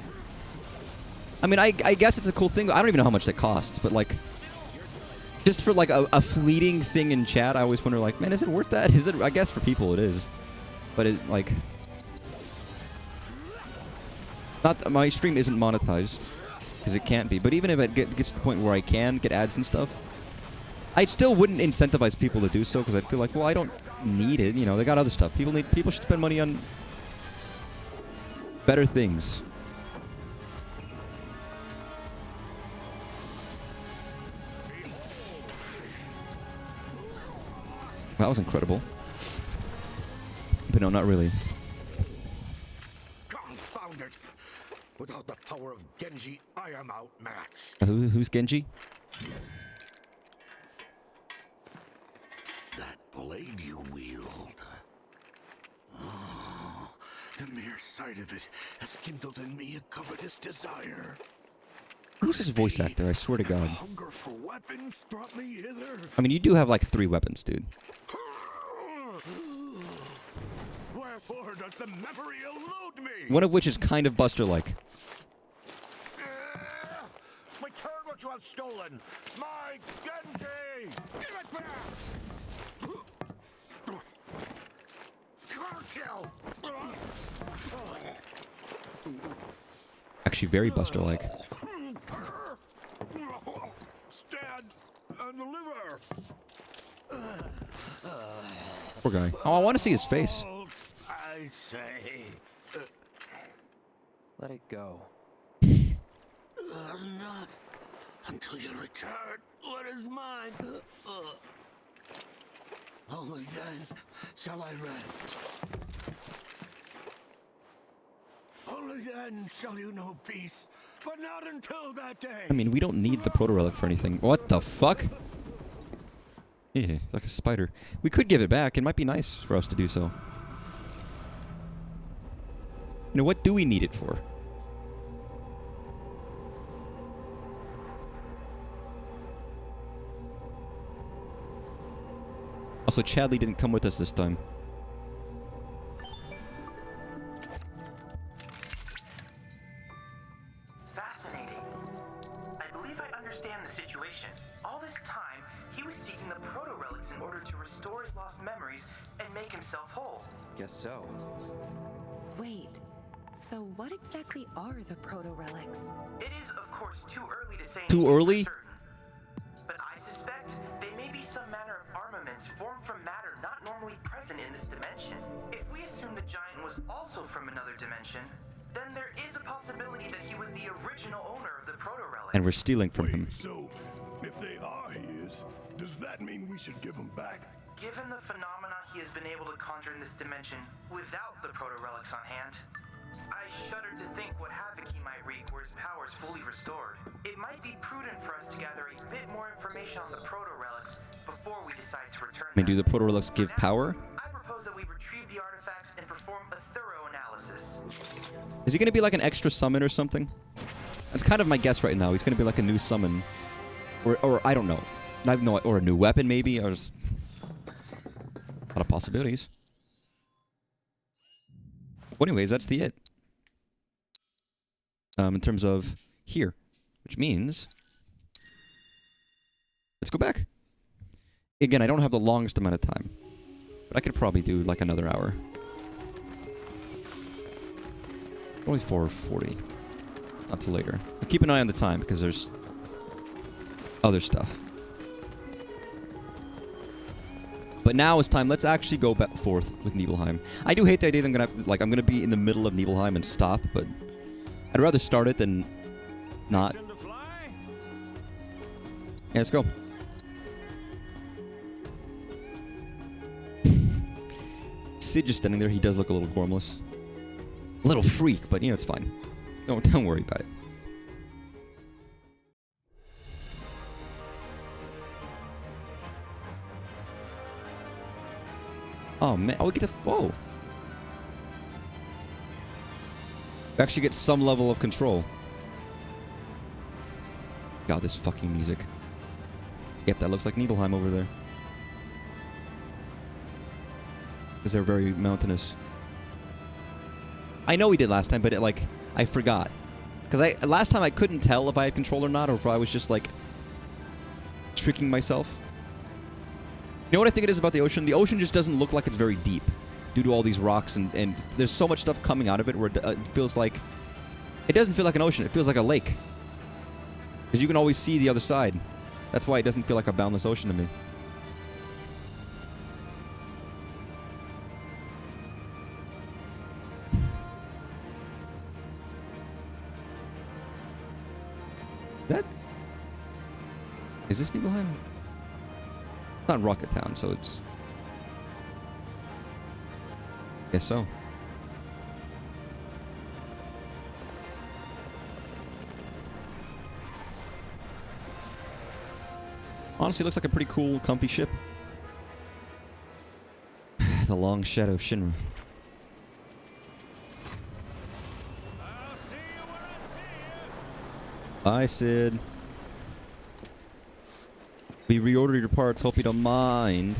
I mean, I guess it's a cool thing. I don't even know how much that costs, but like... Just for like a fleeting thing in chat, I always wonder like, man, is it worth that? Is it? I guess for people it is. But it, like... Not my stream isn't monetized. Because it can't be. But even if it gets to the point where I can get ads and stuff, I still wouldn't incentivize people to do so, because I feel like, well, I don't need it. You know, they got other stuff. People should spend money on better things. That was incredible. But no, not really.
Confound it! Without the power of Genji, I am outmatched.
Who's Genji?
That blade you wield. Oh, the mere sight of it has kindled in me a covetous desire.
Who's this voice actor? I swear to God.
Hunger for weapons brought me hither.
I mean, you do have like 3 weapons, dude.
Wherefore does the memory elude me?
One of which is kind of Buster-like.
Return what you have stolen! My Genji! Give it back!
Actually, very Buster-like.
Stand and deliver!
Poor guy. Oh, I want to see his face.
I say...
Let it go.
Not until you return what is mine. Only then shall I rest. Only then shall you know peace, but not until that day.
I mean, we don't need the proto-relic for anything. What the fuck? Yeah, like a spider. We could give it back. It might be nice for us to do so. You know, what do we need it for? Also, Chadley didn't come with us this time.
Fascinating. I believe I understand the situation. All this time, he was seeking the proto-relics in order to restore his lost memories and make himself whole.
Guess so.
Wait, so what exactly are the proto-relics?
It is, of course, too early to say
Too
anything
early?
for certain. But I suspect they may be some manner of armaments formed from matter not normally present in this dimension. If we assume the giant was also from another dimension, then there is a possibility that he was the original owner of the proto-relics.
And we're stealing from him.
So, if they are his, does that mean we should give them back?
Given the phenomena he has been able to conjure in this dimension without the proto-relics on hand, I shudder to think what havoc he might wreak were his powers fully restored. It might be prudent for us to gather a bit more information on the proto-relics before we decide to return
I mean, do
them.
the proto-relics give power?
I propose that we retrieve the artifacts and perform a thorough analysis.
Is he going to be like an extra summon or something? That's kind of my guess right now. He's going to be like a new summon. Or I don't know. I have no, or a new weapon maybe. Or just a lot of possibilities. Well, anyways, that's the it. In terms of here. Which means... Let's go back. Again, I don't have the longest amount of time. But I could probably do like another hour. Only 4:40. Not till later. But keep an eye on the time because there's other stuff. But now it's time. Let's actually go back forth with Nibelheim. I do hate the idea that I'm gonna be in the middle of Nibelheim and stop, but I'd rather start it than not. Yeah, let's go. Sid just standing there. He does look a little gormless. A little freak, but you know, it's fine. Don't worry about it. Oh man, oh we get the whoa. We actually get some level of control. God, this fucking music. Yep, that looks like Nibelheim over there. Because they're very mountainous. I know we did last time, but I forgot. Because last time I couldn't tell if I had control or not, or if I was just like tricking myself. You know what I think it is about the ocean? The ocean just doesn't look like it's very deep due to all these rocks and there's so much stuff coming out of it where it feels like... It doesn't feel like an ocean. It feels like a lake. Because you can always see the other side. That's why it doesn't feel like a boundless ocean to me. Is this Nibelheim? It's not Rocket Town, so it's... Guess so. Honestly, it looks like a pretty cool, comfy ship. The long shadow of Shinra.
I'll see you when I see you.
Bye, Sid. We reordered your parts. Hope you don't mind.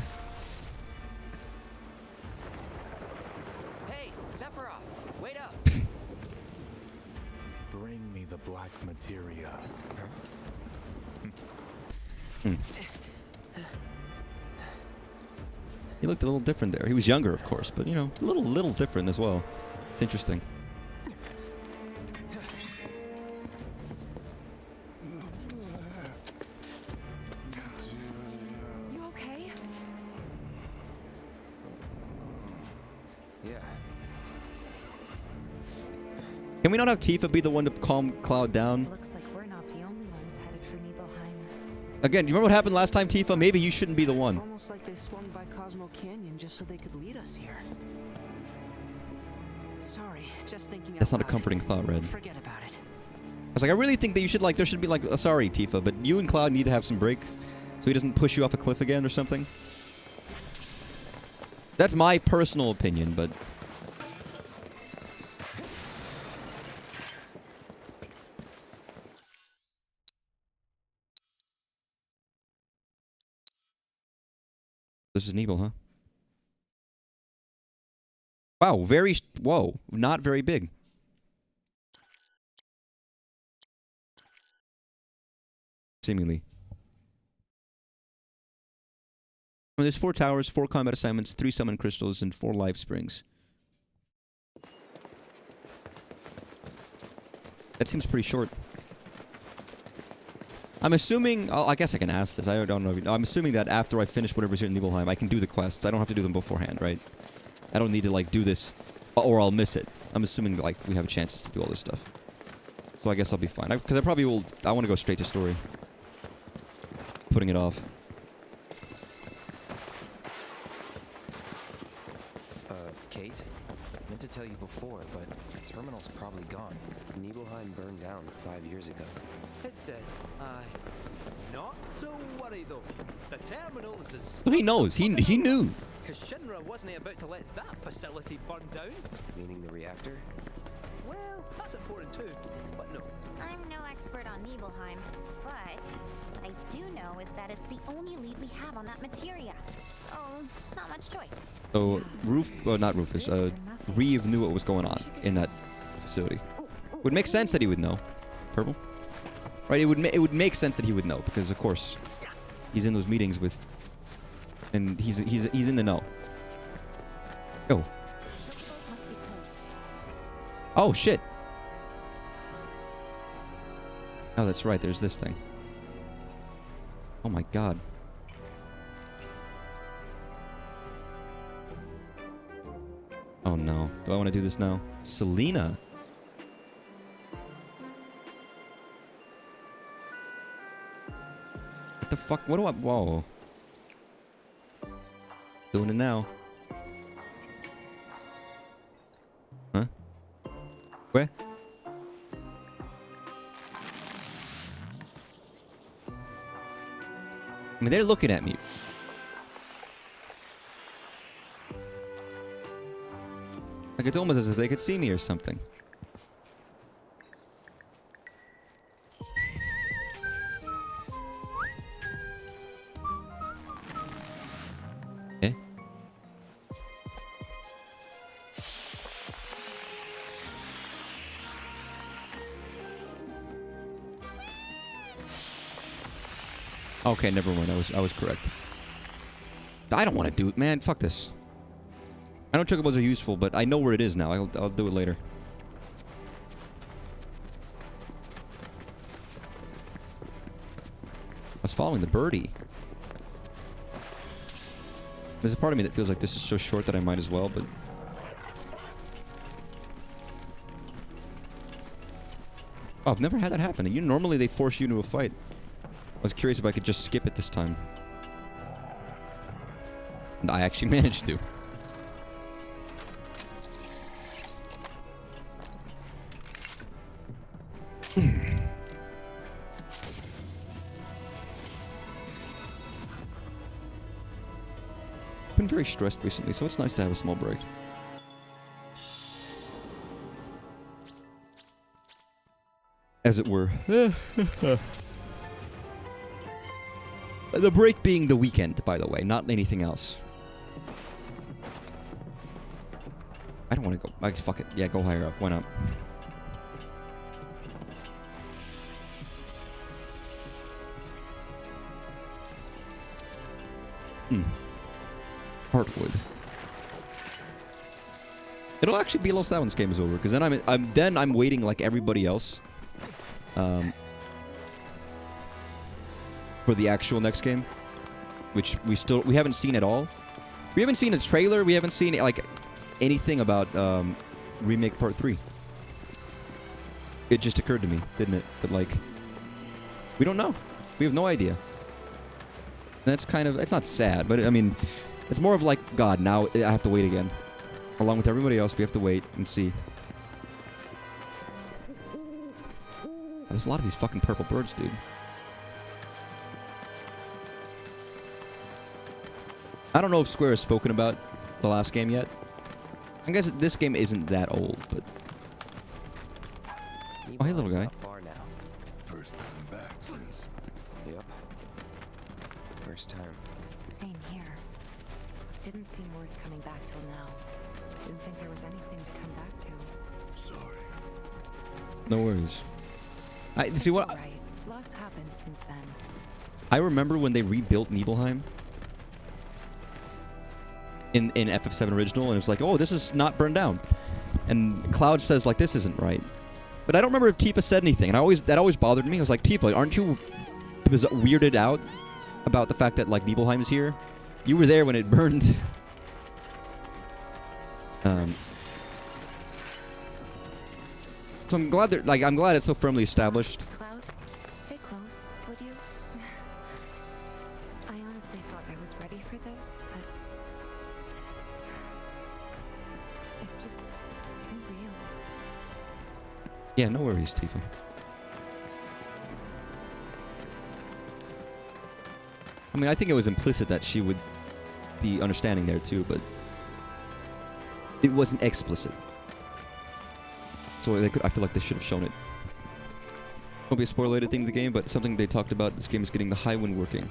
Hey, Sephiroth, wait up.
Bring me the black materia.
He looked a little different there. He was younger, of course, but you know, a little different as well. It's interesting.
You okay?
Yeah.
Can we not have Tifa be the one to calm Cloud down?
Looks like we're not the only ones headed for Nibelheim.
Again, you remember what happened last time, Tifa? Maybe you shouldn't be the one.
Almost like they swung by Cosmo Canyon just so they could lead us here. Sorry, just thinking out
That's not a
loud.
comforting thought, Red.
Forget about it.
I was like, I really think that you should there should be sorry, Tifa, but you and Cloud need to have some break so he doesn't push you off a cliff again or something. That's my personal opinion, but... This is Nibel, huh? Wow, whoa, not very big. Seemingly. Well, there's 4 towers, 4 combat assignments, 3 summon crystals, and 4 life springs. That seems pretty short. I'm assuming... I guess I can ask this. I don't know. I'm assuming that after I finish whatever's here in Nibelheim, I can do the quests. I don't have to do them beforehand, right? I don't need to, do this, or I'll miss it. I'm assuming, we have chances to do all this stuff. So I guess I'll be fine. Because I probably will... I want to go straight to story. Putting it off.
Kate? Meant to tell you before, but the terminal's probably gone. Nibelheim burned down 5 years ago.
It did, aye. Not to worry though. The terminal is as...
So he knows. He knew.
Because Shinra wasn't about to let that facility burn down.
Meaning the reactor?
Well, that's important too, but no.
I'm no expert on Nibelheim, but what I do know is that it's the only lead we have on that materia. So, not much choice.
So, not Rufus, Reeve knew what was going on in that facility. Would make sense that he would know. Purple? Right, it would make sense that he would know, because of course, he's in those meetings with... And he's in the know. Go. Oh, shit. Oh, that's right. There's this thing. Oh my god. Oh no. Do I want to do this now? Selena. What the fuck? What do I... Whoa. Doing it now. Huh? Where? I mean, they're looking at me. Like, it's almost as if they could see me or something. Eh? Okay, never mind. I was correct. I don't want to do it, man. Fuck this. I know chocobos are useful, but I know where it is now. I'll do it later. I was following the birdie. There's a part of me that feels like this is so short that I might as well, but... Oh, I've never had that happen. Normally they force you into a fight. I was curious if I could just skip it this time. And I actually managed to. Been very stressed recently, so it's nice to have a small break. As it were. The break being the weekend, by the way, not anything else. I don't want to go. Fuck it. Yeah, go higher up. Why not? Heartwood. It'll actually be lost that when this game is over, because then I'm waiting like everybody else. For the actual next game, which we haven't seen at all. We haven't seen a trailer. We haven't seen like anything about Remake Part 3. It just occurred to me, didn't it? But like, we don't know. We have no idea. And that's kind of, it's not sad, but I mean, it's more of like, God, now I have to wait again. Along with everybody else, we have to wait and see. There's a lot of these fucking purple birds, dude. I don't know if Square has spoken about the last game yet. I guess this game isn't that old, but... Oh, hey, little guy.
First time back since...
Yep. First time.
Same here. Didn't seem worth coming back till now. Didn't think there was anything to come back to.
Sorry.
No worries. See what?
Right. Lots happened since then.
I remember when they rebuilt Nibelheim in FF7 original, and it was like, oh, this is not burned down, and Cloud says like, this isn't right. But I don't remember if Tifa said anything, and that always bothered me. I was like, Tifa, aren't you weirded out about the fact that like Nibelheim is here? You were there when it burned. So I'm glad I'm glad it's so firmly established.
Cloud, stay close, would you? I honestly thought I was ready for this, but it's just too real.
Yeah, no worries, Tifa. I mean, I think it was implicit that she would be understanding there too, but it wasn't explicit. So I feel like they should have shown it. Won't be a spoiler-related thing to the game, but something they talked about, this game is getting the high wind working.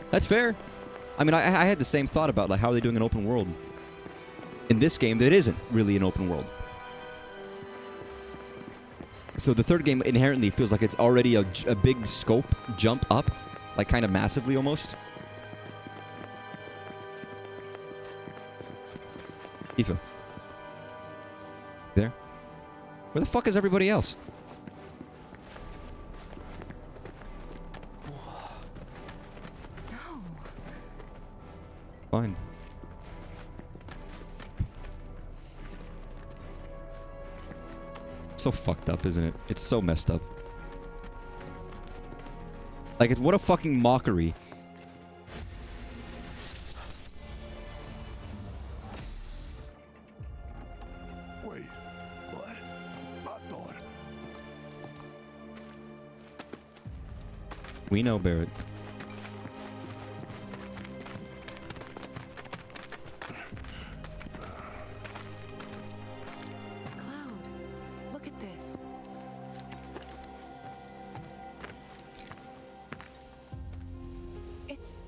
That's fair. I mean, I had the same thought about like how are they doing an open world in this game that isn't really an open world. So the third game inherently feels like it's already a big scope jump up, like kind of massively almost. Tifa. There? Where the fuck is everybody else?
No.
Fine. It's so fucked up, isn't it? It's so messed up. Like, what a fucking mockery.
Wait, what? I thought...
We know, Barrett.
Cloud, look at this. It's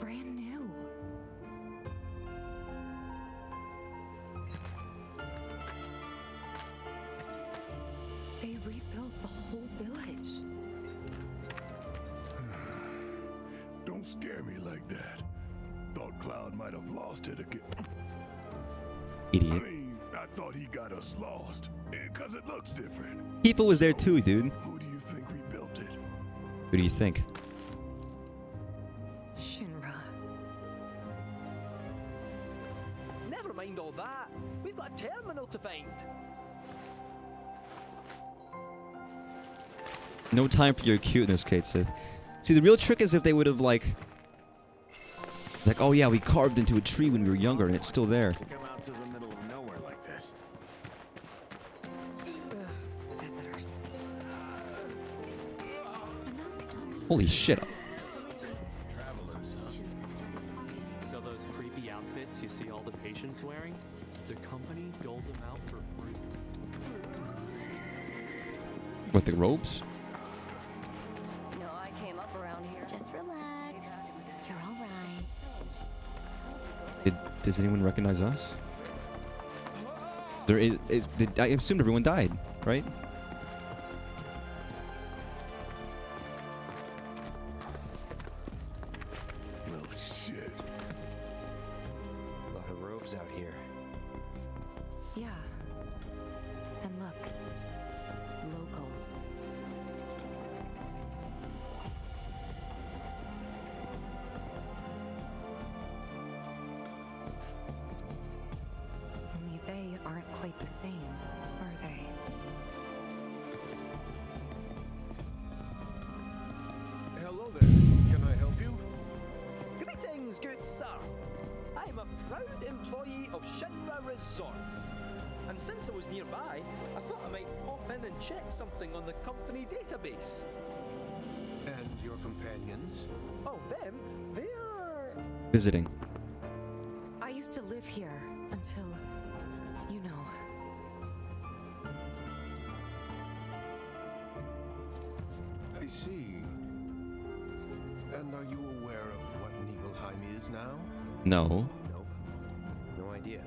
brand new. They rebuilt the whole village.
Don't scare me like that. Thought Cloud might have lost it again.
Idiot.
I mean, I thought he got us lost. Because it looks different.
Tifa was there too, dude.
Who do you think rebuilt it?
Who do you think?
Shinra.
Never mind all that. We've got a terminal to find.
No time for your cuteness, Kate Sith. See, the real trick is if they would have, like... It's like, oh yeah, we carved into a tree when we were younger and it's still there.
To come out to the middle of nowhere like this.
Visitors.
Holy shit.
Travelers, huh?
So those creepy outfits you see all the patients wearing, the company doles them out for free.
What, the robes?
No, I came up around here. Just relax. You're all right.
Does anyone recognize us? There I assumed everyone died, right?
Well, shit.
A lot of robes out here.
Yeah. And look. Locals. Only they aren't quite the same, are they?
Hello there. Can I help you?
Greetings, good sir. I am a proud employee of Shinra Resorts. And since I was nearby, I thought I might pop in and check something on the company database.
And your companions?
Oh, them? They're...
Visiting.
I used to live here until, you know.
I see. And are you aware of what Nibelheim is now?
No.
Nope. No idea.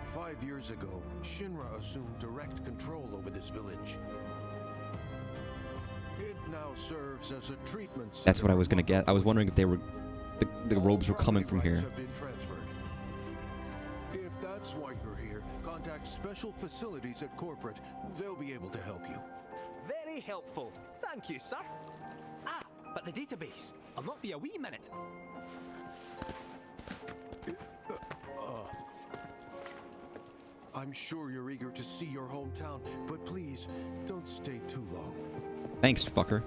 5 years ago, Shinra assumed direct control over this village. It now serves as a treatment center.
That's what I was gonna get. I was wondering if they were... The robes were coming from here.
Have been transferred. If that's why you're here, contact Special Facilities at Corporate. They'll be able to help you.
Very helpful. Thank you, sir. Ah, but the database. I'll not be a wee minute.
I'm sure you're eager to see your hometown, but please, don't stay too long.
Thanks, fucker.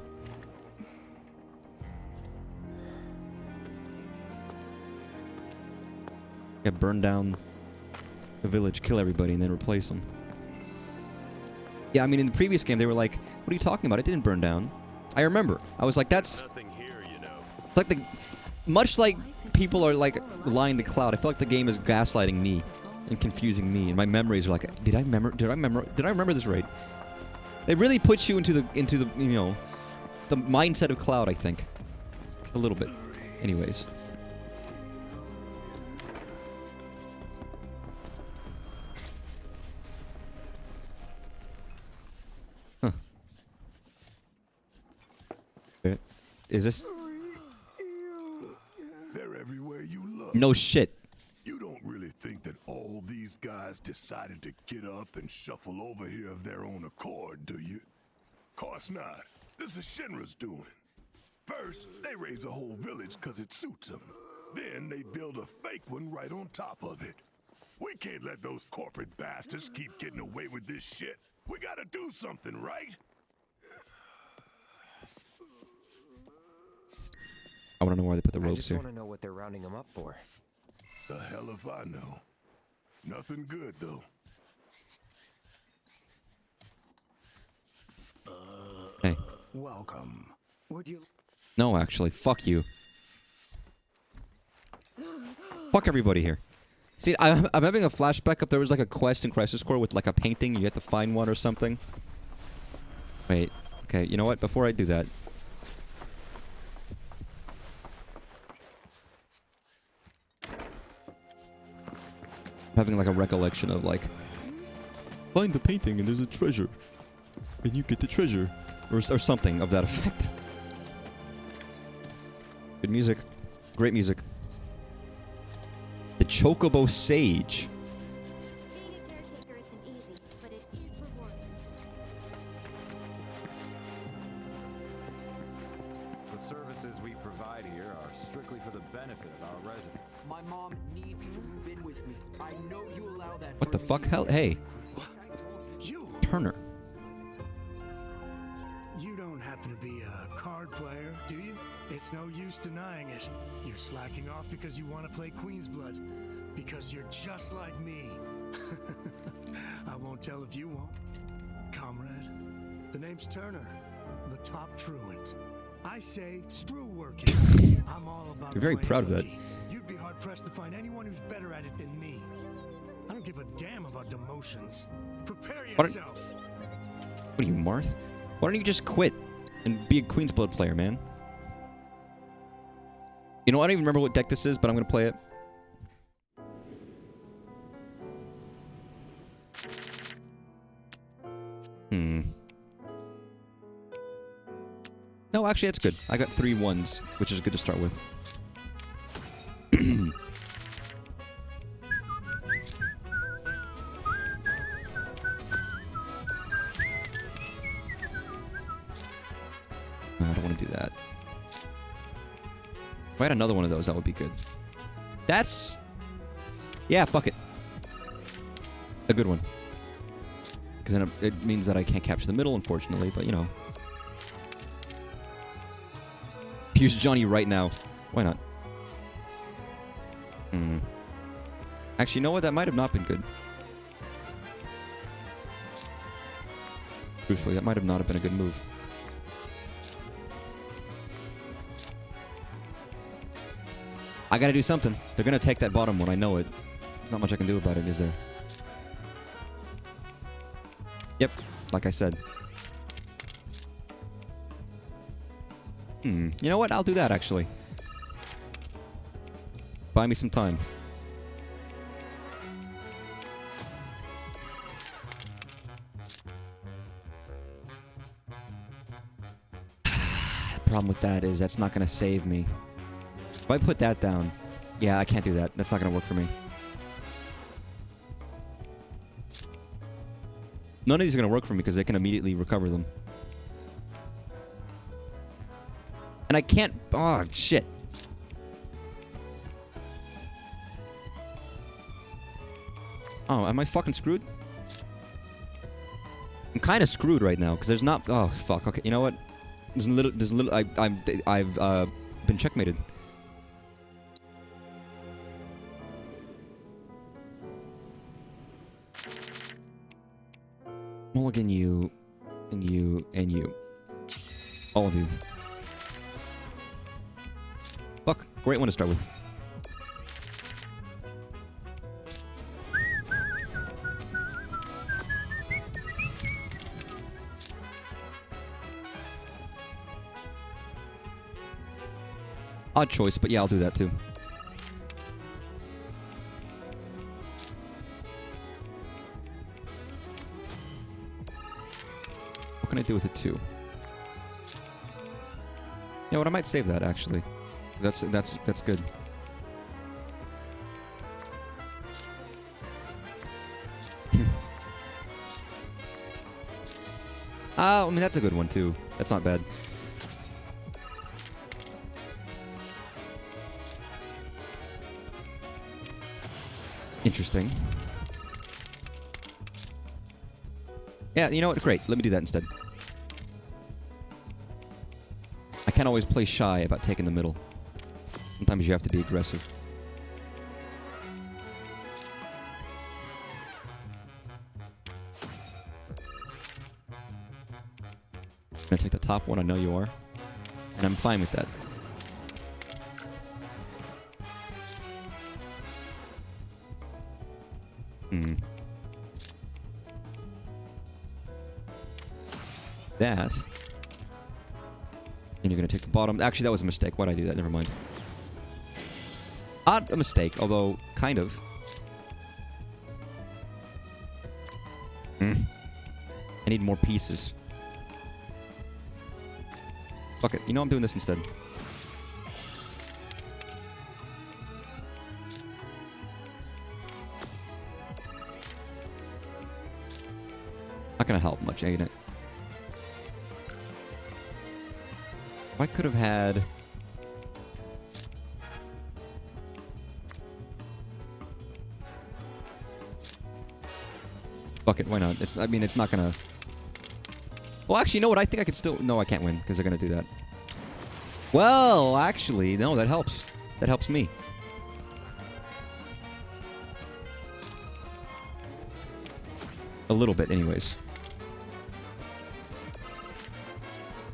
Yeah, burn down the village, kill everybody, and then replace them. Yeah, I mean, in the previous game, they were like, what are you talking about? It didn't burn down. I remember. I was like, that's...
Nothing here, you know.
Like the... Much like people are, like, lying to Cloud, I feel like the game is gaslighting me and confusing me, and my memories are like, did I remember this right? It really puts you into the, you know, the mindset of Cloud, I think. A little bit. Anyways. Huh. Is this...
They're everywhere you look.
No shit.
guys decided to get up and shuffle over here of their own accord, do you? Course not. This is Shinra's doing. First, they raise a whole village because it suits them. Then they build a fake one right on top of it. We can't let those corporate bastards keep getting away with this shit. We gotta do something, right?
I want to know why they put the
I
ropes
just
here.
want to know what they're rounding them up for.
The hell if I know. Nothing good, though.
Hey.
Welcome. Would you...
No, actually. Fuck you. Fuck everybody here. See, I'm having a flashback if there was like a quest in Crisis Core with like a painting. You have to find one or something. Wait. Okay, you know what? Before I do that... having like a recollection of like... find the painting and there's a treasure. And you get the treasure. Or something of that effect. Good music. Great music. The Chocobo Sage.
Being a caretaker isn't easy, but it is rewarding.
The services we provide here are strictly for the benefit of our residents.
My mom needs you to move in with me. I know you allow that.
What the fuck? Hell, hey.
You!
Turner.
You don't happen to be a card player, do you? It's no use denying it. You're slacking off because you want to play Queen's Blood. Because you're just like me. I won't tell if you won't. Comrade, the name's Turner. The top truant. I say, screw working. I'm all about
You're very
playing
proud of that.
hooky. You'd be hard-pressed to find anyone who's better at it than me. I don't give a damn about demotions. Prepare yourself.
What are you, Marth? Why don't you just quit and be a Queen's Blood player, man? You know, I don't even remember what deck this is, but I'm gonna play it. No, actually, that's good. I got 3 1s, which is good to start with. No, I don't want to do that. If I had another one of those, that would be good. That's... yeah, fuck it. A good one. Because then it means that I can't capture the middle, unfortunately, but you know. Use Johnny right now. Why not? Actually, you know what? That might have not been good. Truthfully, that might have not have been a good move. I gotta do something. They're gonna take that bottom one, I know it. There's not much I can do about it, is there? Yep, like I said. You know what? I'll do that, actually. Buy me some time. The problem with that is that's not gonna save me. If I put that down... yeah, I can't do that. That's not gonna work for me. None of these are gonna work for me because they can immediately recover them. And I can't... oh, shit. Oh, am I fucking screwed? I'm kind of screwed right now because there's not... oh, fuck. Okay, you know what? There's a little... I've been checkmated. Mulligan, you, and you, and you. All of you. Fuck, great one to start with. Odd choice, but yeah, I'll do that too. What can I do with it too? You know what? I might save that actually. That's good. I mean, that's a good one, too. That's not bad. Interesting. Yeah, you know what? Great. Let me do that instead. I can't always play shy about taking the middle. Sometimes you have to be aggressive. I'm gonna take the top one, I know you are. And I'm fine with that. That. And you're gonna take the bottom. Actually, that was a mistake. Why'd I do that? Never mind. Not a mistake, although kind of. I need more pieces. Fuck it. You know I'm doing this instead. Not gonna help much, ain't it? I could have had... Fuck it, why not? I mean, it's not gonna... Well, actually, you know what? I think I could still... No, I can't win, because they're gonna do that. Well, actually, no, that helps. That helps me. A little bit, anyways.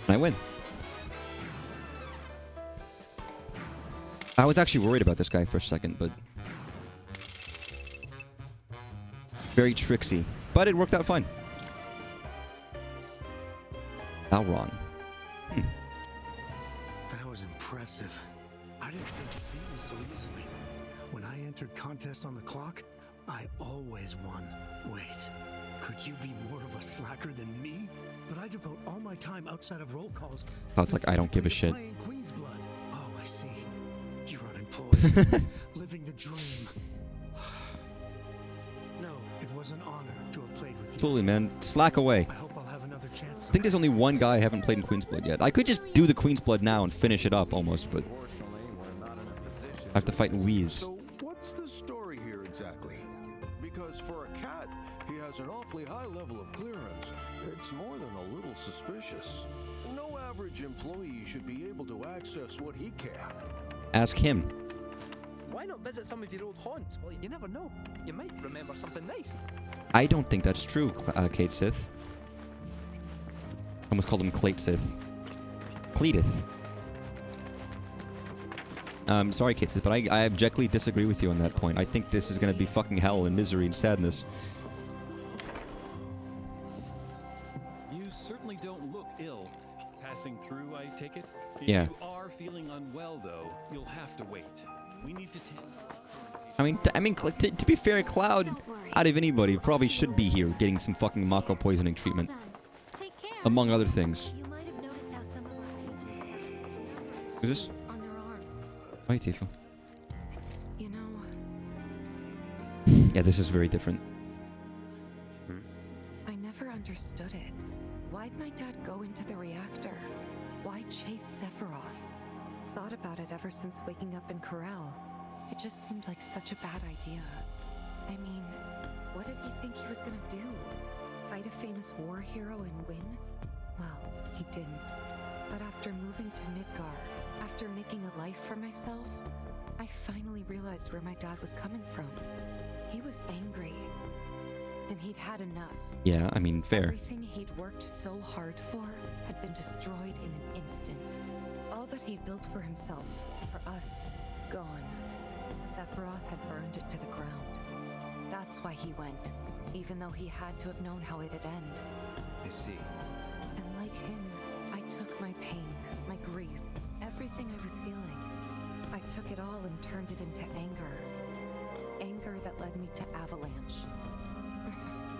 And I win. I was actually worried about this guy for a second, but... Very tricksy. But it worked out fine. Balron.
That was impressive. I didn't think it was so easily. When I entered contests on the clock, I always won. Wait, could you be more of a slacker than me? But I devote all my time outside of roll calls.
Oh, it's like I don't give a shit.
Queen's blood. Oh, I see. You're unemployed. Living the dream. No, it was an honor to have played with you.
Absolutely, man. Slack away.
I hope I'll have another chance.
I think there's only one guy I haven't played in Queen's Blood yet. I could just do the Queen's Blood now and finish it up almost, but... I have to fight Wheeze.
So, what's the story here exactly? Because for a cat, he has an awfully high level of clearance. It's more than a little suspicious. No average employee should be able to access what he can.
Ask him.
Why not visit some of your old haunts? Well, you never know. You might remember something nice.
I don't think that's true, Kate Sith. I almost called him Clate Sith. Cleetith. Sorry, Kate Sith, but I objectively disagree with you on that point. I think this is going to be fucking hell and misery and sadness.
You certainly don't look ill. Passing through, I take it? If
Yeah.
you are feeling unwell, though, you'll have to wait. We need to
I mean, to be fair, Cloud, out of anybody, probably should be here getting some fucking Mako poisoning treatment. Among other things.
You might have noticed how some of our
Who's this?
on their arms.
Hi, Tifa.
You know,
Yeah, this is very different.
I never understood it. Why'd my dad go into the reactor? Why chase Sephiroth? Thought about it ever since waking up in Corral. It just seemed like such a bad idea. I mean, what did he think he was gonna do? Fight a famous war hero and win? Well, he didn't. But after moving to Midgar, after making a life for myself, I finally realized where my dad was coming from. He was angry. And he'd had enough.
Yeah, I mean, fair.
Everything he'd worked so hard for had been destroyed in an instant. All that he'd built for himself, for us, gone. Sephiroth had burned it to the ground. That's why he went, even though he had to have known how it'd end.
I see.
And like him, I took my pain, my grief, everything I was feeling. I took it all and turned it into anger. Anger that led me to Avalanche.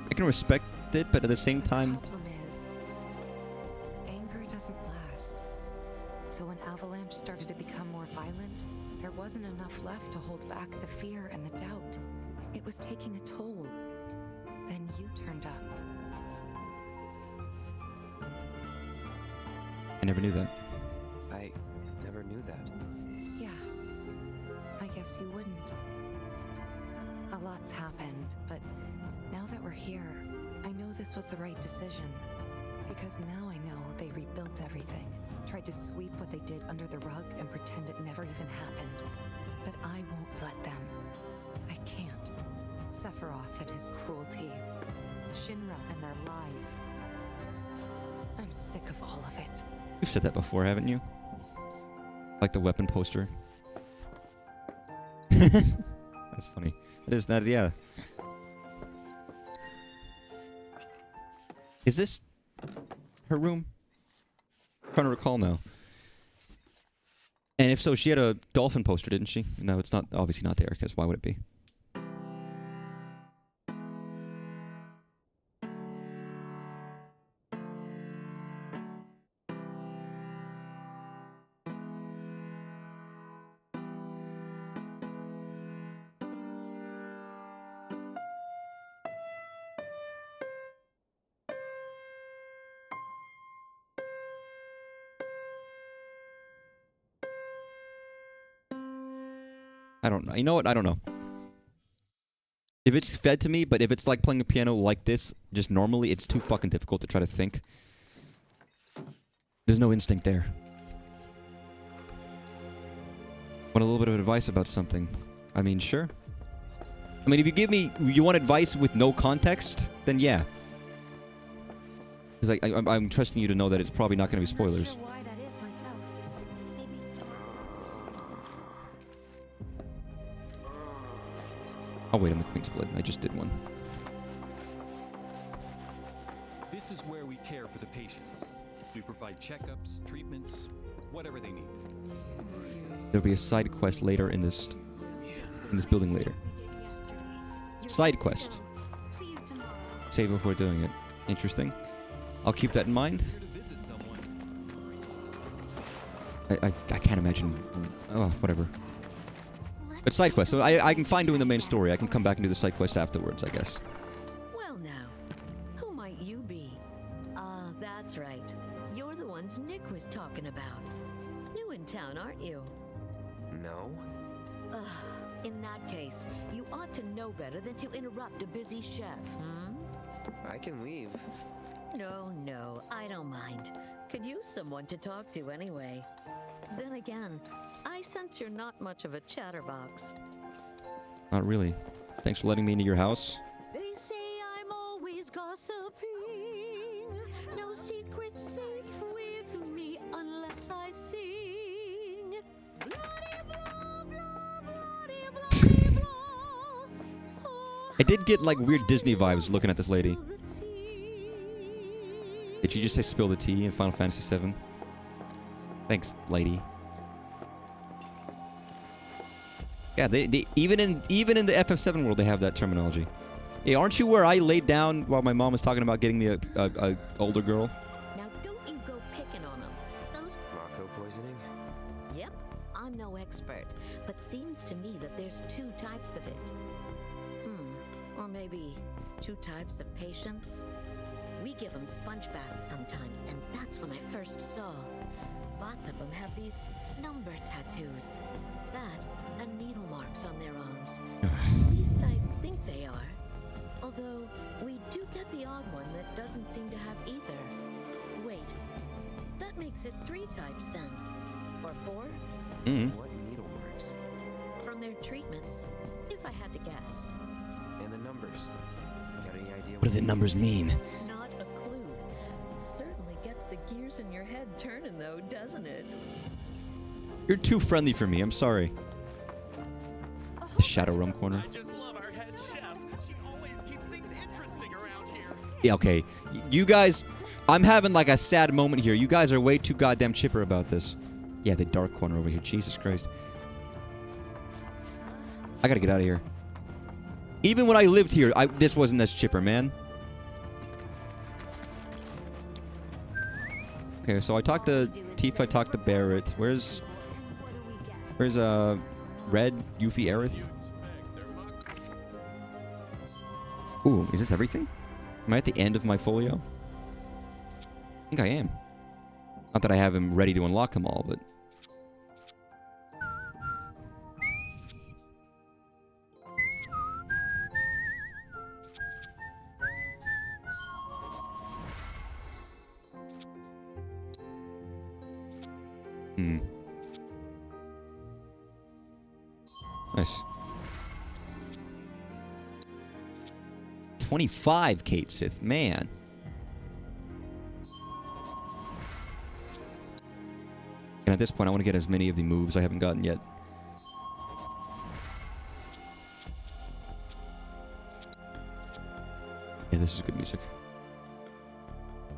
I can respect it, but at the same time...
The problem is, anger doesn't last. So when Avalanche started to become more violent, there wasn't enough left to hold back the fear and the doubt. It was taking a toll. Then you turned up.
I never knew that.
I never knew that.
Yeah. I guess you wouldn't. A lot's happened, but now that we're here, I know this was the right decision. Because now I know they rebuilt everything. Tried to sweep what they did under the rug and pretend it never even happened. But I won't let them. I can't. Sephiroth and his cruelty. Shinra and their lies. I'm sick of all of it.
You've said that before, haven't you? Like the weapon poster. That's funny. That is, yeah. Is this her room? I'm trying to recall now. And if so, she had a dolphin poster, didn't she? No, it's not, obviously not there, because why would it be? I don't know. You know what? I don't know. If it's fed to me, but if it's like playing a piano like this, just normally, it's too fucking difficult to try to think. There's no instinct there. Want a little bit of advice about something? I mean, sure. I mean, if you give me... You want advice with no context? Then yeah. Because I'm trusting you to know that it's probably not going to be spoilers. I'll wait on the Queen's Blood. I just did one.
This is where we care for the patients. We provide checkups, treatments, whatever they need.
There'll be a side quest later in this building later. Side quest. Save before doing it. Interesting. I'll keep that in mind. I can't imagine. Oh, whatever. But side quest. So I can find doing the main story. I can come back and do the side quest afterwards, I guess.
Well now, who might you be? Ah, that's right. You're the ones Nick was talking about. New in town, aren't you?
No.
In that case, you ought to know better than to interrupt a busy chef, hmm?
I can leave.
No, I don't mind. Could use someone to talk to anyway. Then again, I sense you're not much of a chatterbox.
Not really. Thanks for letting me into your house.
They say I'm always gossiping. No secret safe with me unless I sing.
I did get like weird Disney vibes looking at this lady. Did you just say spill the tea in Final Fantasy VII? Thanks, lady. Yeah, they even in the FF7 world they have that terminology. Hey, aren't you where I laid down while my mom was talking about getting me a older girl?
Now don't you go picking on them. Those
Mako poisoning?
Yep, I'm no expert, but seems to me that there's two types of it. Or maybe two types of patients. We give them sponge baths sometimes, and that's when I first saw. Lots of them have these number tattoos. That and needle marks on their arms. At least I think they are. Although, we do get the odd one that doesn't seem to have either. Wait, that makes it 3 types then. Or 4?
What needle marks?
From their treatments, if I had to guess.
And the numbers. Got any idea
What do the numbers mean?
Not a clue. Certainly gets the gears in your head turning though, doesn't it?
You're too friendly for me. I'm sorry. Shadow Realm corner.
I just love our head chef. She always keeps things interesting around here.
Yeah, okay. You guys, I'm having like a sad moment here. You guys are way too goddamn chipper about this. Yeah, the dark corner over here. Jesus Christ. I gotta get out of here. Even when I lived here, this wasn't as chipper, man. Okay, so I talked to Tifa, I talked to Barrett. Where's Red, Yuffie, Aerith? Ooh, is this everything? Am I at the end of my folio? I think I am. Not that I have him ready to unlock them all, but... Nice. 25 Kate Sith, man. And at this point, I want to get as many of the moves I haven't gotten yet. Yeah, this is good music.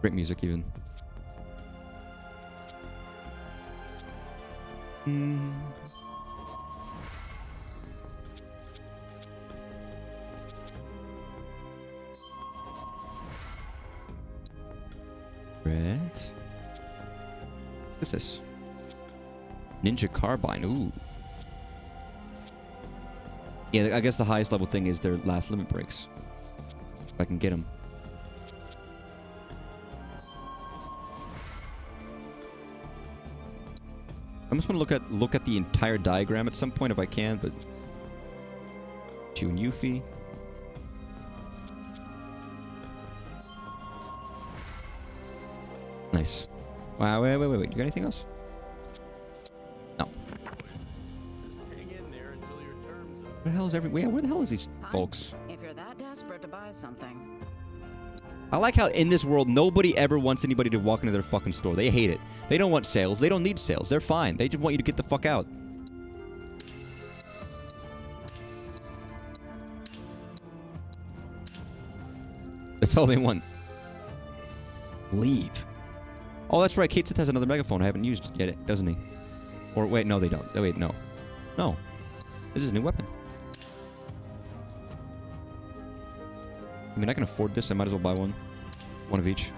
Great music, even. Red. What is this? Ninja Carbine. Ooh. Yeah, I guess the highest level thing is their last limit breaks. If I can get them. I just want to look at the entire diagram at some point if I can, but Chu and Yuffie. Nice. Wow, wait. You got anything else? No. Where the hell is where the hell is these folks?
If you're that desperate to buy something.
I like how in this world, nobody ever wants anybody to walk into their fucking store. They hate it. They don't want sales. They don't need sales. They're fine. They just want you to get the fuck out. That's all they want. Leave. Oh, that's right. Kate Sith has another megaphone I haven't used yet, doesn't he? Or wait, no, they don't. Oh, wait, no. No. This is a new weapon. I mean, I can afford this. I might as well buy one. One of each.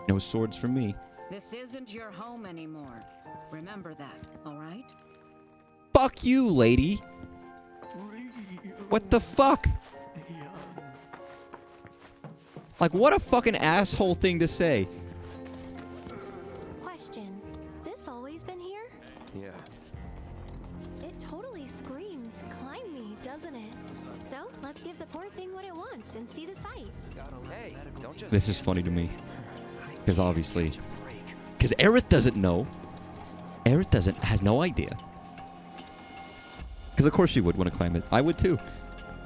No swords for me.
This isn't your home anymore. Remember that, all right?
Fuck you, lady. What the fuck? Like, what a fucking asshole thing to say.
Question. This always been here?
Yeah.
It totally screams, climb me, doesn't it? So, let's give the poor thing what it wants and see the sights.
Hey, don't just...
This is funny to me. Because obviously... Because Aerith doesn't know. Aerith has no idea. Because of course she would want to climb it. I would too.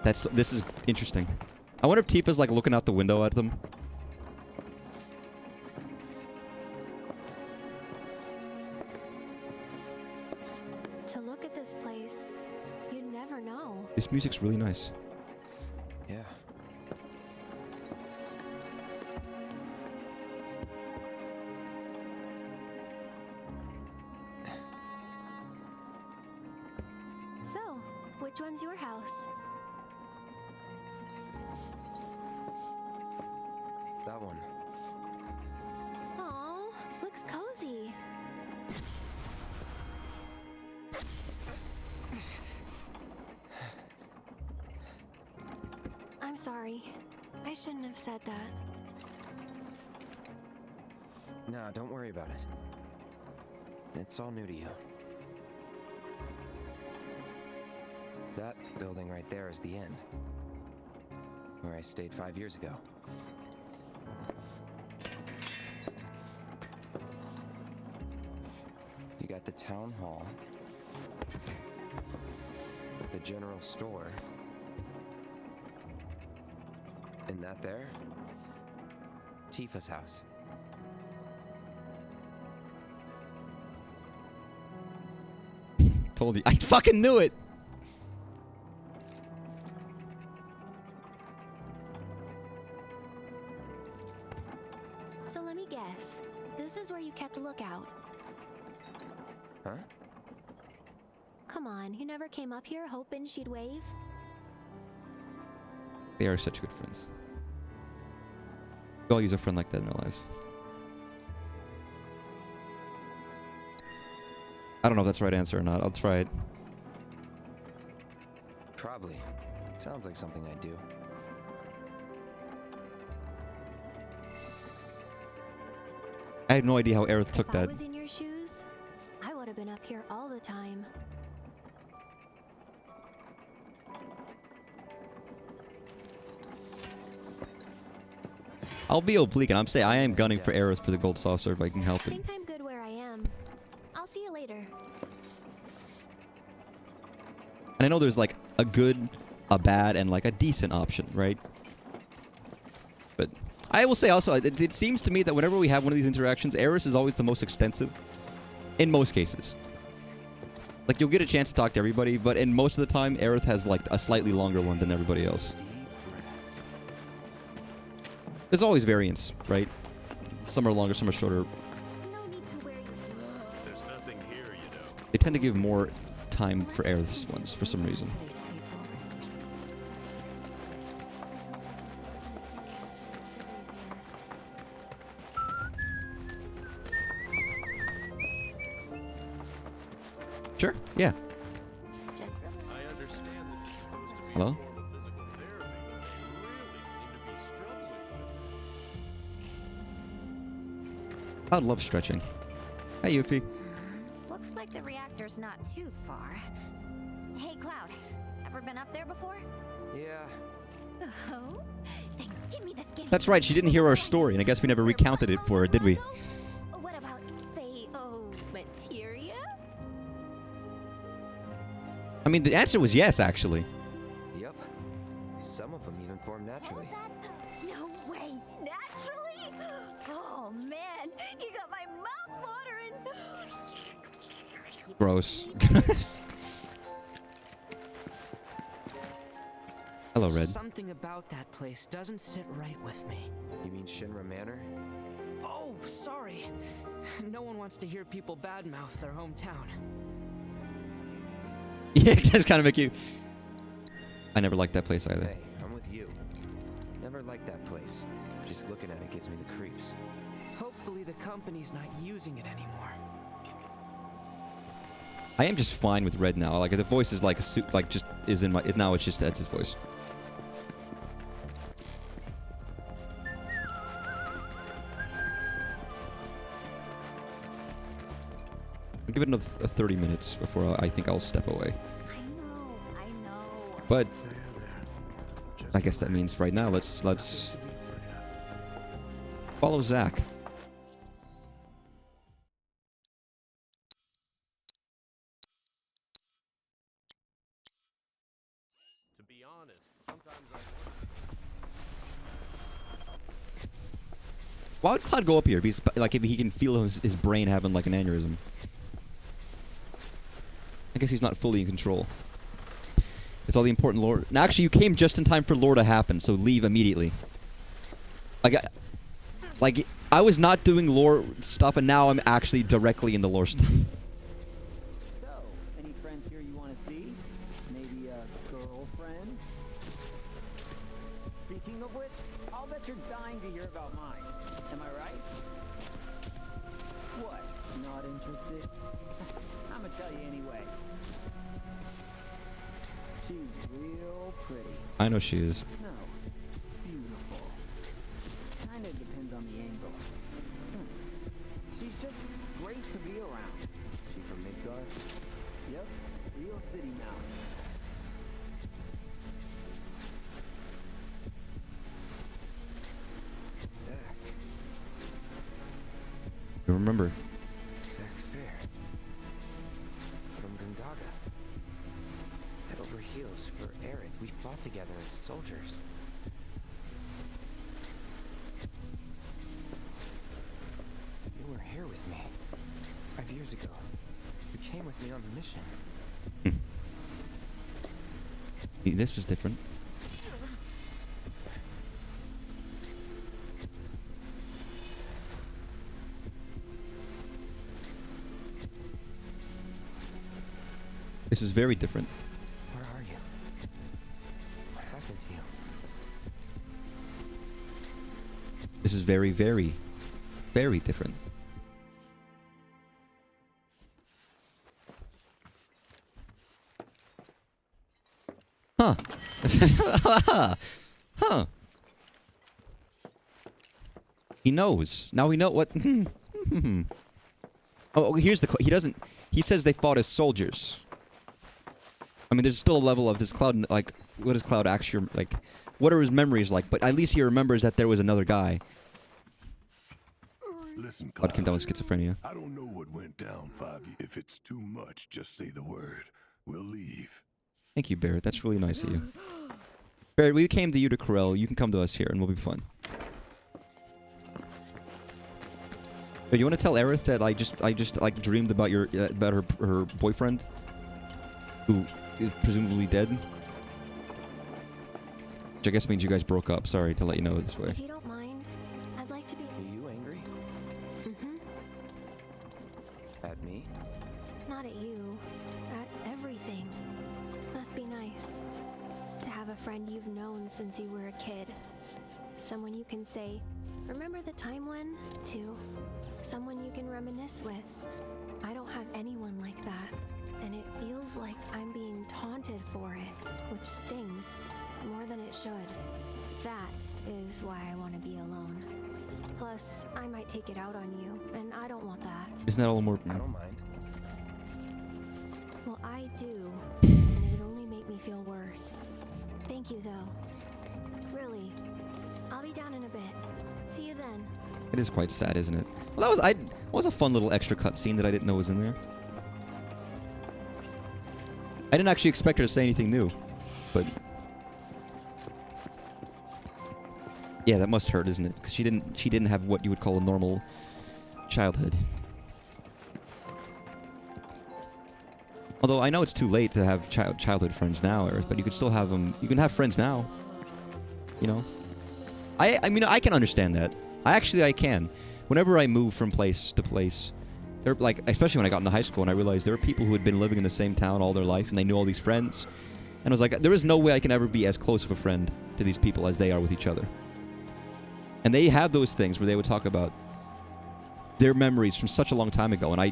This is interesting. I wonder if Tifa's like looking out the window at them.
To look at this place, you never know.
This music's really nice.
Yeah.
So, which one's your house?
That one.
Aw, looks cozy. I'm sorry. I shouldn't have said that.
Nah, don't worry about it. It's all new to you. That building right there is the inn. Where I stayed 5 years ago. You got the town hall, the general store, and that there, Tifa's house.
Told you. I fucking knew it!
So let me guess. This is where you kept a lookout.
Huh?
Come on, you never came up here hoping she'd wave?
They are such good friends. We all use a friend like that in our lives. I don't know if that's the right answer or not. I'll try it.
Probably. Sounds like something I'd do.
I had no idea how Aerith took
If I
that.
was in your shoes, I would have been up here all the time.
I'll be oblique, and I'm saying I am gunning for Aerith for the gold saucer if I can help
I
it.
think I'm good where I am. I'll see you later.
And I know there's like a good, a bad, and like a decent option, right? But I will say also, it seems to me that whenever we have one of these interactions, Aerith is always the most extensive. In most cases. Like, you'll get a chance to talk to everybody, but in most of the time, Aerith has like a slightly longer one than everybody else. There's always variance, right? Some are longer, some are shorter.
There's nothing here, you know.
They tend to give more time for Aerith's ones for some reason. Sure, yeah.
I understand this is supposed to be
Hello?
a form of physical therapy, but they really seem to be struggling with it.
I love stretching. Hey, Yuffie.
Looks like the reactor's not too far. Hey, Cloud, ever been up there before?
Yeah.
Oh? Then give me the skin.
That's right, she didn't hear our story, and I guess we never recounted it for her, did we?
What about, say, materia?
I mean, the answer was yes, actually.
Yep. Some of them even form naturally.
No way, naturally? Oh man, you got my mouth watering.
Gross. Hello, Red.
Something about that place doesn't sit right with me.
You mean Shinra Manor?
Oh, sorry. No one wants to hear people badmouth their hometown.
Yeah, it does kind of make you... I never liked that place either.
Hey, I'm with you. Never liked that place. Just looking at it gives me the creeps.
Hopefully the company's not using it anymore.
I am just fine with Red now. Like, the voice is like a suit, like, just is in my... Now it's just Ed's voice. I'll give it another 30 minutes before I think I'll step away.
I know.
But I guess that means right now let's follow Zach.
To be honest, sometimes I
Why would Cloud go up here? Because, like, if he can feel his brain having like an aneurysm. I guess he's not fully in control. It's all the important lore. Now, actually, you came just in time for lore to happen, so leave immediately. Like, I was not doing lore stuff, and now I'm actually directly in the lore stuff.
So, any friends here you want to see? Maybe a girlfriend? Speaking of which, I'll bet you're dying to hear about mine. Am I right? What? Not interested? I'm gonna tell you anyway. She's real pretty.
I know she is.
No, beautiful. Kinda depends on the angle. She's just great to be around.
She from Midgard?
Yep, real city mouse.
Zach.
You remember?
Zach Fair. From Gundaga. Head over heels for Aerith. We fought together as soldiers. You were here with me 5 years ago. You came with me on the mission.
This is different. This is very different.
Where are you? What happened to you?
This is very, very, very different. Huh. Huh. He knows. Now we know what... Oh, here's the... He doesn't... He says they fought as soldiers. I mean, there's still a level of this Cloud... Like, what does Cloud actually... Like, what are his memories like? But at least he remembers that there was another guy.
Listen,
Cloud came down with schizophrenia.
I don't know what went down, Fabi. If it's too much, just say the word. We'll leave.
Thank you, Barrett. That's really nice of you. Barrett, we came to you to Corel. You can come to us here, and we'll be fun. But you want to tell Aerith that I just like dreamed about about her boyfriend, who is presumably dead? Which I guess means you guys broke up. Sorry to let you know this way.
If you don't mind, I'd like to be...
Are you angry?
Mm-hmm.
At me?
Not at you. At everything. Must be nice to have a friend you've known since you were a kid. Someone you can say, remember the time when? To someone you can reminisce with. I don't have anyone like that, and it feels like I'm being taunted for it, which stings more than it should. That is why I want to be alone. Plus, I might take it out on you, and I don't want that.
Isn't that a little more...
I don't mind.
Well, I do, and it would only make me feel worse. Thank you, though. Really. I'll be down in a bit. See you then.
It is quite sad, isn't it? Well, that was a fun little extra cutscene that I didn't know was in there. I didn't actually expect her to say anything new, but... Yeah, that must hurt, isn't it? Because she didn't have what you would call a normal childhood. Although I know it's too late to have childhood friends now, Aerith, but you could still have them. You can have friends now. You know? I mean, I can understand that. I can. Whenever I move from place to place, there, like, especially when I got into high school and I realized there were people who had been living in the same town all their life and they knew all these friends. And I was like, there is no way I can ever be as close of a friend to these people as they are with each other. And they had those things where they would talk about their memories from such a long time ago, and I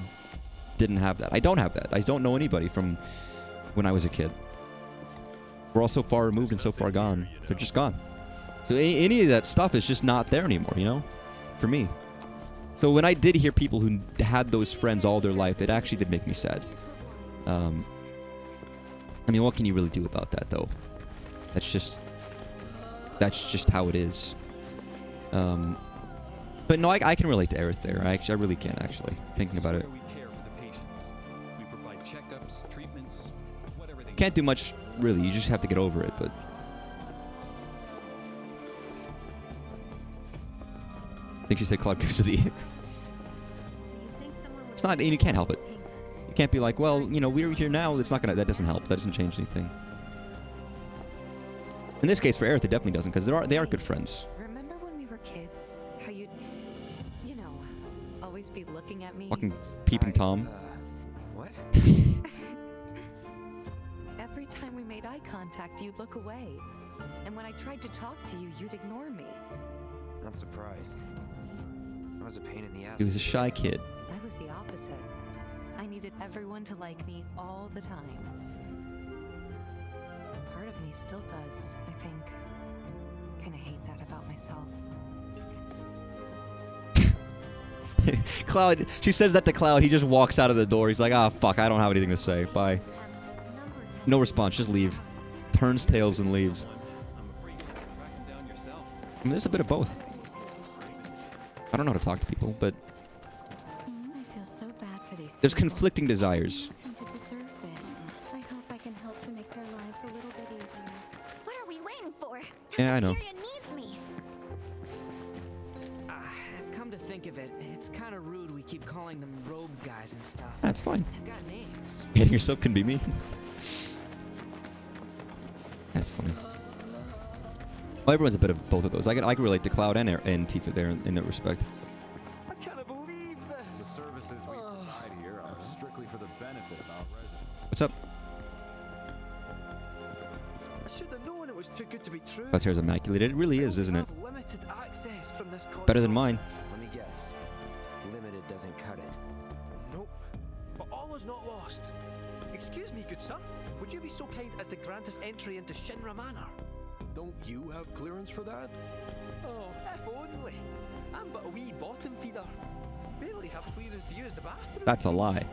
didn't have that. I don't have that. I don't know anybody from when I was a kid. We're all so far removed and so far gone. They're just gone. So any of that stuff is just not there anymore, you know? For me. So when I did hear people who had those friends all their life, it actually did make me sad. I mean, what can you really do about that, though? That's just how it is. But no, I can relate to Aerith there. I really can, actually, thinking about it.
We care for the patients. We provide checkups, treatments, whatever they
Can't do much, really. You just have to get over it, but... I think she said Cloud gives her the ick. It's not, you can't help it. You can't be like, well, you know, we're here now. It's not gonna. That doesn't help. That doesn't change anything. In this case, for Aerith, it definitely doesn't, because they are good friends.
Remember when we were kids? How you'd, you know, always be looking at me?
Fucking peeping Tom.
What? Every time we made eye contact, you'd look away. And when I tried to talk to you, you'd ignore me.
Not surprised. I was a pain in the ass.
He was a shy kid.
I was the opposite. I needed everyone to like me all the time. Part of me still does, I think. Kinda hate that about myself.
Cloud, she says that to Cloud. He just walks out of the door. He's like, ah, fuck, I don't have anything to say. Bye. No response, just leave. Turns tails and leaves. I mean, there's a bit of both. I don't know how to talk to people, but
I feel so bad for these
there's
people.
conflicting desires.
To deserve this. I hope I can help to make their lives a little bit easier.
What are we waiting for?
Yeah, I know.
Materia needs me.
Come to think of it, it's kind of rude we keep calling them robed guys and stuff.
That's fine.
They've got names.
Getting yourself can be me. That's funny. Well, everyone's a bit of both of those. I can relate to Cloud and Tifa there in that respect.
I can't believe this.
The services we provide here are strictly for the benefit of our residents.
What's up?
I should have known it was too good to be true.
Cloud's hair is immaculate. It really is, isn't it?
Limited access from this
Better than mine.
Let me guess. Limited doesn't cut it.
Nope. But all is not lost. Excuse me, good sir. Would you be so kind as to grant us entry into Shinra Manor?
Don't you have clearance for that?
Oh, if only. I'm but a wee bottom feeder. barely have clearance to use the bathroom.
That's a lie.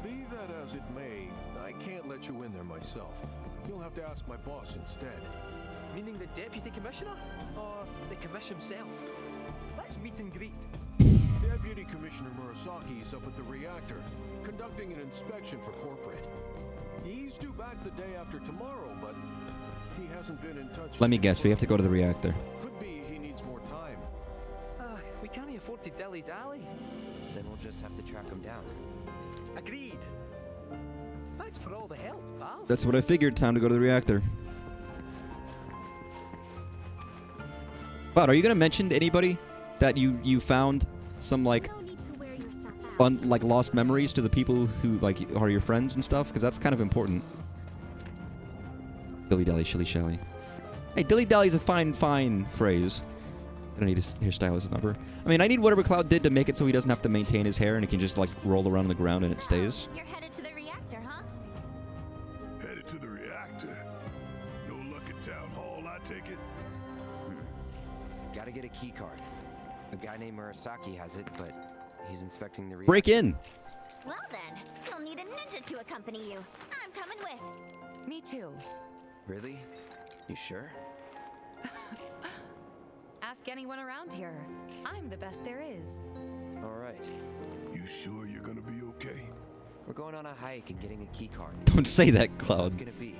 Be that as it may, I can't let you in there myself. You'll have to ask my boss instead.
Meaning the deputy commissioner? Or the commission himself? Let's meet and greet.
Deputy Commissioner Murasaki is up at the reactor, conducting an inspection for corporate. He's due back the day after tomorrow, but he hasn't been in touch.
Let me guess, we have to go to the reactor.
Could be he needs more time.
We can't afford to dilly-dally.
Then we'll just have to track him down.
Agreed. Thanks for all the help, pal.
That's what I figured. Time to go to the reactor. Cloud, are you gonna mention to anybody that you found some like like lost memories to the people who like are your friends and stuff? Because that's kind of important. Dilly dally, shilly shally. Hey, dilly dally is a fine phrase. I don't need a hairstylist number. I mean, I need whatever Cloud did to make it so he doesn't have to maintain his hair and he can just like roll around on the ground and it stays.
You're headed to the reactor, huh?
Headed to the reactor. No luck at town hall, I take it.
Gotta get a key card. A guy named Murasaki has it, but he's inspecting the reactor.
Break in.
Well then, you'll need a ninja to accompany you. I'm coming with.
Me too.
Really? You sure?
Ask anyone around here. I'm the best there is.
All right.
You sure you're gonna be okay?
We're going on a hike and getting a key card.
Don't say that, Cloud.
What's it gonna be?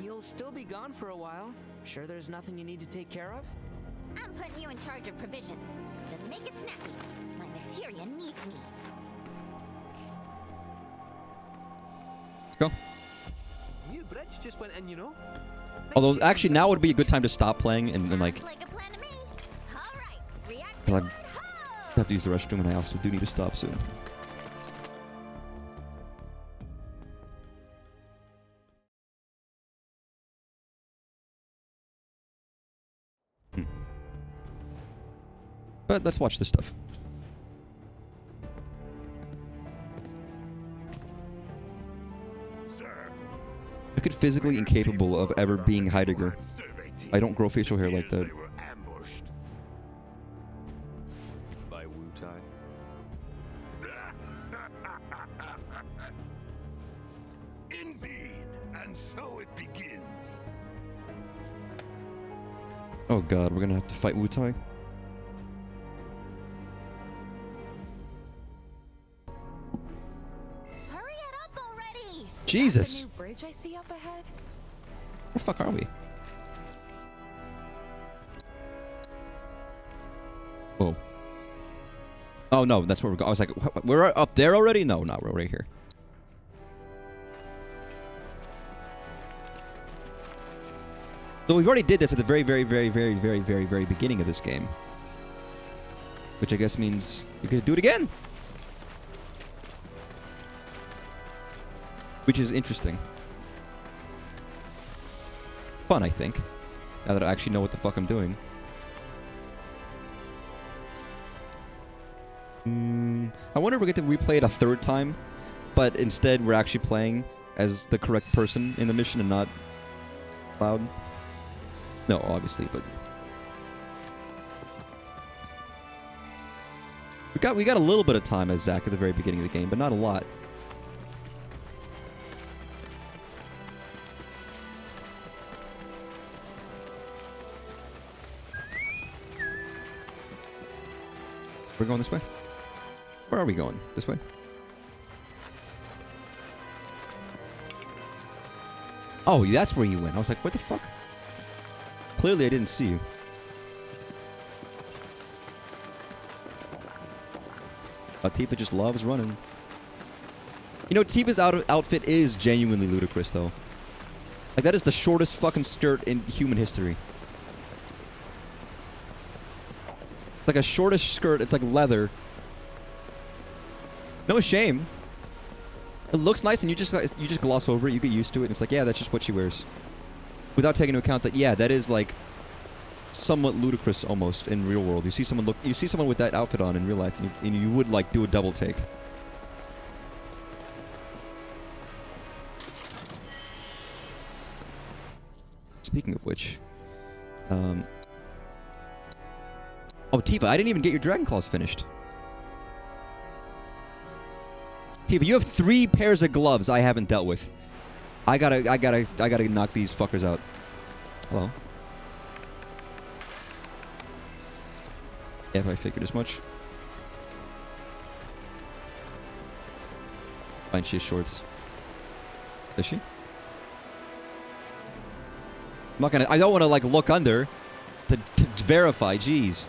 You'll still be gone for a while. Sure there's nothing you need to take care of?
I'm putting you in charge of provisions. Then make it snappy. My materia needs me.
Let's go.
New bridge just went in, you know?
Although, actually, now would be a good time to stop playing and like...
Like a plan to me. All right, react.
Because I have to use the restroom and I also do need to stop soon. But let's watch this stuff.
Sir,
I could physically incapable of ever being Heidegger. I don't grow facial hair like that.
they were ambushed.
By Wu-Tai?
Indeed, and so it begins.
Oh god, we're gonna have to fight Wu-Tai?
Hurry it up already.
Jesus!
New bridge I see up ahead.
Where the fuck are we? Oh. Oh no, that's where we're going. I was like, we're up there already? No, no, we're right here. So we already did this at the very beginning of this game. Which I guess means you could do it again. Which is interesting. Fun, I think. Now that I actually know what the fuck I'm doing. I wonder if we get to replay it a third time, but instead we're actually playing as the correct person in the mission and not Cloud. No, obviously, but we got a little bit of time as Zack at the very beginning of the game, but not a lot. We're going this way? Where are we going? This way? Oh, that's where you went. I was like, what the fuck? Clearly I didn't see you. Tifa just loves running. You know, Tifa's outfit is genuinely ludicrous, though. Like, that is the shortest fucking skirt in human history. Like a shortish skirt, it's like leather. No shame. It looks nice and you just gloss over it, you get used to it, and it's like, yeah, that's just what she wears. Without taking into account that, yeah, that is like somewhat ludicrous almost in real world. You see someone with that outfit on in real life, and you would like do a double take. Speaking of which, oh, Tifa, I didn't even get your Dragon Claws finished. Tifa, you have 3 pairs of gloves I haven't dealt with. I gotta knock these fuckers out. Hello. Yeah, I figured as much. Fine, she has shorts. Is she? I'm not gonna. I don't want to like look under to verify. Jeez.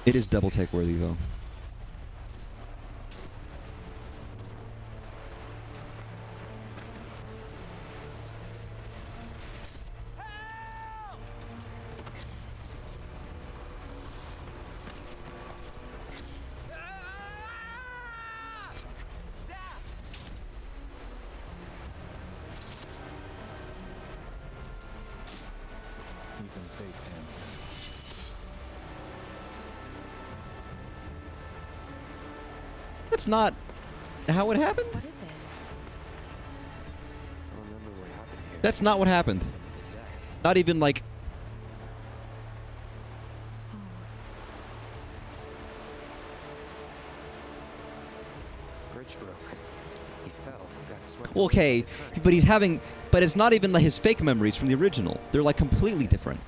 It is double take worthy though.
He's in Fate's hands.
That's not how it happened.
What is it?
I don't remember what happened here.
That's not what happened. Not even like.
Bridge broke. He fell, got swept.
Okay, but he's having. But it's not even like his fake memories from the original. They're like completely different.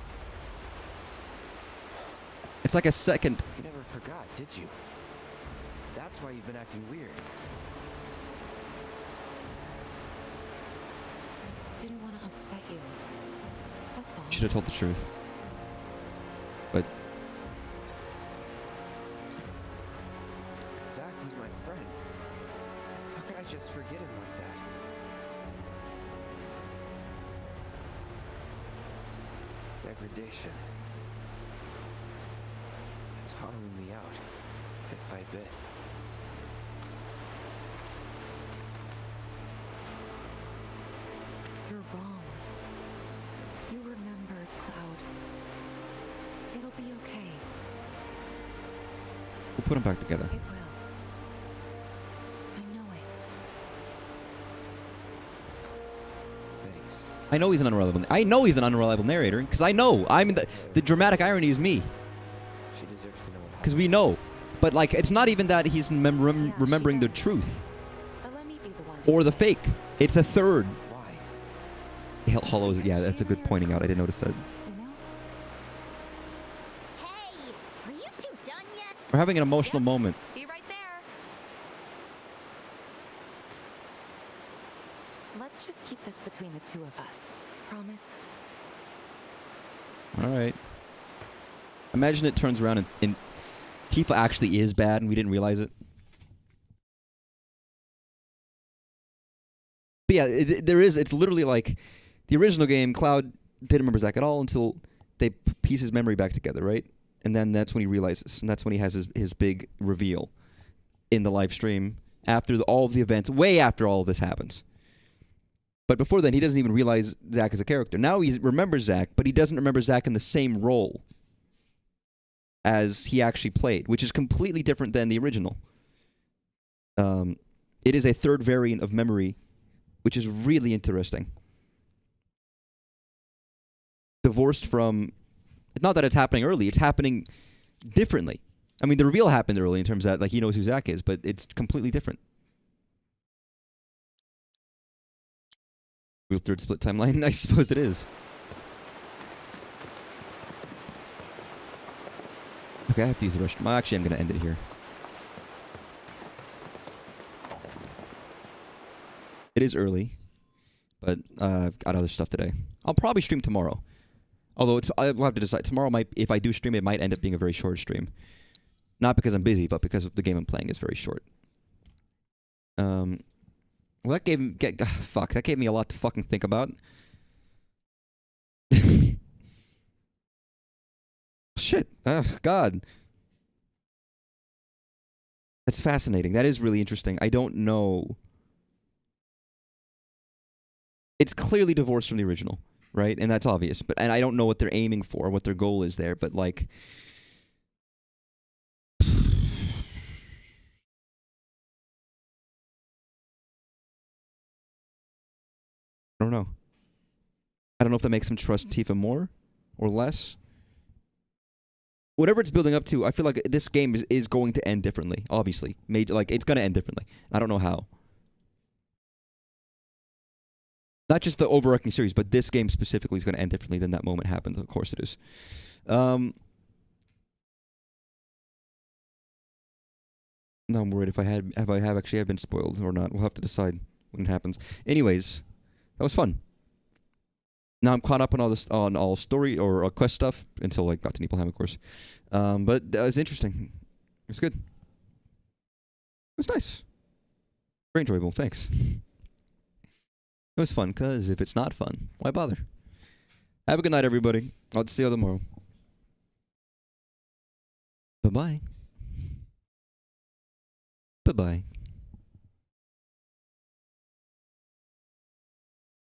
It's like a second.
You never forgot, did you? That's why you've been acting weird.
Didn't want to upset you. That's all.
Should have told the truth. But
Zack was my friend. How could I just forget him like that? Degradation. It's hollowing me out, bit by bit.
You're wrong. You remembered, Cloud. It'll be okay.
we'll put them back together.
It will. I know it.
Thanks.
I know he's an unreliable. I know he's an unreliable narrator because I know. I'm the dramatic irony is me.
She deserves to know what
Because we know. But, like, it's not even that he's remembering the truth.
But let me be the one to
Or the fake. It's a third.
Why?
Hollows. Yeah, that's a good pointing out. I didn't notice that.
Hey, are you two done yet?
We're having an emotional moment.
Be right there. Let's just keep this between the two of us. Promise?
Alright. Imagine it turns around and Tifa actually is bad and we didn't realize it. But yeah, it's literally like the original game, Cloud didn't remember Zack at all until they piece his memory back together, right? And then that's when he realizes, and that's when he has his big reveal in the live stream after all of the events, way after all of this happens. But before then, he doesn't even realize Zack as a character. Now he remembers Zack, but he doesn't remember Zack in the same role as he actually played, which is completely different than the original. It is a third variant of memory, which is really interesting. Divorced from... Not that it's happening early, it's happening differently. I mean, the reveal happened early in terms of that, like, he knows who Zack is, but it's completely different. Real third split timeline? I suppose it is. Okay, I have to use the restroom. Actually, I'm going to end it here. It is early, but I've got other stuff today. I'll probably stream tomorrow. Although I will have to decide. Tomorrow might, if I do stream, it might end up being a very short stream. Not because I'm busy, but because the game I'm playing is very short. Well, that that gave me a lot to fucking think about. Shit. God. That's fascinating. That is really interesting. I don't know. It's clearly divorced from the original, right? And that's obvious. And I don't know what they're aiming for, what their goal is there, but like... I don't know. I don't know if that makes him trust Tifa more or less. whatever it's building up to, I feel like this game is going to end differently. Obviously, like it's gonna end differently. I don't know how. Not just the overarching series, but this game specifically is going to end differently than that moment happened. Of course, it is. Now I'm worried if I have actually been spoiled or not. We'll have to decide when it happens. Anyways, that was fun. Now I'm caught up on all story or quest stuff until I got to Nibelheim, of course. But that was interesting. It was good. It was nice. Very enjoyable. Thanks. It was fun, cause if it's not fun, why bother? Have a good night, everybody. I'll see you tomorrow. Bye-bye. Bye-bye.